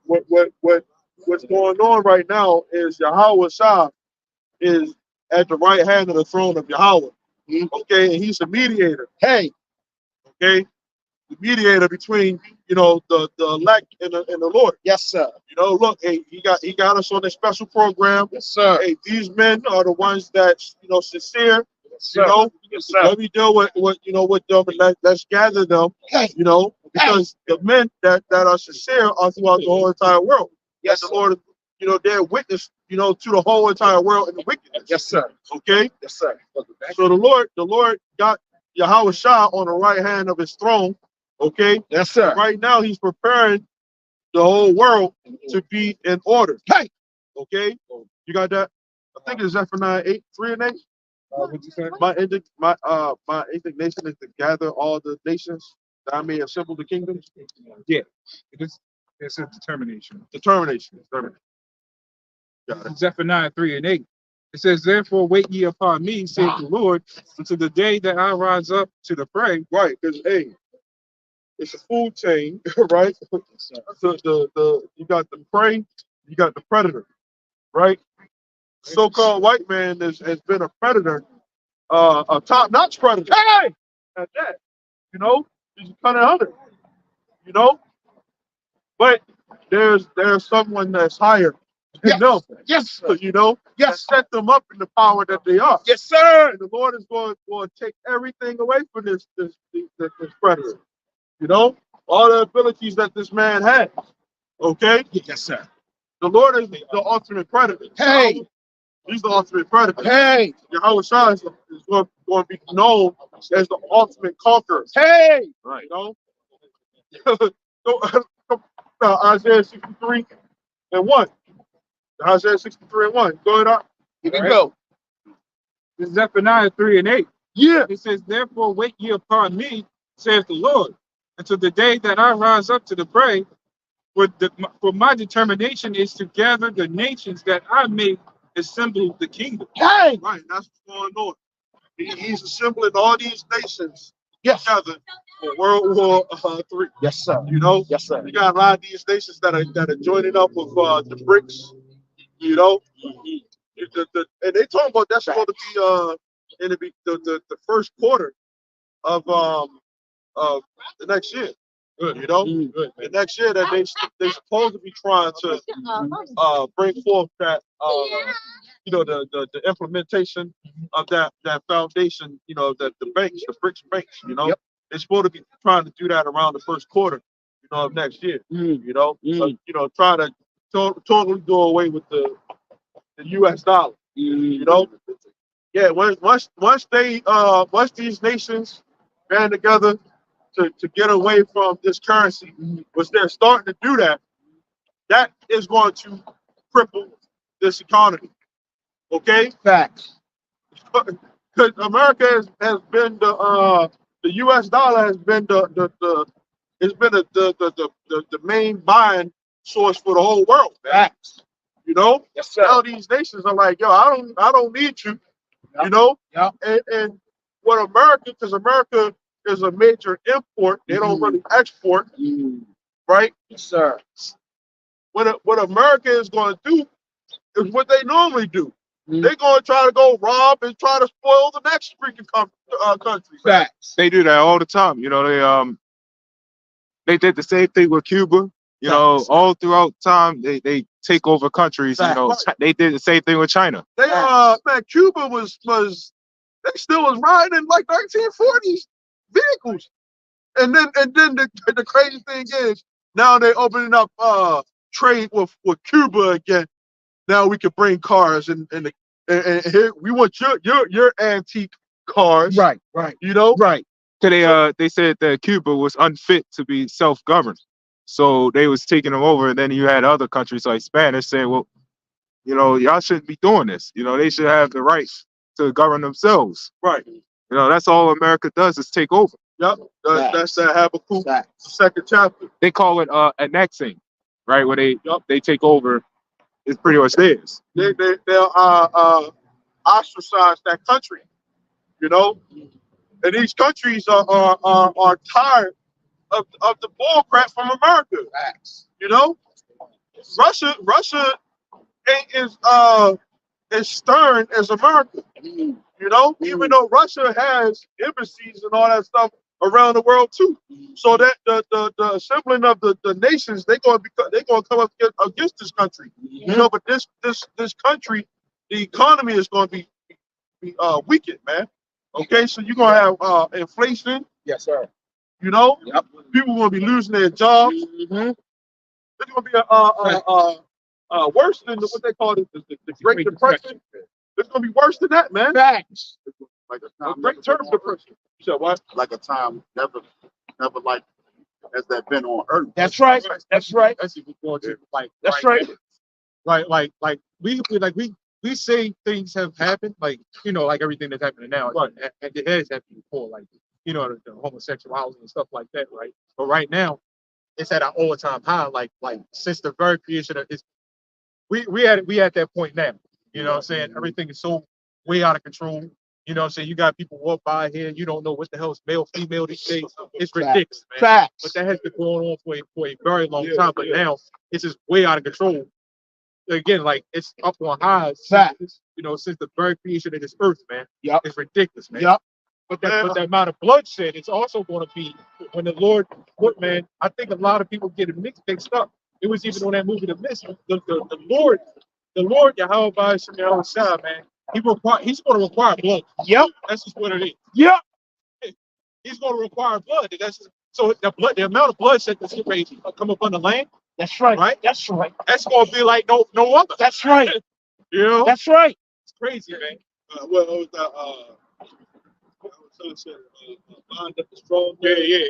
What's going on right now is Yahweh Shah is at the right hand of the throne of Yahweh. Okay, and he's the mediator. Hey, Okay, the mediator between the elect and the Lord. yes, sir. Look, hey, he got us on a special program. Yes, sir. Hey, these men are the ones that sincere. Yes, Yes, let me deal with them and let's gather them. Hey. Because the men that are sincere are throughout the whole entire world. Yes, the Lord, they're witness, to the whole entire world and the wickedness. Yes, sir. Okay. Yes, sir. So the Lord got Yahweh Shah on the right hand of his throne. Okay. Yes, sir. Right now he's preparing the whole world to be in order. Hey. Okay. You got that? I think it's Zephaniah 8, 3 and 8. What'd you say? My indignation is to gather all the nations that I may assemble the kingdoms. Yeah. It's a determination. Determination. Zephaniah 3 and 8. It says, therefore wait ye upon me, saith the Lord, until the day that I rise up to the prey. Right, because hey, it's a food chain, right? So you got the prey, you got the predator, right? So-called white man has been a predator, a top-notch predator. Hey, at that, he's a kind of hunter, but there's someone that's higher than them, Yes, sir. that Yes. set them up in the power that they are. Yes, sir. And the Lord is going to take everything away from this predator. All the abilities that this man had. Okay? Yes, sir. The Lord is the ultimate predator. Hey. He's the ultimate predator. Hey. Yahweh Shah is going to be known as the ultimate conqueror. Hey. Right. Isaiah 63 and 1. Isaiah 63 and 1. Go ahead up. Here we go. It's Zephaniah 3 and 8. Yeah. It says, therefore wait ye upon me, saith the Lord, until the day that I rise up to the prey. For my determination is to gather the nations that I may assemble the kingdom. Hey. Right, that's what's going on. He's assembling all these nations together for World War III. Yes, sir. Yes, sir. You got a lot of these nations that are joining up with the BRICS. And they talking about that's going to be the first quarter of the next year. Good. The next year that they supposed to be trying to bring forth that the implementation of that foundation, that the banks, the BRICS banks, they're supposed to be trying to do that around the first quarter, of next year. Try to totally do away with the US dollar. Yeah, once these nations band together to get away from this currency, which they're starting to do that is going to cripple this economy. Okay? Facts. Because America has been the US dollar has been the main buying source for the whole world. Facts. Yes, sir. Now these nations are like, yo, I don't need you. Yep. And what America, because America is a major import, they don't really export, right? Yes, sir. What America is going to do is what they normally do. They're going to try to go rob and try to spoil the next freaking country. Facts. They do that all the time. They did the same thing with Cuba. You know, all throughout time, they take over countries. You know, they did the same thing with China. They man, Cuba was they still was riding in like 1940s vehicles. And then the crazy thing is now they're opening up trade with Cuba again. Now we can bring cars and here we want your antique cars. Right. You know? Right. They said that Cuba was unfit to be self-governed, so they was taking them over. And then you had other countries like Spanish saying, well, you know, y'all shouldn't be doing this. You know, they should have the rights to govern themselves. Right. You know, that's all America does is take over. Yep. That's that Habakkuk second chapter. They call it annexing, right? Where they take over. It's pretty much theirs. They'll ostracize that country, you know, and these countries are tired of the bull crap from America. You know, Russia ain't as stern as America. You know, even though Russia has embassies and all that stuff around the world too, so that the assembling of the nations they're gonna come up against this country. You know, but this country, the economy is gonna be weakened, man. Okay, so you're gonna have inflation. Yes, sir. You know, Yep. people gonna be losing their jobs. Mm-hmm. It's gonna be worse than what they call it, the Great Depression. It's gonna be worse than that, man. Facts. Like a The time Great never Term been on earth. Depression. You said what? Like a time never like has that been on earth. That's right. That's right. That's even going to like That's right. Like we say things have happened, like you know, like everything that's happening now, Right. and it has happened before, like you know, the homosexuality and stuff like that, right? But right now, it's at an all-time high, like since the very creation of it's we at that point now. You know what I'm saying? Everything is so way out of control. You know what I'm saying? You got people walk by here, you don't know what the hell is male, female these days. It's ridiculous, man. Facts. But that has been going on for a very long time. But now it's just way out of control. Again, like it's up on highs. Facts. You know, since the very creation of this earth, man. Yep. It's ridiculous, man. Yep. But the amount of bloodshed it's also going to be when the Lord, look, man, I think a lot of people get it mixed up. It was even on that movie, The Mist. The Lord, Yahweh Shem Shah, man, he's going to require blood. Yep. That's just what it is. Yep. He's going to require blood. So the amount of bloodshed that's going to come up on the land. That's right. Right? That's right. That's going to be like no other. That's right. You know? That's right. It's crazy, man. Bind up the strong. Yeah.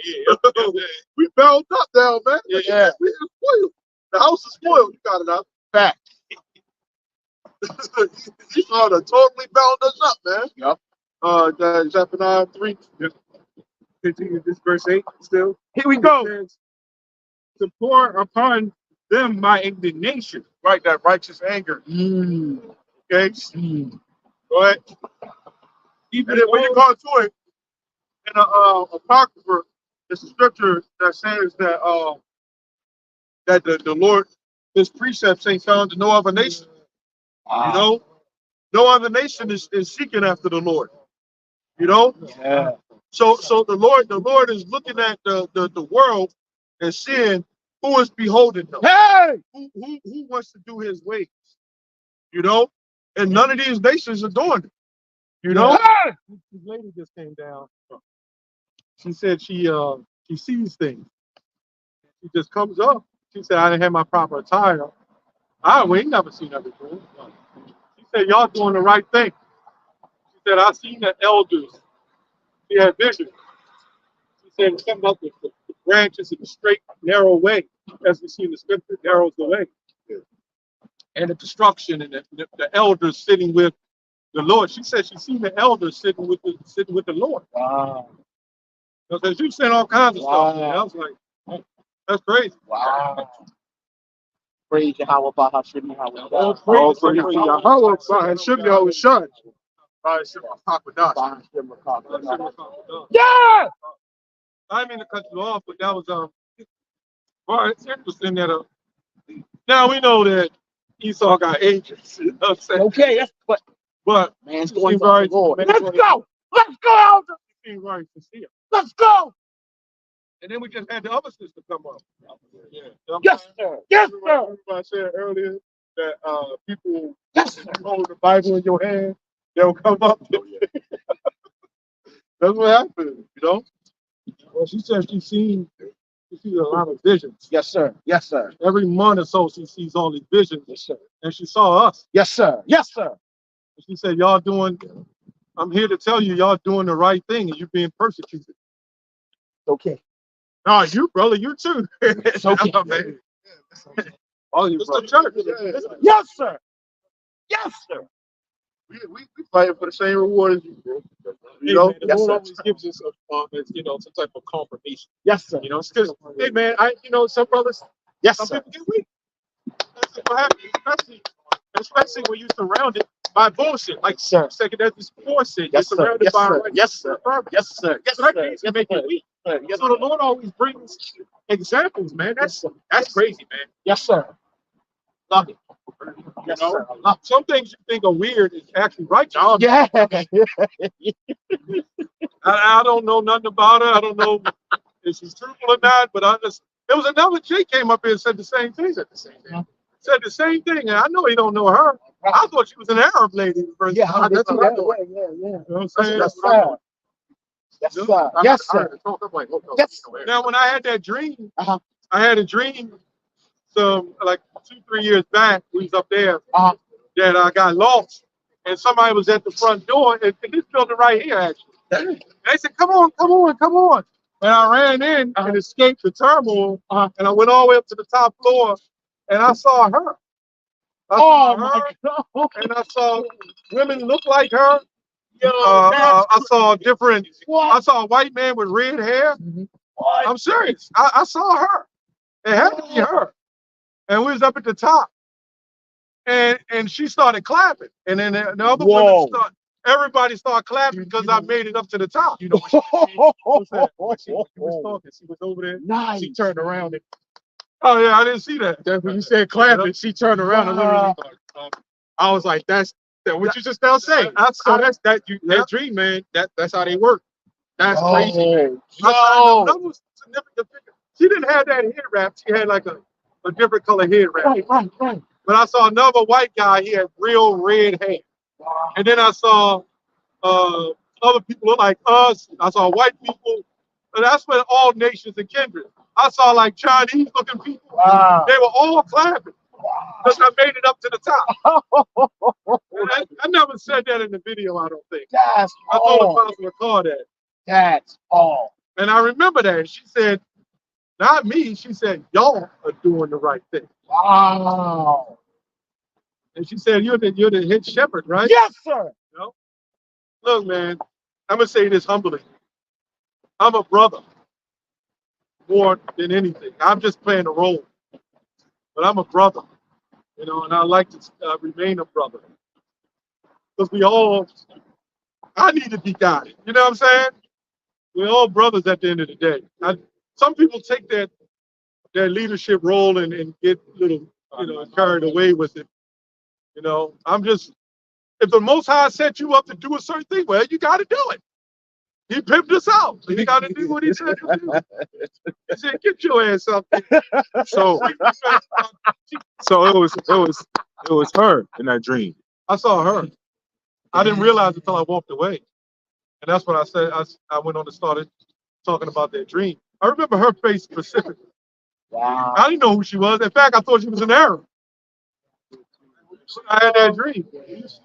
We bound up now, man. Yeah. We are spoiled. The house is spoiled. You got it out. Fact. You sort of totally bound us up, man. Yep. Zephaniah 3. Continue this verse 8 still. Here we go. It says, to pour upon them my indignation. Right, that righteous anger. Mm. Okay? Mm. Go ahead. Even And then when you go to it, in a apocrypha, it's a scripture that says that that the Lord, his precepts ain't found in no other nation. You know? No other nation is seeking after the Lord. You know? Yeah. So the Lord is looking at the world and seeing who is beholding him. Hey! Who wants to do his ways. You know? And none of these nations are doing it. You know? Hey! this lady just came down. She said she sees things. She just comes up. She said, I didn't have my proper attire. We ain't never seen that before. She said, y'all doing the right thing. She said, I seen the elders. She had vision. She said, it's something about the branches in the straight, narrow way, as we see in the scripture, narrows the way. And the destruction and the elders sitting with the Lord. She said she seen the elders sitting with the Lord. Wow. Because you said all kinds of stuff. Man. I was like, oh, that's crazy. Wow. Praise Yahweh, Bahashim Yahweh. All praise to Yahweh, Bahashim Yahweh Shai. Bahashim Yahweh. Bahashim Yahweh. Yeah! I didn't mean to cut you off, but that was well, it's interesting that now we know that Esau got agents. You know what I'm saying? Okay, that's But man's it going seemed to very the Lord. very- Let's go! Let's go, Elder! it seemed very sincere. Let's go! And then we just had the other sister come up. Yeah. Yes, sir. Yes, sir. Remember I said earlier that people, Yes, if sir. you hold the Bible in your hand, they'll come up. That's what happened, you know? Well, she said she sees a lot of visions. Yes, sir. Yes, sir. Every month or so, she sees all these visions. Yes, sir. And she saw us. Yes, sir. Yes, sir. And she said, y'all doing, I'm here to tell you, y'all doing the right thing and you're being persecuted. Okay. No, you, brother, you too. It's okay. Oh, man. All you It's the brothers. church. Yes, sir. Yes, sir. We fighting for the same reward as you, bro. You You know? know, the Yes, Lord sir. always gives us you know, some type of confirmation. Yes, sir. You know, because hey man, some brothers, Yes, some sir. people get weak. That's what happens, especially when you're surrounded by bullshit. Like Sir. Second Ezra's 4 said, you're Yes, sir. surrounded Yes, by sir. righteous Yes, sir. affirmers. Yes, sir. Yes, So that sir. means Yes, make you sir. weak. Yes, So the sir. Lord always brings examples, man. That's crazy, man. Yes, sir. Love it. Yes, know? sir. Love Some things you think are weird is actually righteous. it. Yeah. I don't know nothing about her. I don't know if she's truthful or not, but there was another chick came up here and said the same thing. Said the same thing. And I know he don't know her. I thought she was an Arab lady. Yeah, That's what I know. yeah. You know what I'm saying? Yes, sir. Yes, sir. Yes, sir. Yes. Now, when I had that dream, Uh-huh. I had a dream some like 2-3 years back. We was up there Uh-huh. that I got lost, and somebody was at the front door in this building right here, actually. And they said, "Come on, come on, come on!" And I ran in and escaped the turmoil, and I went all the way up to the top floor, and I saw her. I saw Oh my her, God. and I saw women look like her. Yo, I saw different. what? I saw a white man with red hair. What? I'm serious. I saw her. It had to be her. And we was up at the top. And she started clapping. And then the other Whoa. women everybody started clapping because I made it up to the top. You know, what's that? When she was talking, she was over there. Nice. She turned around and Oh yeah, I didn't see that. that's when you said clapping. She turned around and literally. I was like, "That's that what you just now saying." So that's that dream, man. That's how they work. That's crazy, man. That was significant figure. She didn't have that head wrap. She had like a different color head wrap. Right. But I saw another white guy. He had real red hair. And then I saw other people look like us. I saw white people. And that's when all nations and kindred. I saw like Chinese looking people. Wow. They were all clapping because I made it up to the top. And I never said that in the video, I don't think. That's I told all. Apostle McCall that. That's all. And I remember that. She said, not me. She said, y'all are doing the right thing. Wow. And she said, you're the head shepherd, right? Yes, sir. You know? Look, man, I'm going to say this humbly. I'm a brother more than anything. I'm just playing a role. But I'm a brother, you know, and I like to remain a brother. Because I need to be guided. You know what I'm saying? We're all brothers at the end of the day. Some people take their leadership role and get a little, carried away with it. You know, if the Most High set you up to do a certain thing, well, you got to do it. He pimped us out. So you got to do what he said to do. He said, get your ass up there. So it was her in that dream. I saw her. I didn't realize until I walked away. And that's what I said. I went on and started talking about that dream. I remember her face specifically. Wow. I didn't know who she was. In fact, I thought she was an Arab. I had that dream. You see,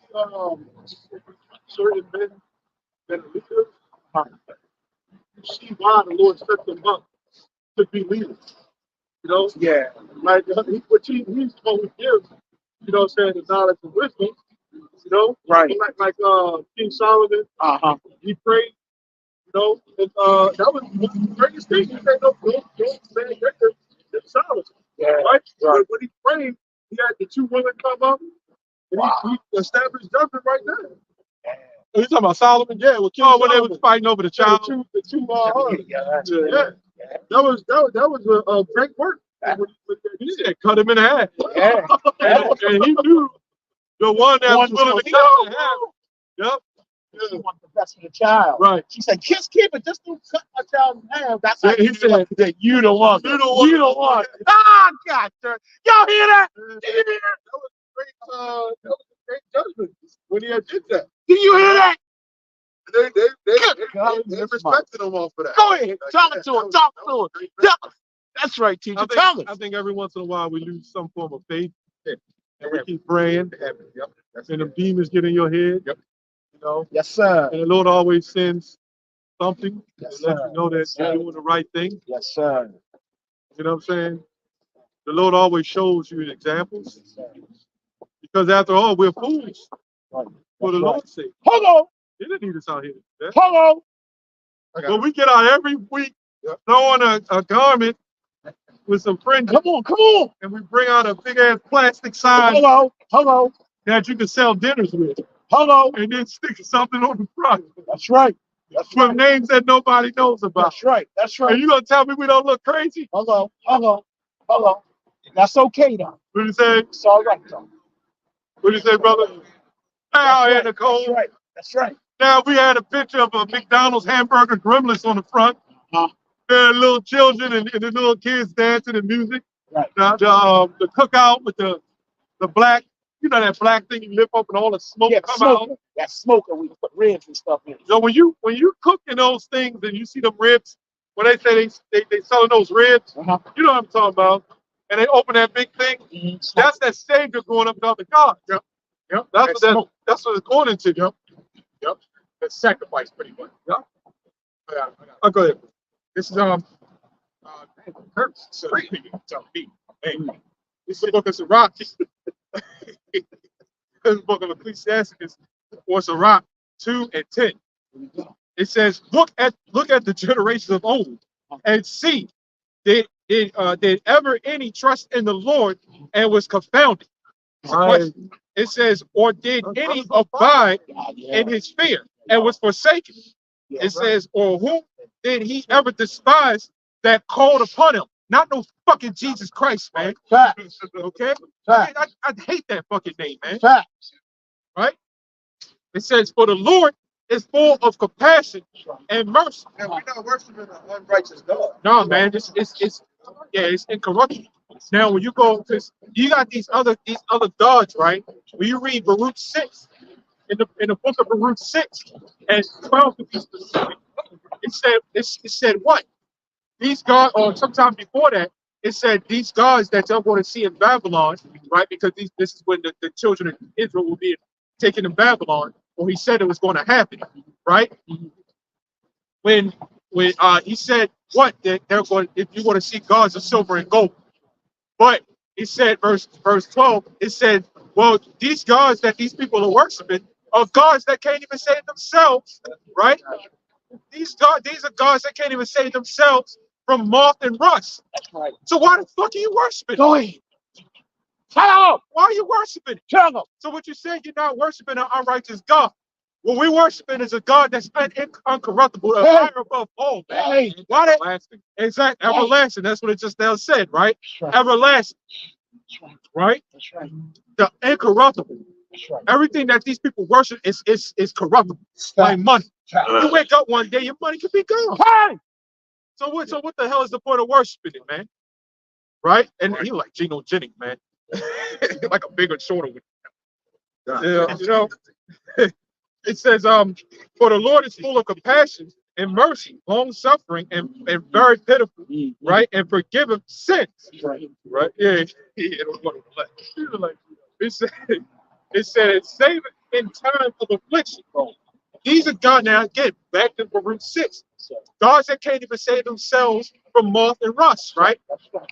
certain men that are leaders, you see why the Lord set them up to be leaders. You know, Yeah. like he's supposed to give, the knowledge and wisdom. You know, Right. Like King Solomon, Uh-huh. he prayed. You know, and that was the greatest thing. He said, "No, don't say greater than Solomon." Yeah. Right? Right. When he prayed, he had the 2 women come up, and he established judgment right there. Are you talking about Solomon? Yeah, when they was fighting over the child. The two Yeah. That was a great work. He said, cut him in half. Yeah. And he knew the one that was willing to cut him in half. Yep. She wants the best for the child. Right. She said, "Kiss, keep it. Just don't cut my child in half." That's how He said that you don't want. You don't want. Ah, God, sir. Y'all hear that? Did you hear that? That was a great judgment when he did that. Do you hear that? They respected him off for that. Go ahead. Talk to him. Talk to him. Tell us. That's right, teacher. Tell us. I think every once in a while we lose some form of faith. And we keep praying. Yep. And the demons get in your head. Yep. You know, Yes, sir. and the Lord always sends something Yes, to let sir. you know that Yes, you're sir. doing the right thing. Yes, sir. You know what I'm saying? The Lord always shows you examples. Because after all, we're fools. Right. For the That's right. Lord's sake. Hold on. He didn't need us out here to do that. Hold on. But we get out every week throwing a garment with some fringes, Come on. Come on. and we bring out a big ass plastic sign Hold on. Hold on. that you can sell dinners with. Hold on. And then stick something on the front That's right. That's with right. names that nobody knows about. That's right. That's Are right. you gonna tell me we don't look crazy? Hold on. Hold on. Hold on. That's okay, though. What do you say? It's all right, though. What do you say, brother? Out here in the cold. That's right. That's right. Now we had a picture of a McDonald's hamburger gremlins on the front. Uh-huh. There are little children and the little kids dancing and music. Right. The cookout with the black, you know that black thing you lift up and all the smoke Yeah, come out. smoker. That smoker, we put ribs and stuff in. So when you cooking those things and you see them ribs, when they say they selling those ribs, Uh-huh. you know what I'm talking about. And they open that big thing. Mm-hmm. That's that Savior going up to other gods. Yep. That's what it's going into. Yep. The sacrifice, pretty much. Yep. I got it. Go ahead. This is curse. So tell me. Hey, this is the book of Sirach. This is the book of Ecclesiastes or Sirach 2 and 10. It says, look at the generations of old and see, did ever any trust in the Lord and was confounded? It's a question. It says, or did any abide in his fear and was forsaken? It says, or whom did he ever despise that called upon him? Not no fucking Jesus Christ, man. Facts. Okay? Facts. I hate that fucking name, man. Facts. Right? It says, for the Lord is full of compassion and mercy. And we're not worshiping an unrighteous God. No, man, it's incorruptible. Now, when you go, because you got these other gods, right? When you read Baruch 6, in the book of Baruch 6 and 12 to be specific, it said what? These gods, or sometime before that, it said these gods that you're going to see in Babylon, right? Because this is when the children of Israel will be taken to Babylon, or he said it was going to happen, right? When he said what that they're going, if you want to see gods of silver and gold, but he said verse 12, it said, well, these gods that these people are worshiping are gods that can't even save themselves, right? These are gods that can't even save themselves from moth and rust. That's right. So why the fuck are you worshiping? Go ahead. Tell them. Why are you worshiping? Tell them. So what you saying, you're not worshiping an unrighteous God. What we're worshiping is a God that's uncorruptible, higher above all. Man. Hey. Why that? Everlasting. Exactly. Everlasting. That's what it just now said, right? That's right. Everlasting. That's right. Right? That's right. The incorruptible. That's right. Everything that these people worship is corruptible. Like money. You wake up one day, your money could be gone. Hey. So what the hell is the point of worshiping it, man? Right? And he like Geno Jennings, man. Like a bigger, shorter one. Yeah, you know. It says, for the Lord is full of compassion and mercy, long suffering, and very pitiful, right? And forgiving sins. Right. Right? Yeah. It said it's saving in time of affliction. These are God. Now again, back to Baruch 6. Gods that can't even save themselves from moth and rust, right? That's right.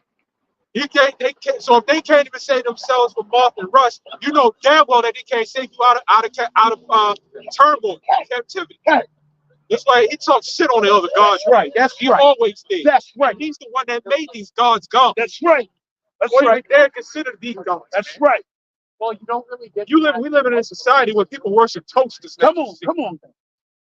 They can't. So if they can't even save themselves from moth and rust, you know damn well that they can't save you out of turmoil, captivity. Hey. That's why he talks shit on the other gods. That's right. That's He right. always did. That's right. And he's the one that made these gods God. That's right. That's Well, right. they're considered these gods. That's right. Well, you don't really get. We live in a society where people worship toasters. Come on. Come on.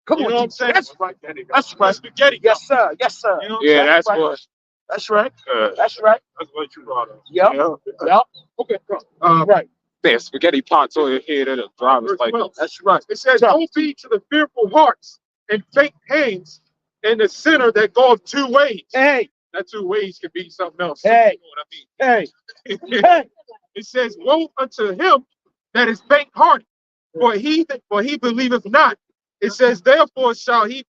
Come You on. know what I'm saying? That's right. That's right. Spaghetti. Yes, sir. Yes, sir. You know what I'm Yeah, saying? that's right. what. That's right. That's right. That's what you brought up. Yep. Yeah. Yep. Okay. Right. There's spaghetti pots on your head and a driver's Verse like 12. That's right. It says, "Don't be to the fearful hearts and faint hands in the sinner that goeth two ways." Hey, That two ways can be something else. Hey. You know what I mean? hey, hey. It says, "Woe unto him that is faint-hearted, for he believeth not." It says, "Therefore shall he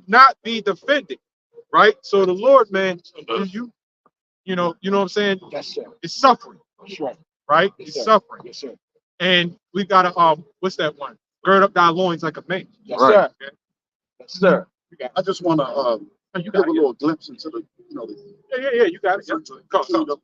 not be defended." Right. So the Lord, man, you know what I'm saying? Yes, sir. It's suffering, That's right. right? Yes, It's sir. suffering, Yes, sir. and we gotta what's that one? Gird up thy loins like a man. Yes, Right. sir. Okay? Yes, sir. I just want to Oh, you give got a it. little glimpse into the, Yeah. You got it. Yeah. Come. kingdom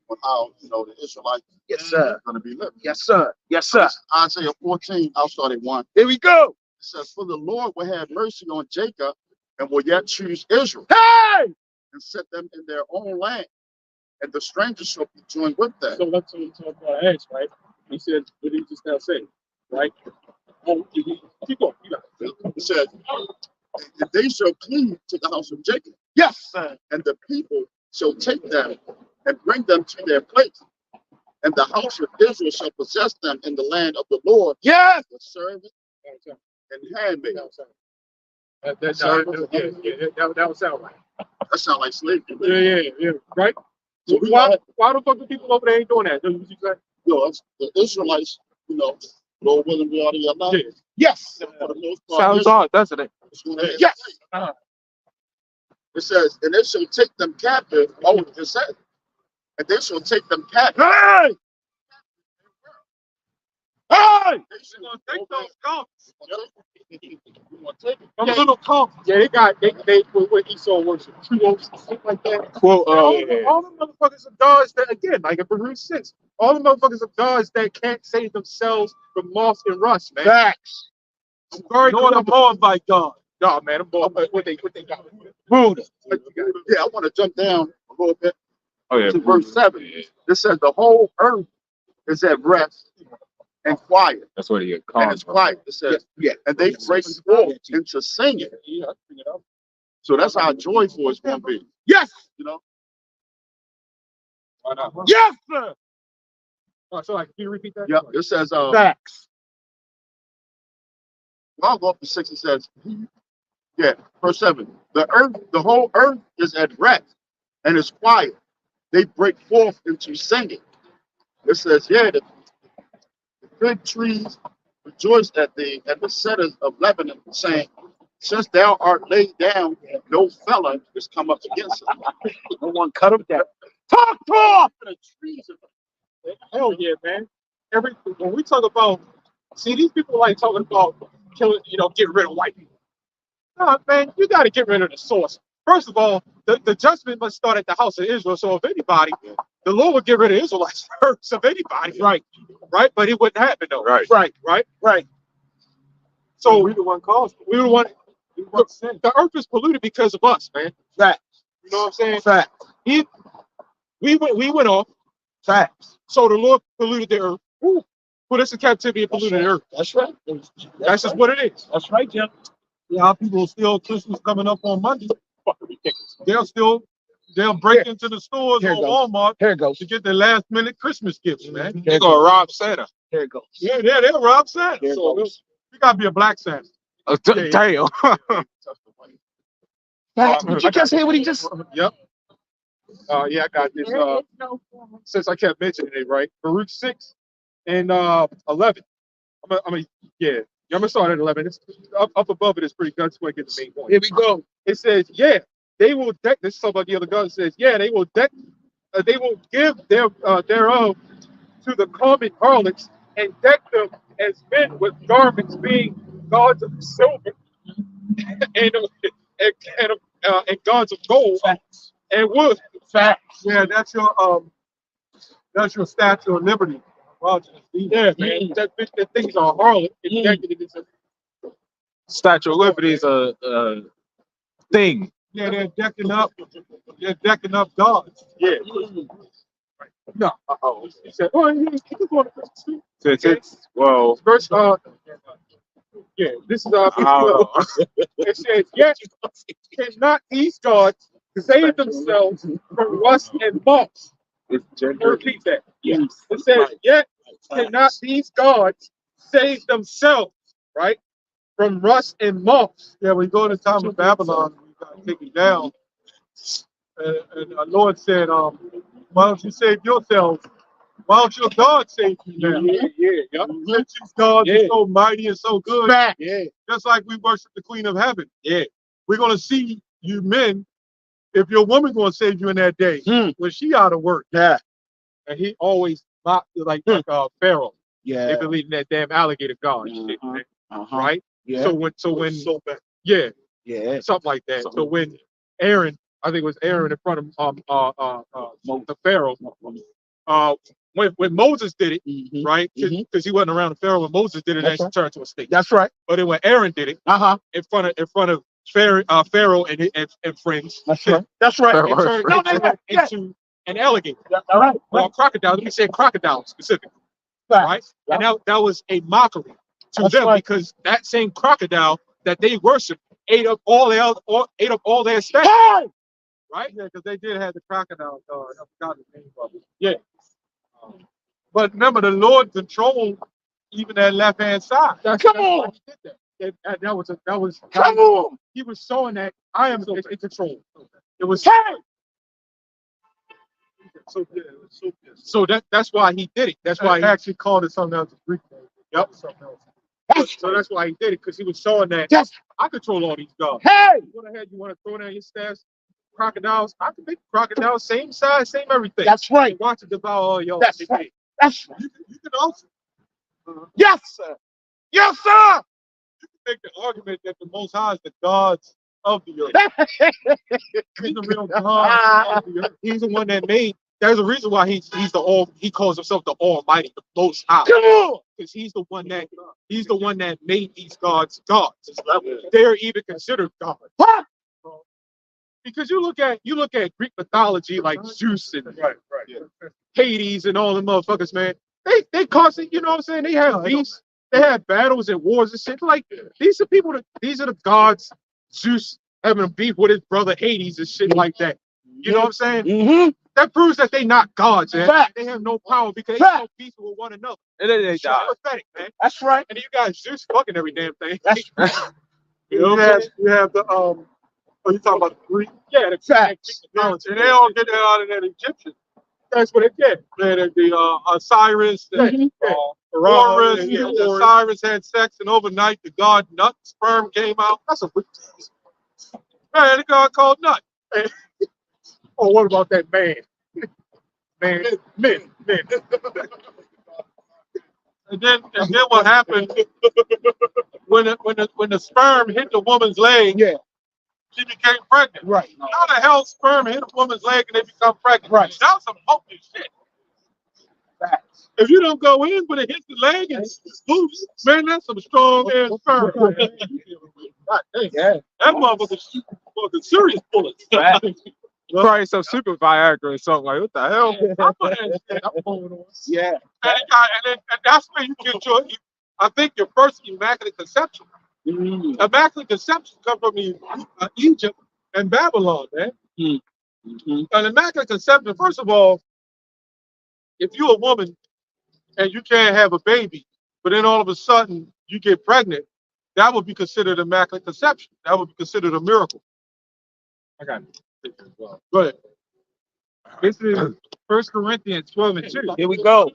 on how, the Israelites Yes, sir. are going to be living. Yes, sir. Yes, sir. Isaiah 14, I'll start at 1. Here we go. It says, "For the Lord will have mercy on Jacob and will yet choose Israel Hey! and set them in their own land, and the strangers shall be joined with them." So let's ask, right? He said, what did he just now say? Right? Oh, keep going. You got it. It says, "And they shall cleave to the house of Jacob, Yes, sir. and the people shall take them and bring them to their place. And the house of Israel shall possess them in the land of the Lord, Yes. the servant and handmaid." That would sound right. That sounds like slavery. Yeah. Right? So we Why got, the fuck the people over there ain't doing that? What you say? that's the Israelites, Lord willing, we already alive. Yeah. Yes. For the most part, sounds Israel odd, doesn't it? is going to Yes. It says, "And they shall take them captive." Oh, it says, "And they shall take them captive." Hey! Hey! They shall They're gonna take those coffins. You want to take it? Them little coffins. Yeah, they what Esau worship. 2 oaks and shit like that. Well, All the motherfuckers are gods that, again, like in Baruch 6, all the motherfuckers are gods that can't save themselves from moth and rust, man. Facts. I'm sorry, Lord, I'm born by God. No, man, I'm born. What they got? Buddha. Yeah, I want to jump down a little bit oh yeah, to verse 7. It says, "The whole earth is at rest and quiet." that's where you get And calm it's from. quiet. It says, Yeah. "And they break forth into singing." Yeah, I figured out. So that's how joyful it's going to be. Yes. Why not? Yes, sir. So, like, can you repeat that? Yeah, it says, Facts. I'll go up to 6. It says, verse 7. The whole earth is at rest and is quiet. They break forth into singing. It says, the fig trees rejoice at thee, and the cedars of Lebanon, saying, since thou art laid down, no fellow is come up against us. No one cut him down. Talk. The trees of Hell yeah, man. When we talk about, see, these people like talking about killing, get rid of white people. No, man, you got to get rid of the source. First of all, the judgment must start at the house of Israel. So if anybody, the Lord would get rid of Israelites first, of anybody. Right. But it wouldn't happen though. Right. So we the one caused it. We the one. The earth is polluted because of us, man. Facts. You know what I'm saying? Facts. We went off. Facts. So the Lord polluted the earth. Put us in captivity and polluted the earth. That's right. That's just what it is. That's right, Jim. Yeah, our people still Christmas coming up on Monday. Fucking ridiculous. They'll break into the stores Here or it goes. Walmart Here it goes. to get their last minute Christmas gifts, man. They're gonna rob Santa. Here it goes. Yeah, they'll rob Santa. Here it So goes. you gotta be a black Santa. Damn. Did you just hear what he just? Yep. Yeah, I got this. Since I kept mentioning it, right? Baruch 6 and 11. I'm gonna start at 11. It's up above it is pretty good. That's where I get the main point. Here we go. It says, they will deck. This is something about the other God. It says, they will deck. They will give thereof to the common harlots and deck them as men with garments, being gods of silver and gods of gold Facts. and wood. Facts. Yeah, that's your Statue of Liberty. Wow, Yeah, man. That thing's a harlot. It's decked in this. Statue of Liberty is a thing. yeah, they're decking up gods. Yeah. No. He said, you can go on the Christmas tree. Since it's Verse, this is it says, yes, cannot these gods save themselves from rust and moths? it's gender. Repeat that. Yes. It says, yet cannot these gods save themselves, right? From rust and moths. Yeah, we go to the time of Babylon, we got to take it down. And our Lord said, why don't you save yourselves? Why don't your God save you now? Yeah. Since these gods are Yeah. so mighty and so good, Back. Yeah. just like we worship the Queen of Heaven. Yeah. We're going to see you men, if your woman going to save you in that day, when she out of work. Yeah. And he always mocked like Pharaoh. Yeah. They believe in that damn alligator god shit, man. Right? Yeah. So when So bad. yeah, Yeah. something like that. So when Aaron, I think it was Aaron in front of the Pharaoh, when Moses did it, right? Because he wasn't around the Pharaoh when Moses did it, That's and turned to a state. That's right. But then when Aaron did it, in front of Pharaoh and friends, That's right. That's right. it turned No, no, no. into an alligator. All right. Or a crocodile. Let me say crocodile specifically, right? And that was a mockery to That's them right. because that same crocodile that they worshiped ate up all their stuff, Hey! right? Yeah, because they did have the crocodile god. I forgot the name of it. Yeah. But remember, the Lord controlled even that left-hand side. Come on. He did that. That was Come on. he was showing that I am in control. It was Hey! so that's why he did it. That's why He actually called it something else. Greek name. Yep. Something else. So that's why he did it, because he was showing that Yes. I control all these gods. Hey! You want to throw down your staffs, crocodiles. I can make crocodiles same size, same everything. That's right. And watch it devour all y'all. That's right. That's right. You can also Yes, sir. Yes, sir. make the argument that the Most High is the gods of the earth. He's the real God of the earth. He's the one that made. There's a reason why he calls himself the Almighty, the Most High. Come on. Because he's the one that made these gods gods. They're even considered gods. What? Because you look at Greek mythology like Zeus and Hades and all the motherfuckers, man. They constantly, you know what I'm saying? They have beefs, they have battles and wars and shit. Like these are the gods. Zeus having a beef with his brother Hades and shit like that. You know what I'm saying? Mm-hmm. That proves that they not gods, man. Fact. They have no power because they Fact. don't beef with one another. And then they It's die. pathetic, man. That's right. And you got Zeus fucking every damn thing. That's You know what I'm saying? You have the oh, you talking about the Greek? Yeah, the Facts. Greek mythology. And they all get that out of that Egyptian. That's what it did. The Osiris, Yeah. Horus, Yeah, and Horus. Osiris had sex, and overnight the god Nut sperm came out. That's a weak Man, the god called Nut. Oh, what about that man? Men. And then what happened when the sperm hit the woman's leg? Yeah. She became pregnant. Right. How the hell sperm hit a woman's leg and they become pregnant? Right. That's some hokey shit. Facts. If you don't go in, but it hits the leg and moves, man, that's some strong ass sperm. Yeah. That motherfucker shooting fucking serious bullets. Probably some super Viagra or something. Like, what the hell? I'm on that shit. I'm going on. Yeah. And that's where you get I think your first immaculate conception. Mm-hmm. Immaculate conception come from Egypt and Babylon, man. Mm-hmm. An immaculate conception, first of all, if you're a woman and you can't have a baby, but then all of a sudden you get pregnant, that would be considered immaculate conception. That would be considered a miracle. I got it. Go ahead. This is 1 Corinthians 12 and 2. Here we go.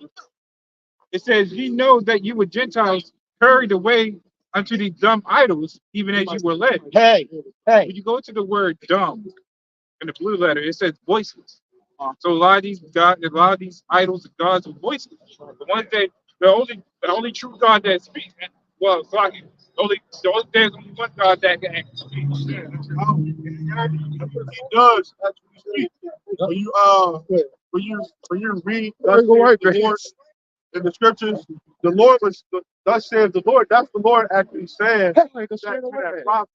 It says, "Ye know that you were Gentiles carried away unto these dumb idols, even as you were led." Hey. Hey. When you go to the word dumb in the blue letter, it says voiceless. So a lot of these idols and gods are voiceless. The only true God that speaks, well, it's like there's only one God that can actually speak. He does actually speak. When you read in the scriptures, the Lord was thus says the Lord. That's the Lord actually saying that to that prophet.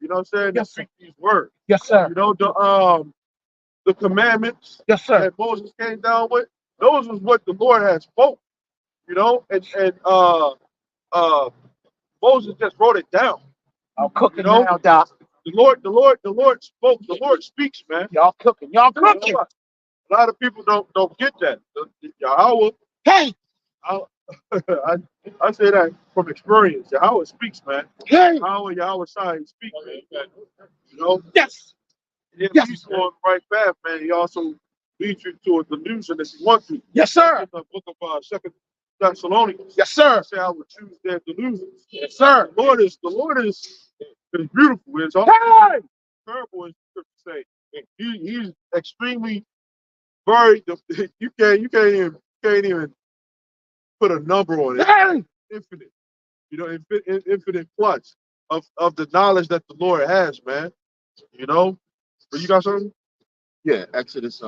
You know what I'm saying? Yes, To speak these words. Yes, sir. You know the commandments Yes, sir. that Moses came down with. Those was what the Lord had spoke. You know, and Moses just wrote it down. I'm cooking You know? now, Doc. The Lord spoke. The Lord speaks, man. Y'all cooking. Y'all cooking. A lot of people don't get that. Yahweh, Hey. I, I, I say that from experience. Yahweh speaks, man. Hey. Yahweh Shai speaks, man. You know, Yes. if Yes. he's on the right path, man, he also leads you to a delusion if you want to. Yes, sir. In the book of Second Thessalonians. Yes, sir. Say I would choose their delusions. Yes, sir. The Lord is beautiful. It's all Hey. terrible, as scripture say. He's extremely very. You can't even put a number on it. Hey. Infinite, infinite plus of the knowledge that the Lord has, man. You know, but you got something? Yeah, Exodus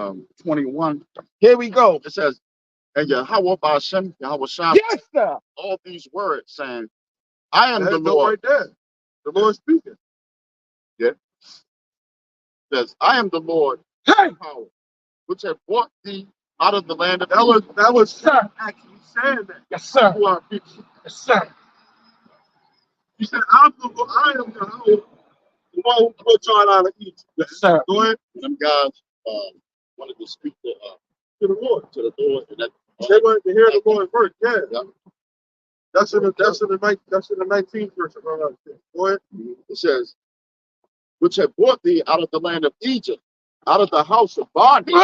21. Here we go. It says, and Yahweh Ba'ashem, Yahweh Shai, Yes, sir. all these words saying, I am the That's Lord. right there. The Lord speaking. Says, I am the Lord, Hey. power, which have brought thee out of the land of That was Sir. actually saying that. Yes, sir. To our people. Yes, sir. He said, I am the one who put y'all out of Egypt. Yes, sir. Go ahead them guys. Wanted to speak to the Lord. to the Lord, and that They wanted to hear the Lord first. Yeah. yeah, That's in the 19th verse. Go ahead. it says, which have brought thee out of the land of Egypt, out of the house of bondage.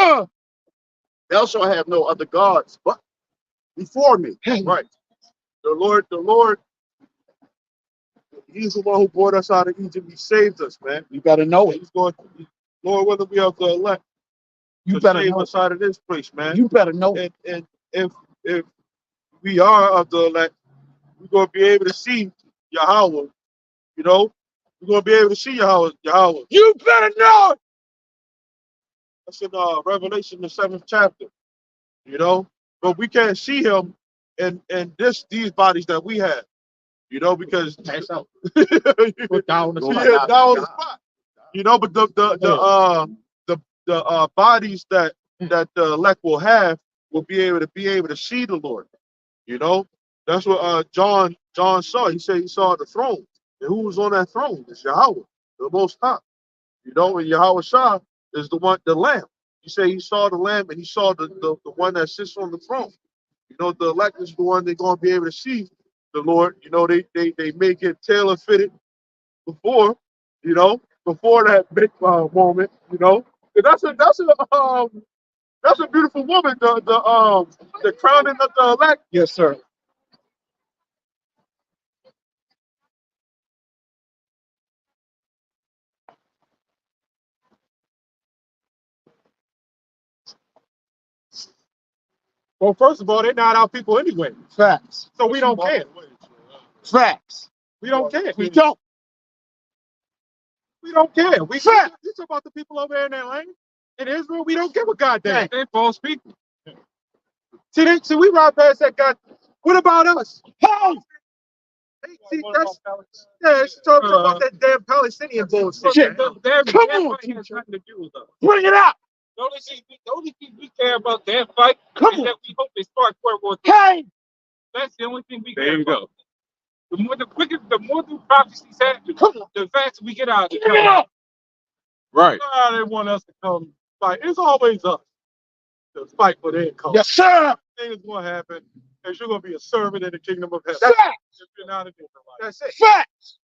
Thou shalt have no other gods but before me. Right. The Lord, He's the one who brought us out of Egypt. He saved us, man. You better know it. He's going, Lord, whether we have to elect You to better save know us out of this place, man. You better know it. And if we are of the elect, we're gonna be able to see Yahweh. You know, we're gonna be able to see Yahweh. You better know it. That's in Revelation, the 7th chapter. You know, but we can't see Him in these bodies that we have. You know, because Pass out. put down the spot. Yeah, down the spot. You know, but the bodies that the elect will have will be able to see the Lord. You know, that's what John saw. He said he saw the throne, and who was on that throne? It's Yahweh, the Most High. You know, and Yahweh Shah is the Lamb. He said he saw the Lamb, and he saw the one that sits on the throne. You know, the elect is the one they're going to be able to see the Lord. You know, they make it tailor fitted before, before that big moment. You know, and that's a beautiful woman. The crowning of the elect. Yes, sir. Well, first of all, they're not our people anyway, Facts. so we don't care. Facts. We don't care. We don't. We don't care. We Fact. you talk about the people over there in that land. In Israel, we don't give a goddamn. They false people. See, we ride past that guy. What about us? Hey. See, she's talking about that damn Palestinian bullshit. Shit. Come on, has nothing to do with us. Bring it out. The only thing we care about their fight Come is on. that we hope they start World War III. Hey. That's the only thing we care about. The more the prophecies happen, the faster we get out of Bring it it. out. Right. They want us to come fight. It's always us to fight for their cause. Yes, sir. Thing is going to happen is you're going to be a servant in the kingdom of heaven. Facts. If you're not a different life. That's it. Facts.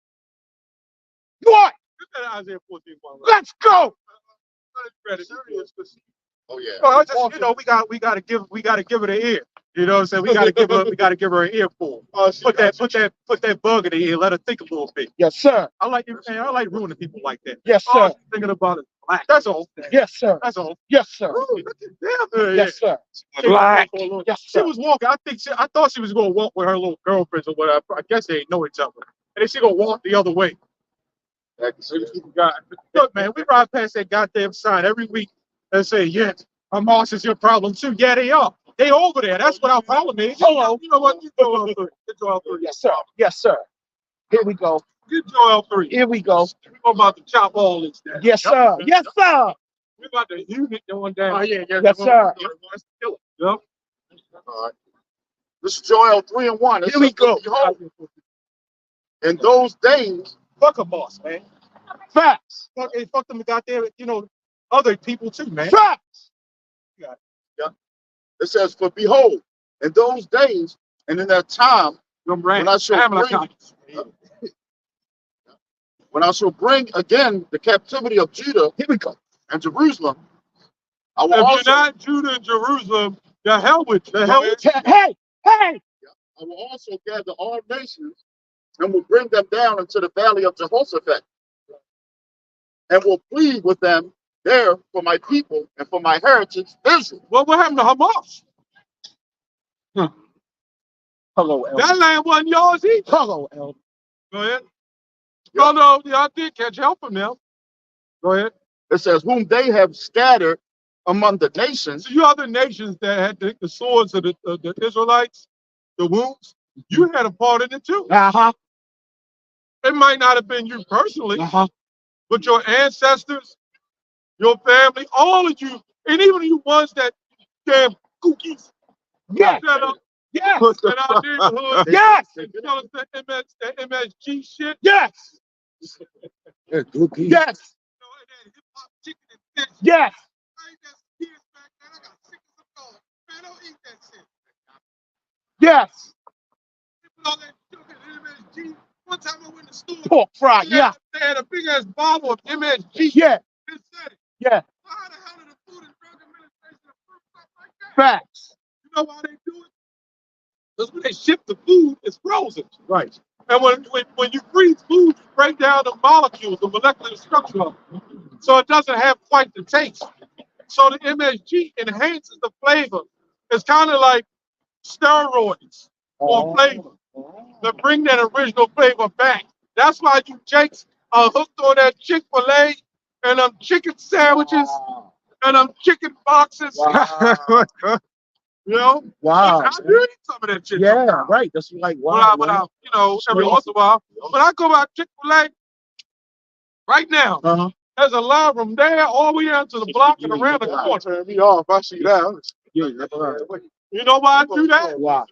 What? Look at Isaiah 14:1. Let's go. Oh yeah. I just, we gotta give it an ear. You know what I'm saying? We gotta give her an earful. Put that bug in the ear. Let her think a little bit. Yes, sir. I like ruining people like that. Yes, All sir. she's thinking about is black. That's all. Yes, sir. That's all. Yes, sir. Ooh, look at them. Yes, sir. Black. Yes, She sir. was walking. I thought she was gonna walk with her little girlfriends or whatever. I guess they know each other. And then she gonna walk the other way. Look, man, we ride past that goddamn sign every week and say, yes, Hamas is your problem too. Yeah, they are. They over there. That's what our problem is. Hello. You know what? You Joel 3. Get Joel 3. Yes, sir. Yes, sir. Here we go. Get Joel 3. Here we go. We're about to chop all this down. Yes, sir. Yes, sir. We're about to unit going down. Oh, yeah. Yes, sir. Yep. All right. This is Joel 3:1. Here we go. Behold, in those days, Fuck Hamas, man. Facts. Fuck them goddamn, other people too, man. Facts. it says, for behold, In those days and in that time, Them when I shall bring, Amalekites. when I shall bring again the captivity of Judah Here we go. and Jerusalem, I will If you're also not Judah and Jerusalem, the hell with you. The hell with you. Hey, hey. I will also gather all nations and will bring them down into the valley of Jehoshaphat and will plead with them there for my people and for my heritage, Israel. Well, what happened to Hamas? Hello, Elder. That land wasn't yours either. Hello, Elder. Go ahead. Oh, no, y'all did catch help from them. Go ahead. It says, whom they have scattered among the nations. So you other nations that had the swords of the Israelites, the wounds, you had a part in it too. Uh-huh. It might not have been you personally, Uh-huh. but your ancestors, your family, all of you, and even you ones that damn cookies Yes. set up Yes. in our neighborhood. Yes. And tell us that that MSG shit. Yes. You Yes. know, and that hip-hop chicken and fish. Yes. I ate that for years back then. I got sick as a dog. Man, don't eat that shit. Yes. People all that sugar and MSG. One time I went to the store. Pork fry. They Yeah. had a big ass bottle of MSG. Yeah. It said it. Yeah. How the hell did the Food and Drug Administration approve stuff like that? Facts. You know why they do it? Because when they ship the food, it's frozen. Right. And when you freeze food, you break down the molecules, the molecular structure of it. So it doesn't have quite the taste. So the MSG enhances the flavor. It's kind of like steroids for flavor. To bring that original flavor back. That's why you Jakes are hooked on that Chick-fil-A and them chicken sandwiches and them chicken boxes. Wow. You know? Wow. I do eat some of that shit. Yeah, sometimes. right. That's like, wow. You know, every once in a while. But I go by Chick-fil-A right now. Uh-huh. There's a line from there all the way down to the block and around the corner. Turn me off. I see that. Yeah. You know why I do that? Wow.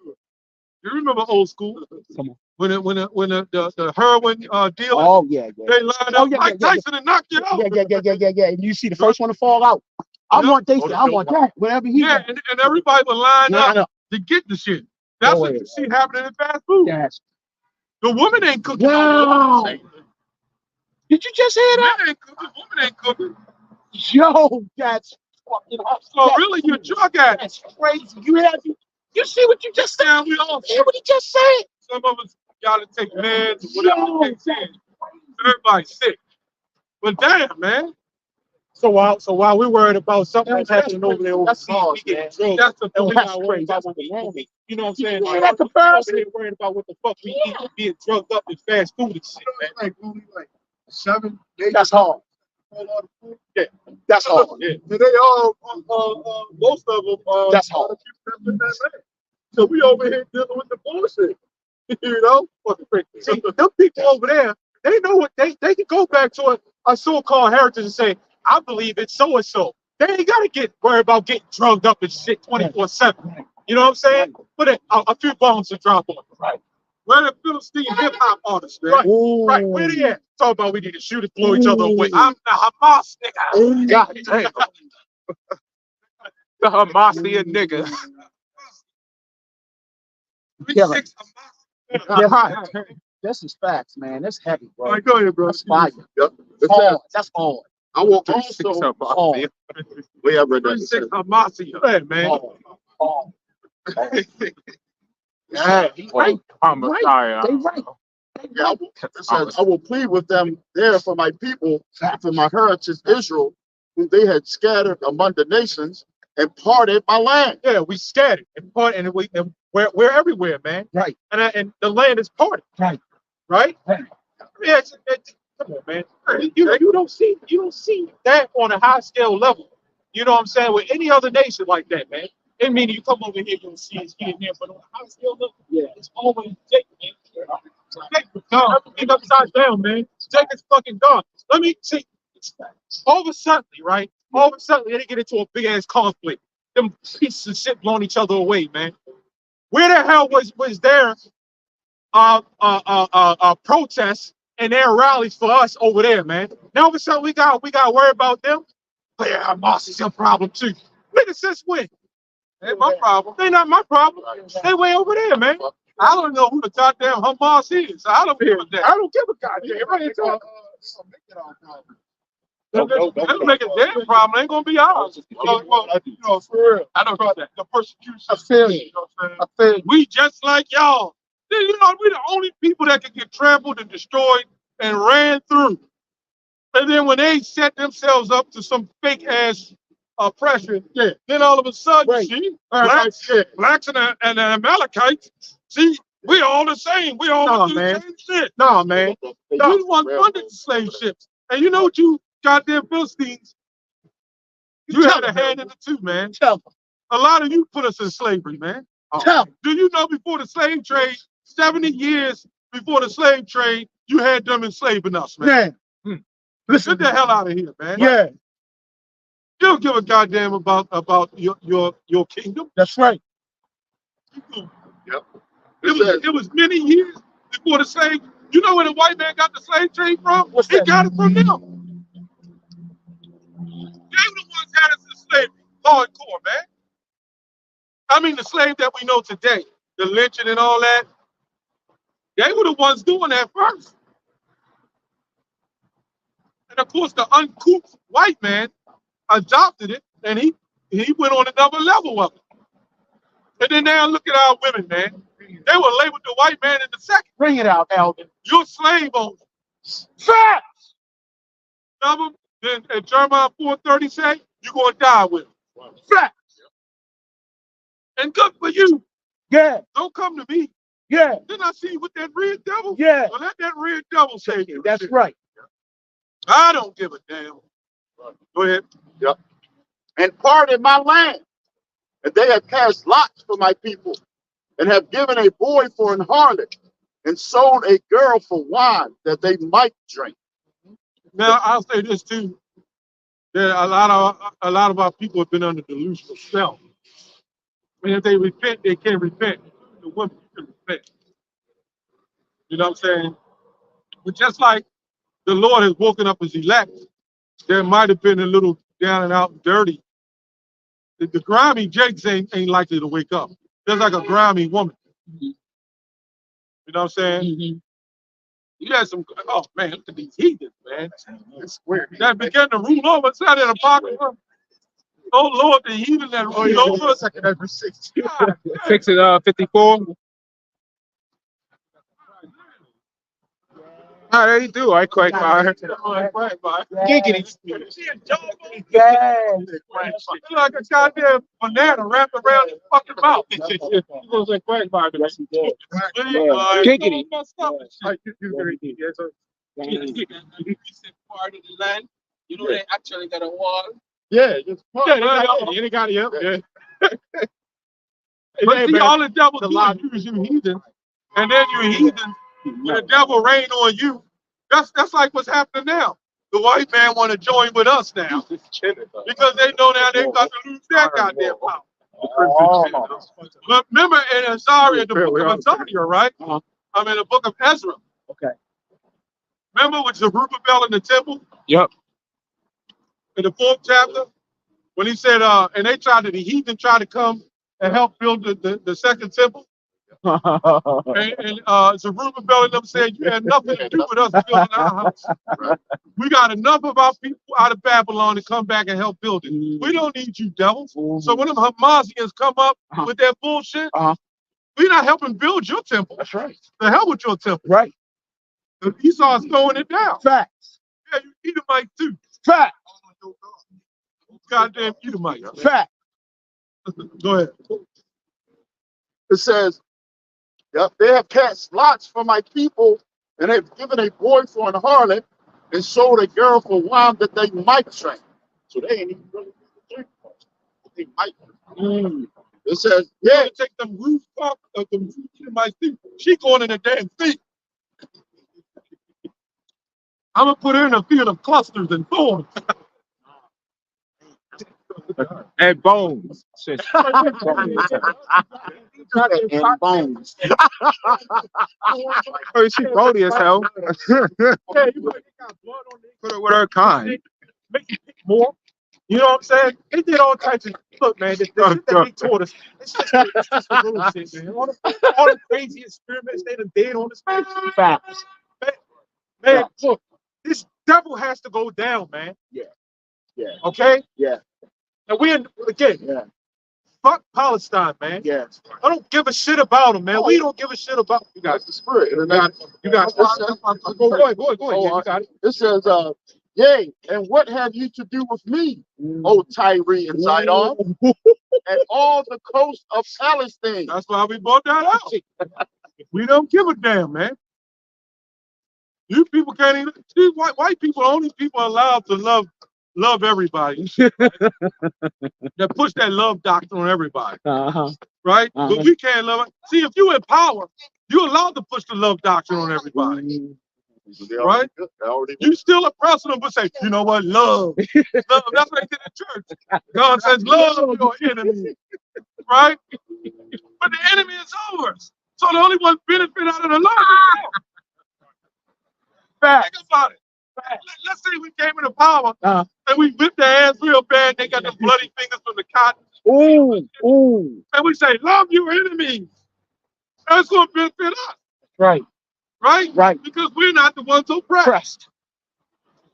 You remember old school? Come on. When the heroin dealer, Oh, yeah. they lined up Mike Tyson and knocked you out. Yeah. And you see the first one to fall out. I want this. I want that. Whatever he Yeah, got. and everybody would line Line up up. to get the shit. That's Go what ahead. you see happening in fast food. Yes. The woman ain't cooking. Wow. Did you just hear that? Man ain't cooking. Woman ain't cooking. Yo, that's fucking So really, you're a drug addict. That's crazy. You see what you just said? Now we all See what he just said? some of us gotta take meds or whatever the case is. Everybody's sick. But damn, man. So while we're worried about something that's happening over there overseas, we get drugged. That's the And we're point. not worried about what we eat. You know what I'm saying? You see that We're comparison? over here worried about what the fuck we eat, being drugged up in fast food and shit, man. Like only like 7 days. That's hard. Yeah. That's hard. Yeah. And they all, most of them, That's hard. So we over here dealing with the bullshit. You know? Fucking freak. See, them people over there, they know what they can go back to a so-called heritage and say, I believe it's so and so. They ain't gotta get worried about getting drugged up and shit 24/7. You know what I'm saying? Put a few bones to drop on. Right. Where the Philistine hip hop artists, man? Right. Right. Where they at? Talk about we need to shoot and blow each other away. I'm the Hamas nigga. God damn. The Hamasian nigga. Kill it. 3-6 Hamas. Yeah. This is facts, man. That's heavy, bro. All right, go ahead, bro. That's fire. Yep. It Hard. says, That's hard. I will Six also, of us. where I read that, it 3-6 says, Hamas. Go ahead, man. Hard. Yeah, he right. Homicide. They right. yeah, it says, I will plead with them there for my people, for my heritage Israel, whom they had scattered among the nations and parted my land. Yeah, we scattered and part and we're everywhere, man. Right. And the land is parted. Right. Right? Right. Yeah, come on, man. You don't see that on a high scale level. You know what I'm saying? With any other nation like that, man. It mean you come over here, you'll see it here and there, but on a high scale level, Yeah. it's always Jake, man. Jake is gone. Everything upside down, man. Jake is fucking gone. Let me see. All of a sudden, right? All of a sudden, they get into a big ass conflict. Them pieces of shit blowing each other away, man. Where the hell was their protests and their rallies for us over there, man? Now all of a sudden we got to worry about them. Oh, yeah, Hamas is your problem too. Nigga, since when? Ain't my problem. They not my problem. They way over there, man. I don't know who the goddamn Hamas is. I don't give a damn. I don't give a goddamn. I ain't talking. They don't make a damn problem. It ain't gonna be ours. Well, for real. I don't do that. The persecution. I feel you. I feel you. We just like y'all. You know, we the only people that can get trampled and destroyed and ran through. And then when they set themselves up to some fake ass oppression, then all of a sudden, Right. see, blacks and the Amalekites, see, we all the same. We all Nah, do the man. same shit. No, man. We the one funded the slave ships. And you know what, you goddamn Philistines, you had a hand in it too, man. Tell them. A lot of you put us in slavery, man. Tell them. Do you know before the slave trade, 70 years before the slave trade, you had them enslaving us, man? Man. Listen. Get the hell out of here, man. Yeah, You don't give a goddamn about your kingdom. that's right. It was many years before the slave. You know where the white man got the slave trade from? What's He that? got it from them. They were the ones that had us in slavery, hardcore, man. I mean, the slave that we know today, the lynching and all that, they were the ones doing that first. And of course, the uncouth white man adopted it, and he went on another level of it. And then now look at our women, man. They were labeled the white man in the second. Bring it out, Alvin. You're slave owners. Facts. Remember? Then at Jeremiah 4:30 say, you're going to die with them. Facts. And good for you. Yeah, Don't come to me. yeah, Didn't I see you with that red devil? yeah. Well, let that red devil save you. That's right. I don't give a damn. Go ahead. And parted my land. And they have cast lots for my people, and have given a boy for an harlot, and sold a girl for wine that they might drink. Now I'll say this too. That a lot of our people have been under delusional spell. And if they repent, they can't repent. The women can repent. You know what I'm saying? But just like the Lord has woken up his elect, there might have been a little down and out and dirty. The grimy jakes ain't likely to wake up. There's like a grimy woman. You know what I'm saying? You had some, oh man, look at these heathens, man. It's weird. That began to rule over us out in the pocket. Oh Lord, the heathen that ruled over us. Second every 60. God, 54. How they do? I quite fire. Giggity. Yeah. It's like a goddamn banana wrapped around his fucking mouth. He goes like quagmire. Giggity. Part of the land. You know they actually got a wall. Yeah, just You got it, yeah. But see, all the devil do is you heathen, and then you heathen, and the devil reign on you. That's like what's happening now. The white man want to join with us now because they know now they got to lose their goddamn power. But remember in Isaiah, the book of Isaiah, right? I'm in the book of Ezra. Okay. Remember with Zerubbabel in the temple? Yep. In the 4th chapter, when he said, and the heathen tried to come and help build the second temple. And Zerubbabel and them said, you had nothing to do with us building our house. We got enough of our people out of Babylon to come back and help build it. We don't need you devils. So when them Hamazians come up with their bullshit, we're not helping build your temple. That's right. The hell with your temple. Right. Esau's throwing it down. Facts. Yeah, you Edomite too. Facts. Goddamn Edomite. Facts. Go ahead. It says, yep, they have cast lots for my people, and have given a boy for an harlot, and sold a girl for wine that they might drink. So they ain't even really drink. They might. It says, Yeah, take them roof talk of them Edomite people. She going in the damn feet. I'm gonna put her in a field of clusters and thorns. And bones. And bones. Oh, she bony as hell. Yeah, you got blood on Put her with her kind. Make you pick more. You know what I'm saying? They did all types of look, man. The shit that they taught us, it's just a little shit, man. All the crazy experiments they done did on the space. Facts. Man, look, this devil has to go down, man. Yeah. Yeah. Okay? Yeah. And again, Yeah. fuck Palestine, man. Yeah. I don't give a shit about them, man. We don't give a shit about them. That's the spirit. You got it. Go ahead. Yeah, you got it. It says, yea, and what have you to do with me, O Tyre and Zidon, and all the coast of Palestine? That's why we brought that out. We don't give a damn, man. You people can't even see white people are the only people allowed to love everybody. That push that love doctrine on everybody. Right? But we can't love it. See, if you in power, you're allowed to push the love doctrine on everybody. Right? You still oppress them, but say, you know what? Love. Love. That's what they did in church. God says, love your enemy. Right? But the enemy is ours. So the only one benefit out of the love is ours. Think about it. Let's say we came into power and we whipped their ass real bad. They got the bloody fingers from the cotton. And we say, love your enemies. That's going to benefit us. Right. Right? Right. Because we're not the ones oppressed.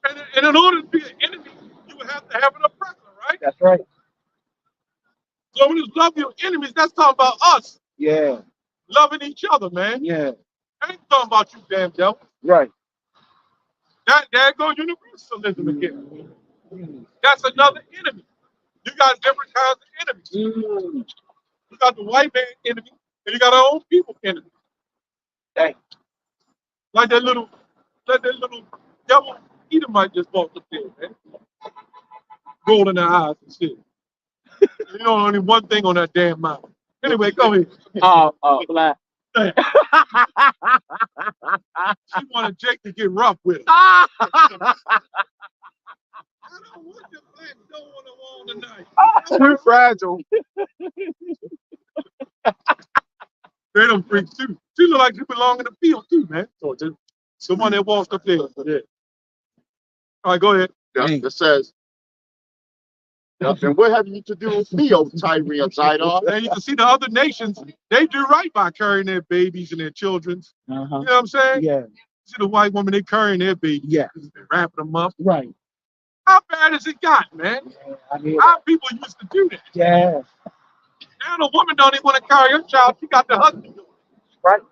And in order to be an enemy, you would have to have an oppressor, right? That's right. So when you love your enemies, that's talking about us. Yeah. Loving each other, man. Yeah. I ain't talking about you, damn devil. Right. There goes universalism again. That's another enemy. You got different kinds of enemies. You got the white man enemy, and you got our own people enemy. Dang. Like that little devil Edomite just walked up there, man. Rolling their eyes and shit. You know, only one thing on that damn mouth. Anyway, come here. Black. She wanted Jake to get rough with her. I don't want the black dough on the wall tonight. Too fragile. They don't freak too. She look like she belong in the field too, man. So just the one that walked up there. Yeah. All right, go ahead. It says, and what have you to do with me, O Tyre and Zidon? And you can see the other nations, they do right by carrying their babies and their children. You know what I'm saying? Yeah. See the white woman, they carrying their babies. Yeah. Wrapping them up. Right. How bad has it got, man? Yeah, How people used to do that. Yeah. Now the woman don't even want to carry her child. She got the husband. Right.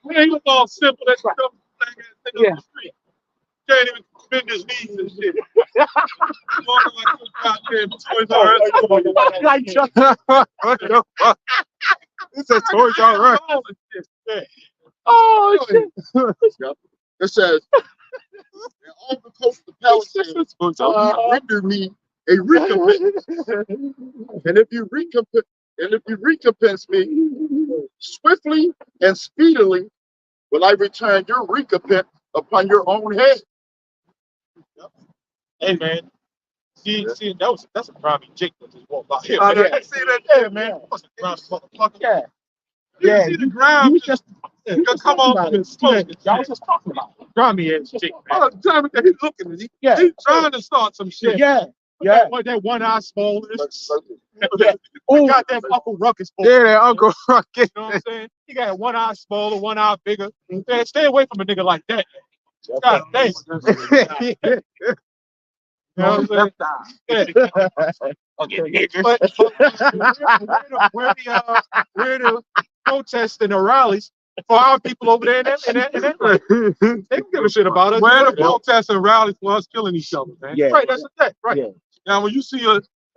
We ain't look all simple. That's right. Yeah. On the street. Can't even bend his knees and shit. Walking like some goddamn Toys R Us. It's a Toys R Us. Oh, shit. It says, and all the coast of Palestine render me a recompense. And if you recompense me swiftly and speedily, will I return your recompense upon your own head. Hey man, see, that's a grimy Jake that just walked out here. Yeah. See that there, man? That's a grimy motherfucker. Yeah. You see the grime just come off and smoke. Y'all was just talking about it. Grimy ass Jake, man. All the time that he's looking at it, Yeah. he's trying to start some shit. Yeah. Yeah. That one eye small. Yeah. He got that Uncle Ruckus. Yeah, that Uncle Ruckus. You know what I'm saying? He got one eye smaller, one eye bigger. Man, stay away from a nigga like that. God damn. You know what I'm saying? We're the protests and the rallies for our people over there in that. They don't give a shit about us. We're the protests and rallies for us killing each other, man. Yeah. Right, that's the thing. Right. Yeah. Now, when you see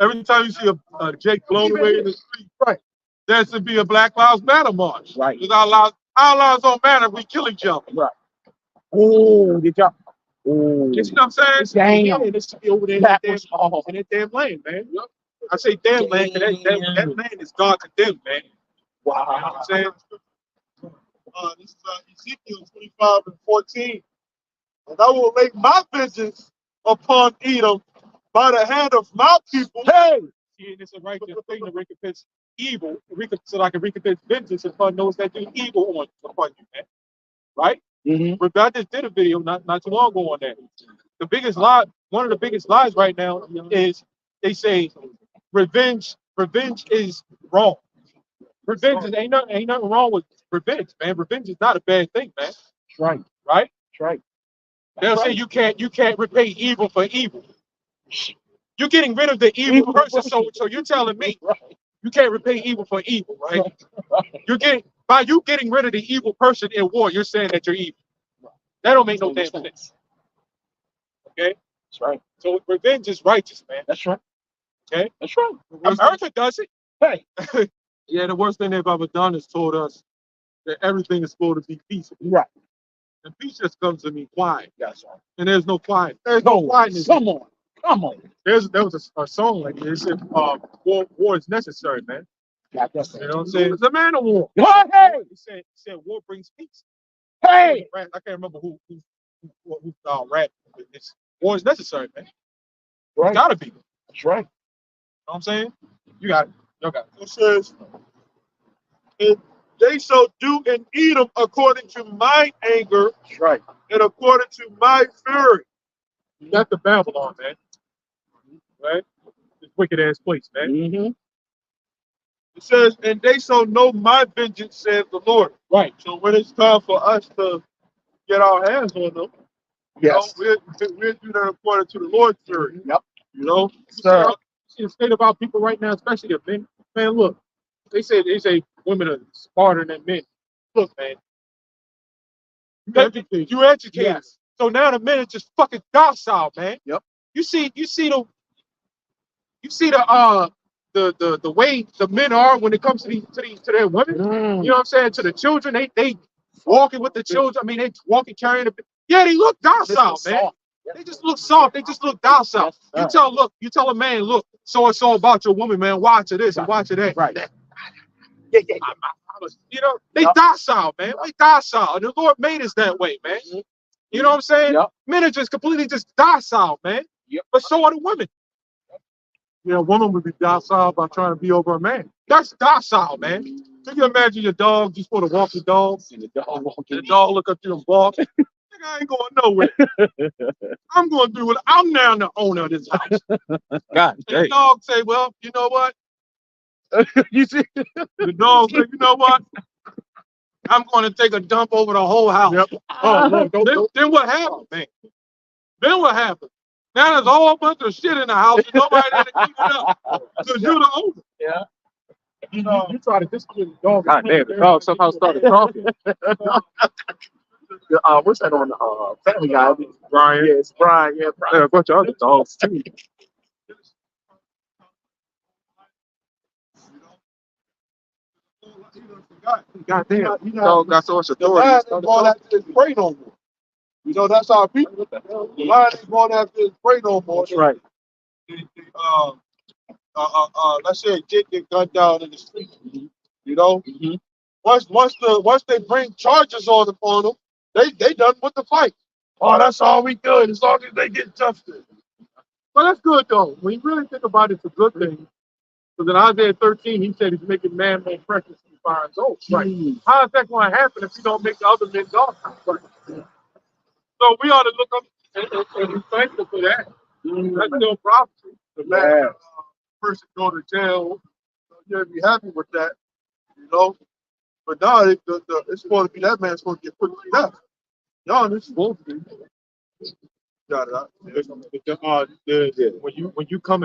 every time you see a Jake blown away in the street, right, there should be a Black Lives Matter march. Right. Because our lives don't matter if we kill each other. Right. Oh, did y'all? Oh. You see what I'm saying? Damn. Yeah, this should be over there in That that was all. damn lane, man. I say damn lane, because that lane is God to them, man. Wow. You know what I'm saying? This is Ezekiel 25 and 14. And I will lay my vengeance upon Edom by the hand of my people. Hey! See, and it's a righteous thing to recompense evil, so I can recompense vengeance upon those that do evil upon you, man. Right? But I just did a video not too long ago on that. The biggest lie, one of the biggest lies right now is they say revenge is wrong. Revenge is ain't nothing wrong with revenge, man. Revenge is not a bad thing, man. That's right. Right? That's right. They'll say you can't repay evil for evil. You're getting rid of the evil person, so you're telling me you can't repay evil for evil, right? By you getting rid of the evil person in war, you're saying that you're evil. That don't make no damn sense. Okay? That's right. So revenge is righteous, man. That's right. Okay? That's right. America does it. Hey. Yeah, the worst thing they've ever done is told us that everything is supposed to be peaceful. Right. And peace just comes to me quiet. That's right. And there's no quiet. There's no quietness. Come on. Come on. There was a song like this. It said, war is necessary, man. Got that thing. You know what I'm saying? It's a man of war. Hey. He said war brings peace. Hey. I can't remember who rap. It's war is necessary, man. Right. It's gotta be. That's right. You know what I'm saying? You got it. You got it. It says, and they shall do in Edom according to my anger That's right. and according to my fury. That's the Babylon, man. Right? This wicked ass place, man. Mm-hmm. It says, and they shall know my vengeance, says the Lord. Right. So when it's time for us to get our hands on them, Yes. we'll do that according to the Lord's fury. Yep. You know? Sir. See the state of our people right now, especially the men. Man, look, they say women are smarter than men. Look, man. You educated. Yes. So now the men are just fucking docile, man. Yep. You see the way the men are when it comes to their women. You know what I'm saying? To the children, they walking with the children. I mean, they walking carrying the. Yeah, they look docile, man. Soft. They just look soft. They just look docile. Yes, You tell a man, look, so and so about your woman, man. Watch her this and watch her that. Right. Yeah. You know, they docile, man. They docile. And the Lord made us that way, man. You know what I'm saying? Yep. Men are just completely just docile, man. Yep. But so are the women. You know, a woman would be docile by trying to be over a man. That's docile, man. Can you imagine your dog, you supposed to walk the dog, And the dog walking. and the dog look up to you and bark? Nigga, I ain't going nowhere. I'm going to do it. I'm now the owner of this house. God And the dang. dog say, well, you know what? You see? The dog say, you know what? I'm going to take a dump over the whole house. Yep. Oh, look, Then what happened, man? Then what happened? Now there's a whole bunch of shit in the house and nobody there to clean it up. Because you're the owner. Yeah. You try to discipline the dog. God damn, the dog somehow started talking. What's that on Family Guy? Brian. Yeah, it's Brian. Yeah, Brian. A bunch of other dogs too. God damn. Dog got so much The authority. lion ain't going after his prey no more. You know, that's our people. The lion ain't going after his prey no more. That's right. Let's say a kid get gunned down in the street. You know, Mm-hmm. once they bring charges on them, they done with the fight. Oh, that's all we good as long as they get justice. But that's good, though. When you really think about it, it's a good thing. Because in Isaiah 13, he said he's making man more precious than fire and gold. Right. How is that going to happen if you don't make the other men God? Right. So we ought to look up and be thankful for that. That's still prophecy. The man, person go to jail, you'll be happy with that, you know. But now it's supposed to be that man's supposed to get put to death. No, this is supposed to be. When you come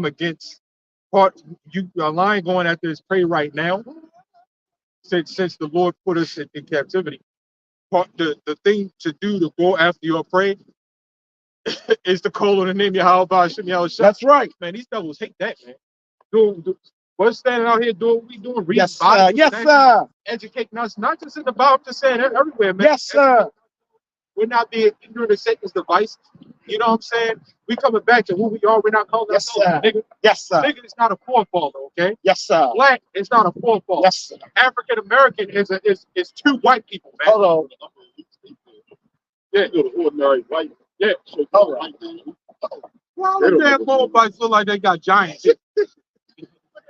against part a lion going after his prey right now, since the Lord put us in captivity, the thing to do to go after your prey is to call on the name Yahweh Hashem Yahushua. That's right. Man, these devils hate that, man. We're standing out here doing what we doing, reading Yes, sir. Bibles, Yes, sir. educating us, not just in the Bible, I'm just saying everywhere, man. Yes, sir. We're not being ignorant of Satan's devices. You know what I'm saying? We coming back to who we are. We're not calling Yes, ourselves sir. nigga. Yes, sir. Nigga is not a forefather, okay? Yes, sir. Black is not a forefather. Yes, sir. African American is two white people, man. Hold on. Yeah, You're the ordinary white. yeah. Hold on. Well, the damn Moabites look like they got giants.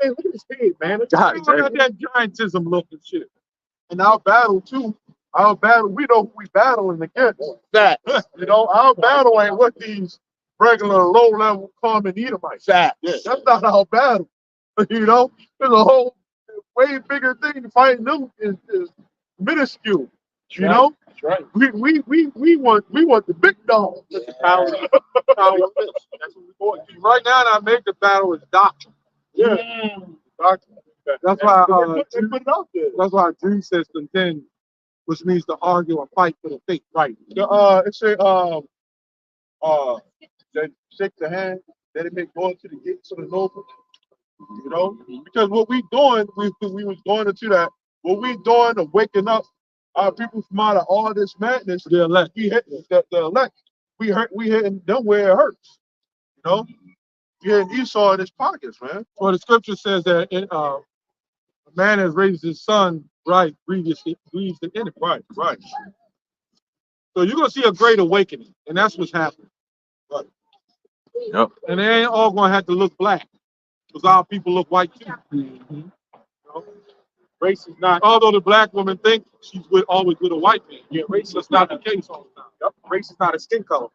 Hey, look at his head, man. Look God at that giantism look and shit. And our battle too. Our battle, we know who we battling against. Fact. You know, our battle ain't what these regular low-level common Edomites. Fact. That's not our battle. You know, there's a whole way bigger thing. Fighting them is minuscule. You know, That's right. we want the big dog. That's the power. Power of this. That's what we're going to. Right now, I make the battle is doctrine. Yeah. Doctor. That's why They put it out there. that's why Jude says contend, which means to argue or fight for the faith. Right. It say they shake the hand, that it may go into the gates of the noble. You know, because what we doing, we was going into that. What we doing of waking up our people from out of all this madness. The elect. We hit the elect. We hitting them where it hurts. You know, we hitting Esau in his pockets, man. Well, the scripture says that a man has raised his son, right, grieves the enemy. Right, right. So you're gonna see a great awakening, and that's what's happening. Right. Yep. And they ain't all gonna have to look black, because our people look white too. You know? Race is not. Although the black woman thinks she's always with a white man. Yeah, race That's is not not. the case all the time. Yep. Race is not a skin color.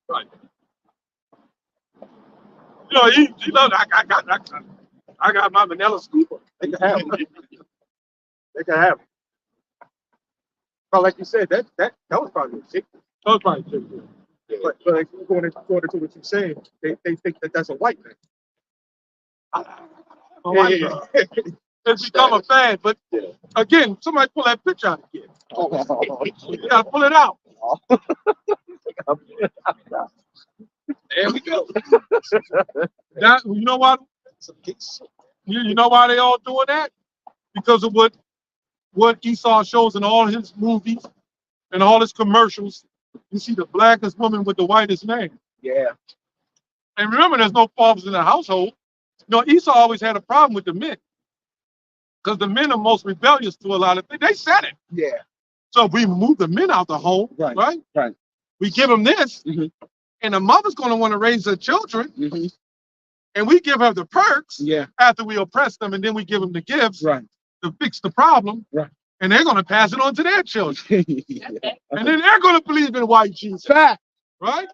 Right. You know, you know, I got my vanilla scooper. They can have it. They can have it. But like you said, that was probably a chick. That's right. Too. But like, going into what you're saying, they think that that's a white thing. A white girl. It's become a fad, but again, somebody pull that picture out again. You gotta pull it out. There we go. That, you know what? You know why they all doing that? Because of what Esau shows in all his movies and all his commercials. You see the blackest woman with the whitest man. Yeah. And remember, there's no fathers in the household. You know, Esau always had a problem with the men. Because the men are most rebellious to a lot of things. They said it. Yeah. So if we move the men out the home, Right. right? We give them this, and the mother's going to want to raise her children, and we give her the perks Yeah. after we oppress them, and then we give them the gifts Right. to fix the problem, Right. and they're going to pass it on to their children, and then they're going to believe in white Jesus, Fact. right?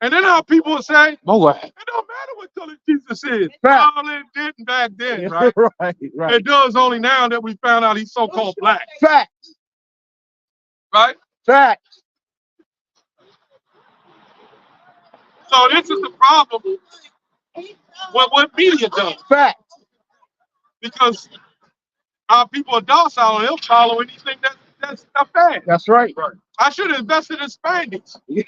And then our people will say, No way. it don't matter what color Jesus is. Fact. Well, it didn't back then, right? Right. It does only now that we found out he's so-called black, Fact. right? Fact. So this is the problem with what media does, Fact. because our people are docile and they'll follow anything that's not bad. That's right. I should have invested in Spandex. We'd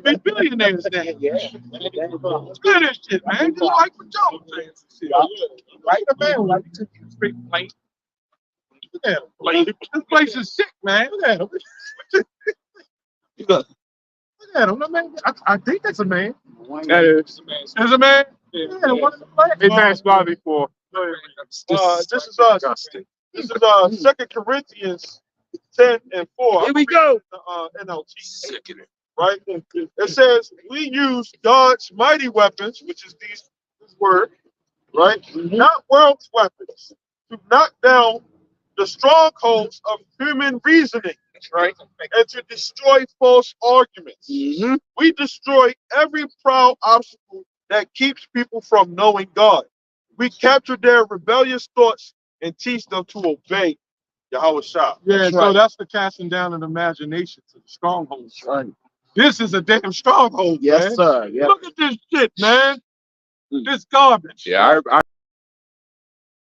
be billionaires now. Look at this shit, man. Just like pajama pants and shit. Right. The man like straight plain. Look at him. This place is sick, man. Look at him. Look at him. That man, I think that's a man. That is. There's a man. Yeah, one of the black They passed by before. This is Second Corinthians 10:4. Here we go. NLT. Right? It says we use God's mighty weapons, which is this word, right? Not world's weapons, to knock down the strongholds of human reasoning, right? And to destroy false arguments. We destroy every proud obstacle that keeps people from knowing God. We capture their rebellious thoughts and teach them to obey Yahweh Shah. Yeah, so that's the casting down of imaginations and strongholds. Right. This is a damn stronghold, Yes, man. sir. Yeah. Look at this shit, man. This garbage. Yeah,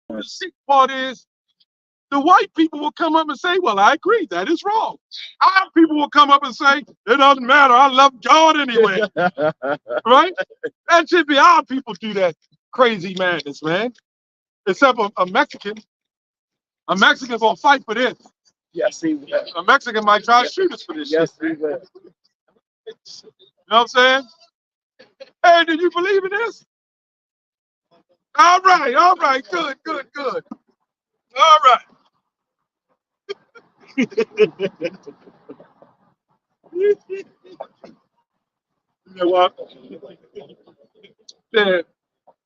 The sick part is the white people will come up and say, well, I agree, that is wrong. Our people will come up and say, it doesn't matter, I love God anyway. Right? That should be our people do that crazy madness, man. Except a Mexican. A Mexican gonna fight for this. Yes, he will. A Mexican might try to shoot us for this Yes, shit. he will. You know what I'm saying? Hey, do you believe in this? All right, good. All right. You know what? Yeah,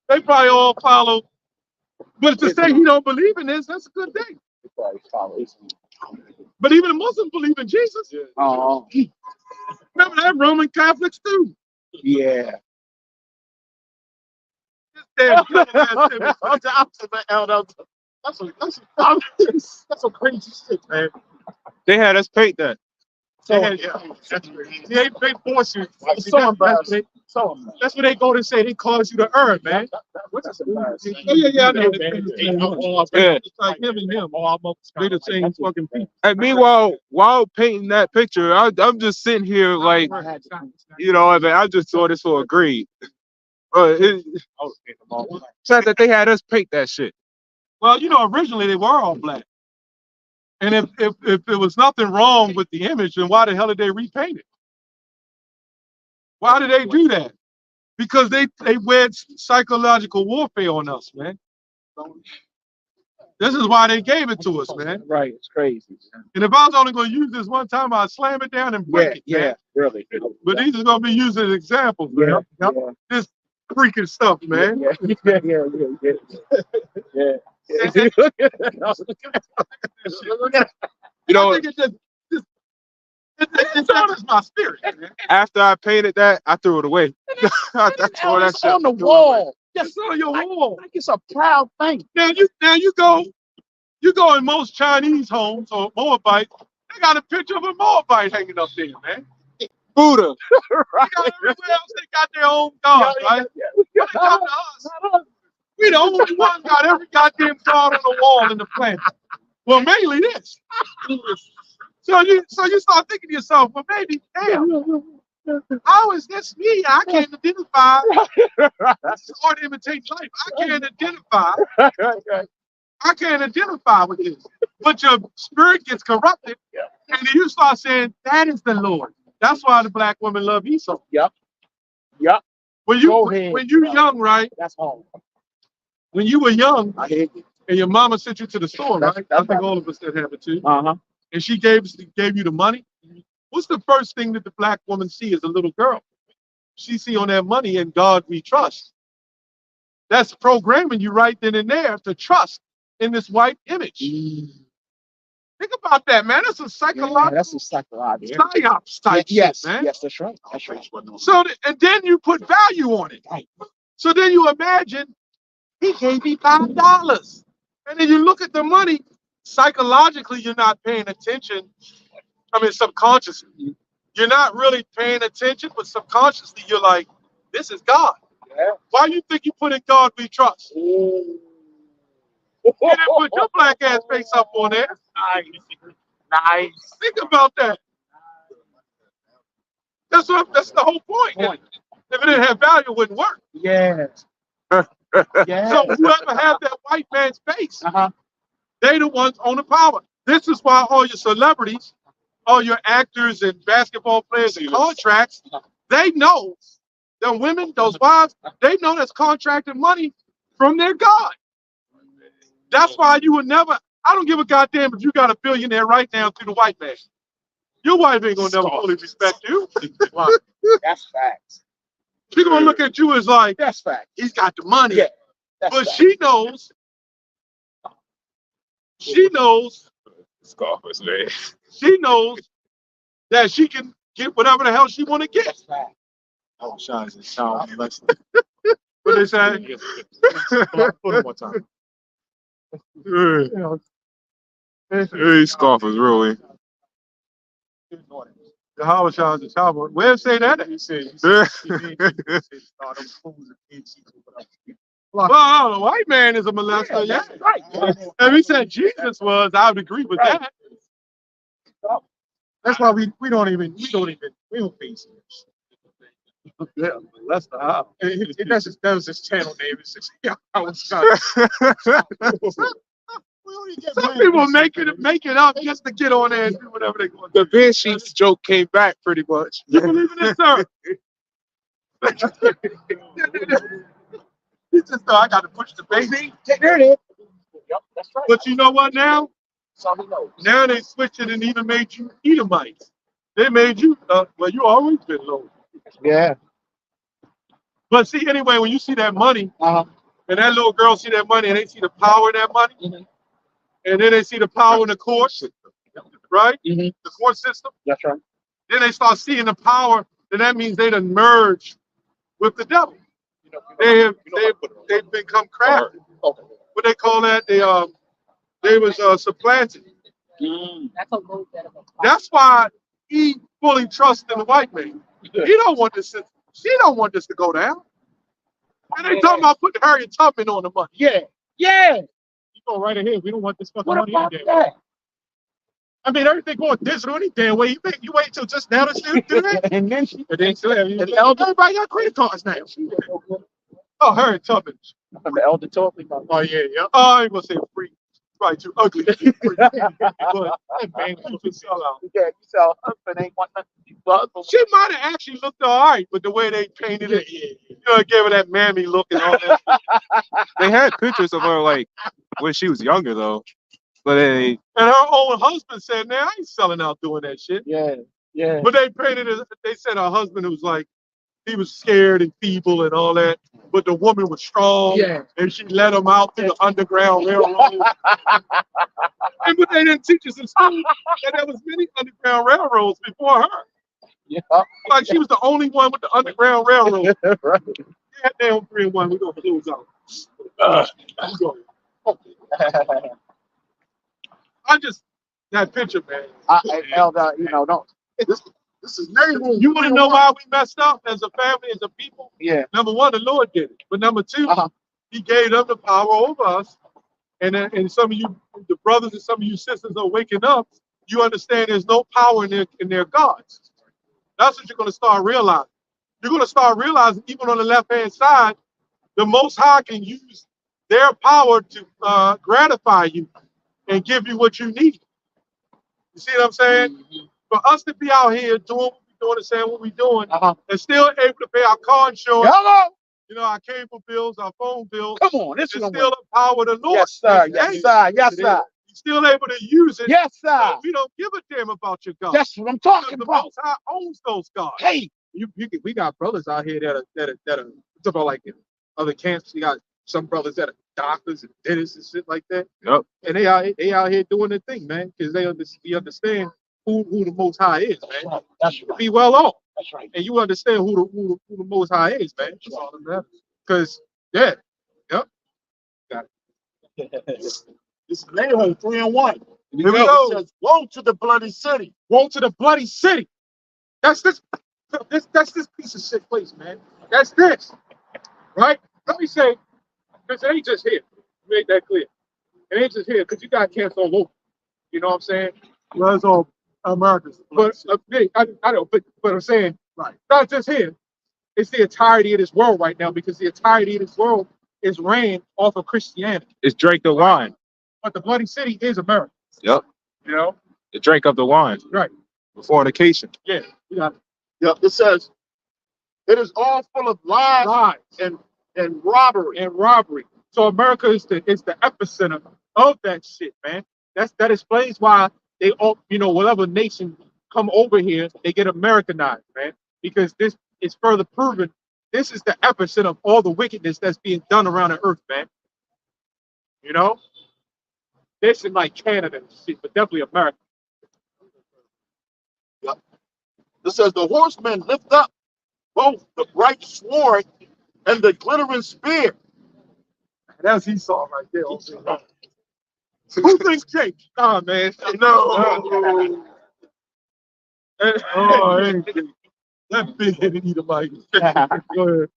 they probably all follow. But to say he don't believe in this, that's a good thing. But even the Muslims believe in Jesus. Oh, Remember that? Roman Catholics too. yeah. Damn killer-ass image. That's some crazy shit, man. They had us paint that. So, He ain't big forces. so embarrassing. So embarrassing. That's what they go to say. They cause you to earn, man. That's embarrassing. Oh yeah, I know. Yeah. It's like him and him. They the same fucking people. And meanwhile, while painting that picture, I'm just sitting here like, you know, I mean, I just saw this for a grade. It's sad that they had us paint that shit. Well, you know, originally they were all black. And if there was nothing wrong with the image, then why the hell did they repaint it? Why did they do that? Because they waged psychological warfare on us, man. This is why they gave it to us, man. Right, it's crazy. And if I was only going to use this one time, I'd slam it down and break it, man. Really. But these are going to be used as examples, man. This freaking stuff, man. Yeah. You know, I think it touches my spirit, man. after I painted that, I threw it away. I tore that It's shit. on the wall. It's on your wall. Like it's a proud thing. Now you go in most Chinese homes or Moabite, they got a picture of a Moabite hanging up there, man. Buddha. They got everywhere else, they got their own god, right? When they come to us, we the only one got every goddamn god on the wall in the planet. Well, mainly this. So you start thinking to yourself, well, maybe, damn, how is this me? I can't identify. It's hard to imitate life. I can't identify with this. But your spirit gets corrupted, and then you start saying, that is the Lord. That's why the black women love Esau. Yep. When you're young, right? That's home. When you were young, I hear you. and your mama sent you to the store, right? I think all of us that have it too. And she gave you the money. What's the first thing that the black woman see as a little girl? She see on that money, "In God we trust." That's programming you right then and there to trust in this white image. Think about that, man. That's a psychological, That's a psychological. psyops type shit, man. Yes, that's right. That's right. So, and then you put value on it. Right. So then you imagine, he gave me $5. And then you look at the money, psychologically, you're not paying attention. I mean, subconsciously. You're not really paying attention, but subconsciously, you're like, this is God. Yeah. Why do you think you put in God we trust? You didn't put your black ass face up on there. Nice. Think about that. That's the whole point. If it didn't have value, it wouldn't work. Yes. So whoever has that white man's face, they the ones on the power. This is why all your celebrities, all your actors and basketball players and contracts, they know, them women, those wives, they know that's contracted money from their God. That's why you would never, I don't give a goddamn if you got a billionaire right now through the white man. Your wife ain't gonna never fully respect you. That's facts. She's gonna look at you as like, That's facts. he's got the money. Yeah. That's But facts. she knows Scarface, man. she knows that she can get whatever the hell she want to get. That's facts. Oh, shines and sound. What they say? Put it one time. Hey, Scarface, really. The Howard Shaw's the Cowboy. Where say that? He said, Well, the white man is a molester, yeah. Right. If he said Jesus was, I would agree with Right. that. That's why we don't face it. Yeah, that's the how. That was his channel name. It's just, I was Some people make it up just to get on there and do whatever they want. the bed sheets joke came back pretty much. You believe in this, sir? He just thought I got to push the baby. There it is. Yep, that's right. But you know what now? So he knows. Now they switched it and even made you Edomites. They made you, well, you always been low. Yeah. But see, anyway, when you see that money, Uh-huh. and that little girl see that money and they see the power of that money, And then they see the power in the courts, right? Mhm. The court system. That's right. Then they start seeing the power. Then that means they done merged with the devil. They've become crafty. What they call that? They was supplanted. That's a little bit of a That's why he fully trusts in the white man. He don't want this. She don't want this to go down. And they talking about putting Harriet Tubman on the money. Yeah. Yeah. You go right ahead. We don't want this fucking What money about any damn way. that? I mean, everything going digital any damn way. You wait till just now to do that. And then she And then still have and Elder everybody got credit cards now. Oh, Harriet Tubman. the Elder told me about Oh yeah, yeah. Oh, I ain't gonna say free. Probably too ugly. But that man was a sellout. yeah, you sell husband ain't want nothing to do with husband. She might have actually looked all right, but the way they painted it, you know, it gave her that mammy look and all that. They had pictures of her like when she was younger though. But they And her own husband said, "Man, I ain't selling out doing that shit." Yeah, yeah. But they painted it. They said her husband was like, he was scared and feeble and all that, but the woman was strong. Yeah. And she let him out through the Underground Railroad. And what they didn't teach us in school that there was many Underground Railroads before her. Yeah. Like she was the only one with the Underground Railroad. Right. Yeah, damn 3 and 1. We're gonna close out. I just that picture, man. Elder, don't. This is neighborhood. You want to know why we messed up as a family, as a people? Yeah. Number one, the Lord did it. But number two, Uh-huh. He gave them the power over us. And some of you, the brothers and some of you sisters are waking up. You understand there's no power in their gods. That's what you're going to start realizing. You're going to start realizing, even on the left-hand side, the Most High can use their power to gratify you and give you what you need. You see what I'm saying? For us to be out here doing what we're doing and saying what we're doing, and still able to pay our car insurance, Hello. our cable bills, our phone bills, Come on, this it's is still the power of the Lord. Yes, sir. It's Yes, great. sir. Yes, sir. You're still able to use it. Yes, sir. But we don't give a damn about your God. That's what I'm Because talking the about. Most High owns those gods. Hey, We got brothers out here that are talk about like in other camps. You got some brothers that are doctors and dentists and shit like that. Yep. And they out here doing their thing, man, because they understand who the Most High is, man. that's right. Be well off, That's right. and you understand who the Most High is, man. That's all that matters. Because yeah, yep. This is neighborhood 3 and 1. Here we go. It says, "Woe to the bloody city." Woe to the bloody city. That's this piece of shit place, man. That's this, right? Let me say, because it ain't just here. Make that clear. It ain't just here because you got camps all over. You know what I'm saying? Well, that's all America's. But I know, but I'm saying, right? Not just here. It's the entirety of this world right now because the entirety of this world is ran off of Christianity. it's Drake the wine. But the bloody city is America. Yep. You know? The drink of the wine. Right. Fornication. Yeah. You got Yep, it says, "It is all full of lies lies and robbery." and robbery. So America is the epicenter of that shit, man. That explains why they all, whatever nation come over here, they get Americanized, man. Because this is further proven this is the epicenter of all the wickedness that's being done around the earth, man. You know? This is like Canada and shit, but definitely America. It says, "The horsemen lift up both the bright sword and the glittering spear." That's Esau right there. Who thinks Jake? Nah, man. No. Oh, ain't it? That big-headed Edomite. Go ahead.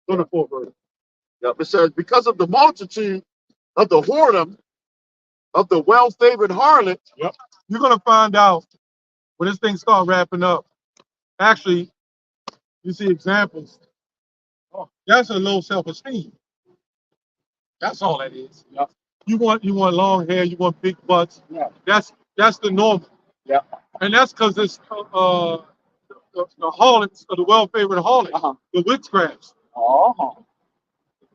Go to 4 verse. Yep, it says, "Because of the multitude of the whoredom of the well-favored harlot." You're going to find out when this thing starts wrapping up. Actually, you see examples. Oh, that's a low self-esteem. That's all that is. Yeah. You want long hair, you want big butts. Yeah. That's the normal. Yeah. And that's because it's the harlots, or the well-favored harlot, the witchcrafts. Oh.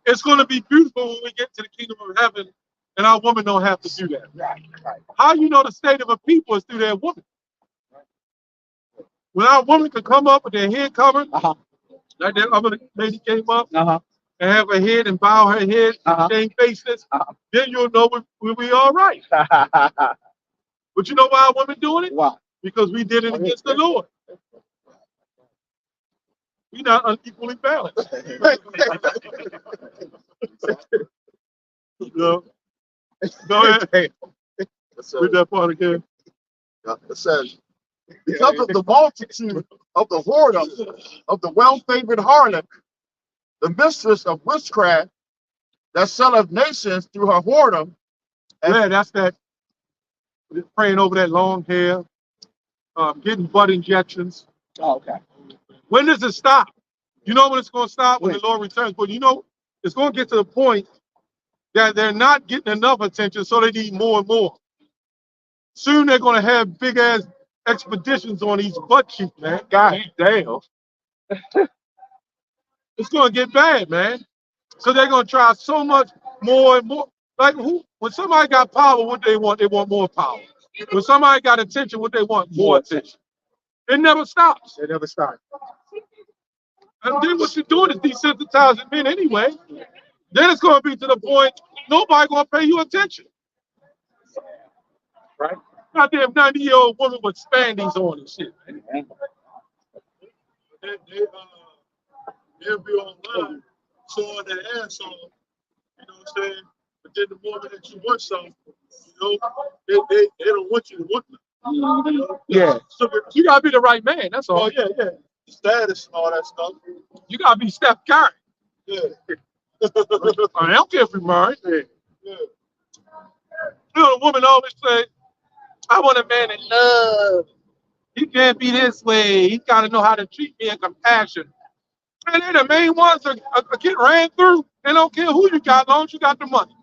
It's going to be beautiful when we get to the kingdom of heaven, and our woman don't have to do that. Right. How you know the state of a people is through their woman? When our woman could come up with their head covered, like that other lady came up, and have her head and bow her head, shamefacedness, then you'll know we all right. But you know why women doing it? Why? Because we did it against the Lord. We're not unequally balanced. No. Go ahead. Read that part again. It says, because of the multitude of the whoredom of the well-favored harlot, the mistress of witchcraft, that selleth nations through her whoredom. Yeah, that's that. Praying over that long hair, getting butt injections. Oh, okay. When does it stop? You know when it's going to stop? When the Lord returns. But you know, it's going to get to the point that they're not getting enough attention, so they need more and more. Soon they're going to have big ass expeditions on these butt cheeks, man. God damn. It's going to get bad, man. So they're going to try so much more and more. Like when somebody got power, what they want? They want more power. When somebody got attention, what they want? More attention. It never stops. It never started. And then what you're doing is desensitizing men anyway. Then it's going to be to the point nobody going to pay you attention. Right? Goddamn 90-year-old woman with spandies on and shit. Man. They'll be online showing their ass on, you know what I'm saying? But then the moment that you want something, you know, they don't want you to want them. You know? Yeah. So you gotta be the right man, that's all. Oh, yeah, yeah. Status and all that stuff. You gotta be Steph Curry. Yeah. I don't care if you're married. Yeah. You know, the woman always say, I want a man in love. He can't be this way. He gotta know how to treat me in compassion. And they're the main ones that get ran through. They don't care who you got, as long as you got the money.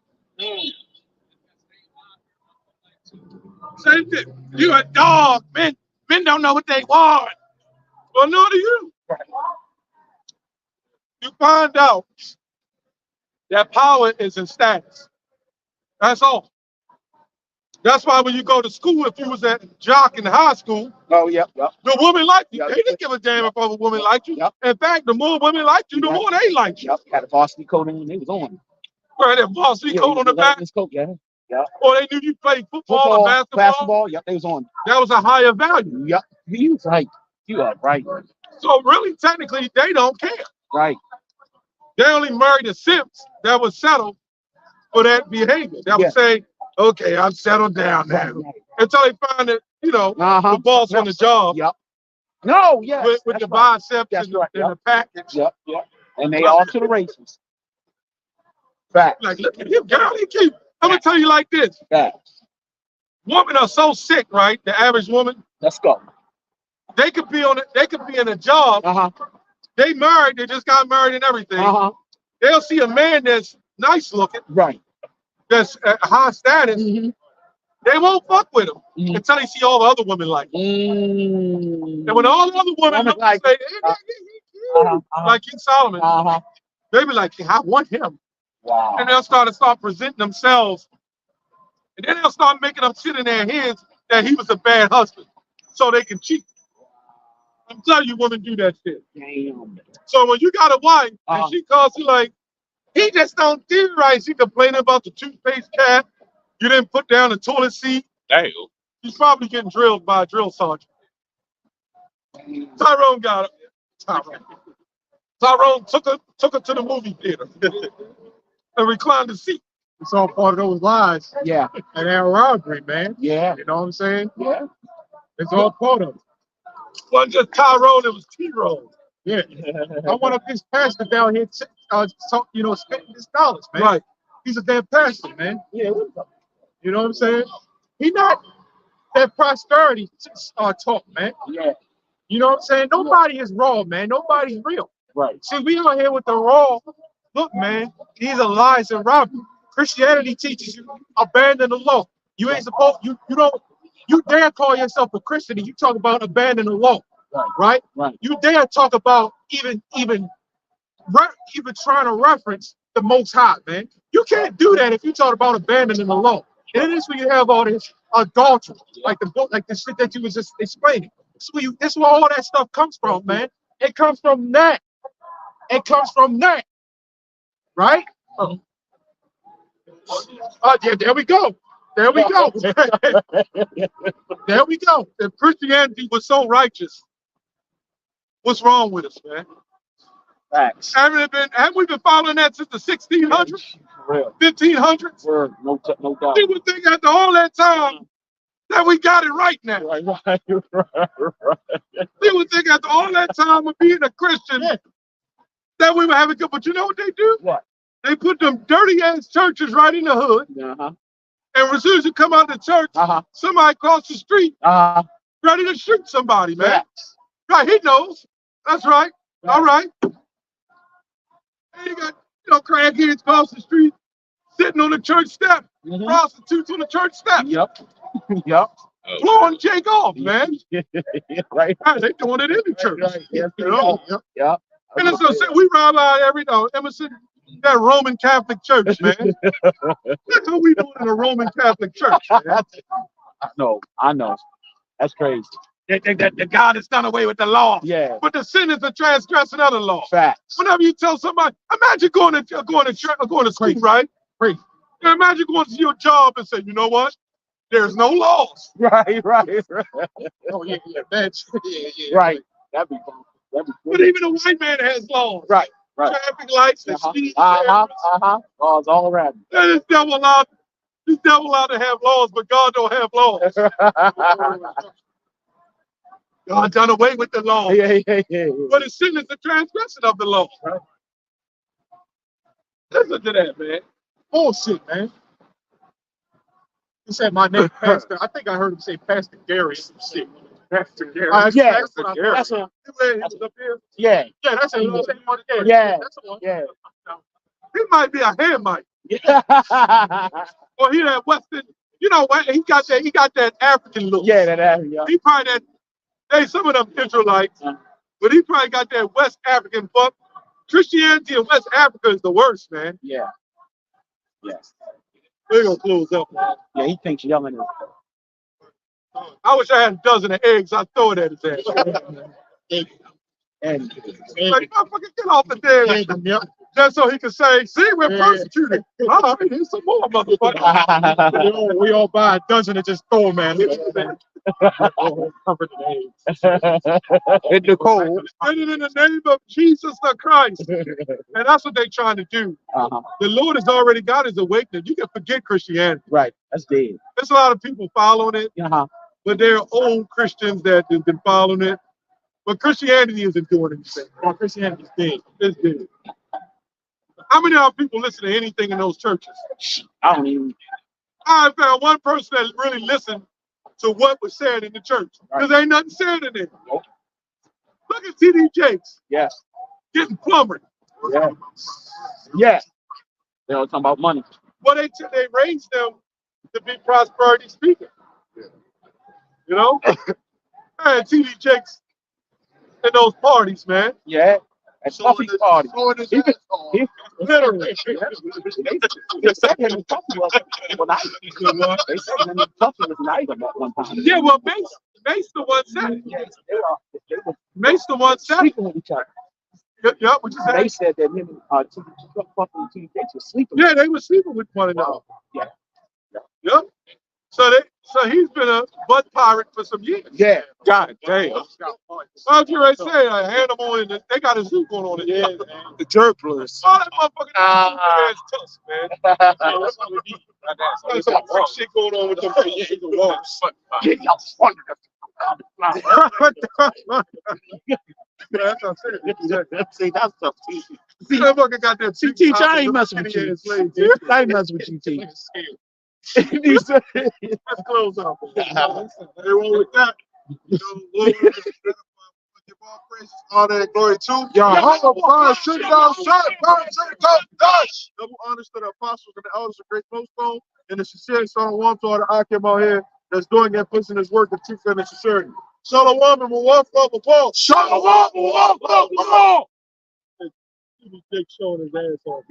Same thing. You a dog. Men don't know what they want. Well, no do you. You find out that power is in status. That's all. That's why when you go to school, if you was at jock in high school, the woman liked you. They didn't give a damn if a woman liked you. In fact, the more women liked you, the more they liked you. Had a varsity coat on, they was on. Right, that varsity coat on the back. Coat, Or they knew you played football or basketball. Yep, they was on. That was a higher value. Yep, you right. You are right. So really, technically, they don't care. Right. They only married the simps that was settled for that behavior. That would say, okay, I'm settled down now. Until they find that, you know, the boss on the job. Yep. No, yes. With the biceps and the package. Yep. And they all to the races. Fact. Like, look at him, girl. I'm gonna tell you like this. Facts. Women are so sick, right? The average woman. Let's go. They could be in a job. They married, they just got married and everything. They'll see a man that's nice looking. Right. That's at high status. They won't fuck with him until they see all the other women like him. And when all the other women look and say, like King Solomon, they be like, I want him. Wow. And they'll start presenting themselves. And then they'll start making them sit in their heads that he was a bad husband. So they can cheat. I'm telling you, women do that shit. Damn. So when you got a wife and she calls you like, he just don't do right. She complaining about the toothpaste cap. You didn't put down the toilet seat. Damn. She's probably getting drilled by a drill sergeant. Tyrone got her. Tyrone took her to the movie theater and reclined the seat. It's all part of those lies. Yeah. And that robbery, man. Yeah. You know what I'm saying? Yeah. It's all part of it. It wasn't just Tyrone, it was T-Roll. Yeah. I want up this pastor down here, spending his dollars, man. Right. He's a damn pastor, man. Yeah. You know what I'm saying? He not that prosperity talk, man. Yeah. You know what I'm saying? Nobody is raw, man. Nobody's real. Right. See, we out here with the raw. Look, man, these are lies and robbery. Christianity teaches you abandon the law. You ain't supposed, you dare call yourself a Christian and you talk about abandoning the law. Right? You dare talk about even trying to reference the Most High, man. You can't do that if you talk about abandoning the law. And it is when you have all this adultery, like the shit that you was just explaining. This is where all that stuff comes from, man. It comes from that. It comes from that. right? Yeah, there we go. There we go. There we go. If Christianity was so righteous, what's wrong with us, man? Facts. Have we been following that since the 1600s, For real. 1500s? Word. No doubt. People think after all that time that we got it right now. Right. People think after all that time of being a Christian that we were having good. But you know what they do? What? They put them dirty ass churches right in the hood. Uh-huh. And as soon as you come out of the church, somebody across the street ready to shoot somebody, man. Facts. Right, he knows. That's right. All right. And you got, crackheads across the street sitting on the church step, prostitutes on the church step. Yep. Blowing Jake off, man. Right. They doing it in the church. Right. Yes, Yep. And it's gonna say we rob out every Emerson, that Roman Catholic Church, man. That's what we doing in a Roman Catholic Church, man. I know. That's crazy. The God has done away with the law. Yeah. But the sin is the transgression of the law. Facts. Whenever you tell somebody, imagine going to church, going to school, right? Now imagine going to your job and say, you know what? There's no laws. Right. Oh yeah, that's Right. That'd be fun. But even a white man has laws. Right. Traffic lights and speed. Laws all around. This devil allowed to have laws, but God don't have laws. God done away with the law. Yeah. But his sin is the transgression of the law. Right? Listen to that, man. bullshit, man. He said my name, Pastor. I think I heard him say Pastor Gary or some shit. Pastor Gary. Yeah, That's him. Yeah, that's him. Yeah. That's the one. Yeah. He might be a Hamite. Yeah. Or he that Western, he got that African look. Yeah, yeah. He probably some of them Israelites, but he probably got that West African fuck. Christianity in West Africa is the worst, man. Yeah. Yes. We're gonna close up, man. Yeah, he thinks yelling is. I wish I had a dozen of eggs. I'd throw it at his ass. And Like, motherfucker, get off the damn. Just so he can say, see, we're persecuted. All right, here's some more, motherfucker. we all buy a dozen and just throw them, man. in the cold. Did it in the name of Jesus the Christ. And that's what they're trying to do. The Lord has already got his awakening. You can forget Christianity. Right, that's dead. There's a lot of people following it, but they're old Christians that have been following it. But Christianity isn't doing anything. Christianity is dead. It's dead. How many of our people listen to anything in those churches? I don't even. I found one person that really listened to what was said in the church. Because ain't nothing said in it. Nope. Look at T.D. Jakes. Yes. Getting plumbered. Yeah. Yeah. They're all talking about money. Well, they raised them to be prosperity speakers. You know? Man, T.D. Jakes in those parties, man. Yeah. At Puffy party. Literally. They said him and Puffy was nice. They said him and Puffy was nice at one time. Yeah, well, Mace the one said it. Yes, they were Mace the one said it. sleeping with each other. Yeah, what you said? They said that him and Puffy and T.D. Jakes were sleeping. Yeah, they were sleeping with one another. Yeah. Yep. So he's been a butt pirate for some years. Yeah. God damn. I was going to say, animal, and they got a zoo going on it. Yeah, The jerklers. all that motherfucking ass tusk, man. That's some freak shit going on with them. Get your fun. That's what I'm saying. See, that's tough. See, that motherfucker got that See, Teach, I ain't messing with you. I ain't messing with you, Teach. Let's close up. Everyone with that. Lord, give all praises, honor, and glory to Double honors to the apostles and the elders of Great Millstone, and the sincere son of one to all the Akim out here that's doing and pushing his work with truth and sincerity. Shalom and one for the ball. Shalom and one for the ball. Jake showing his ass off.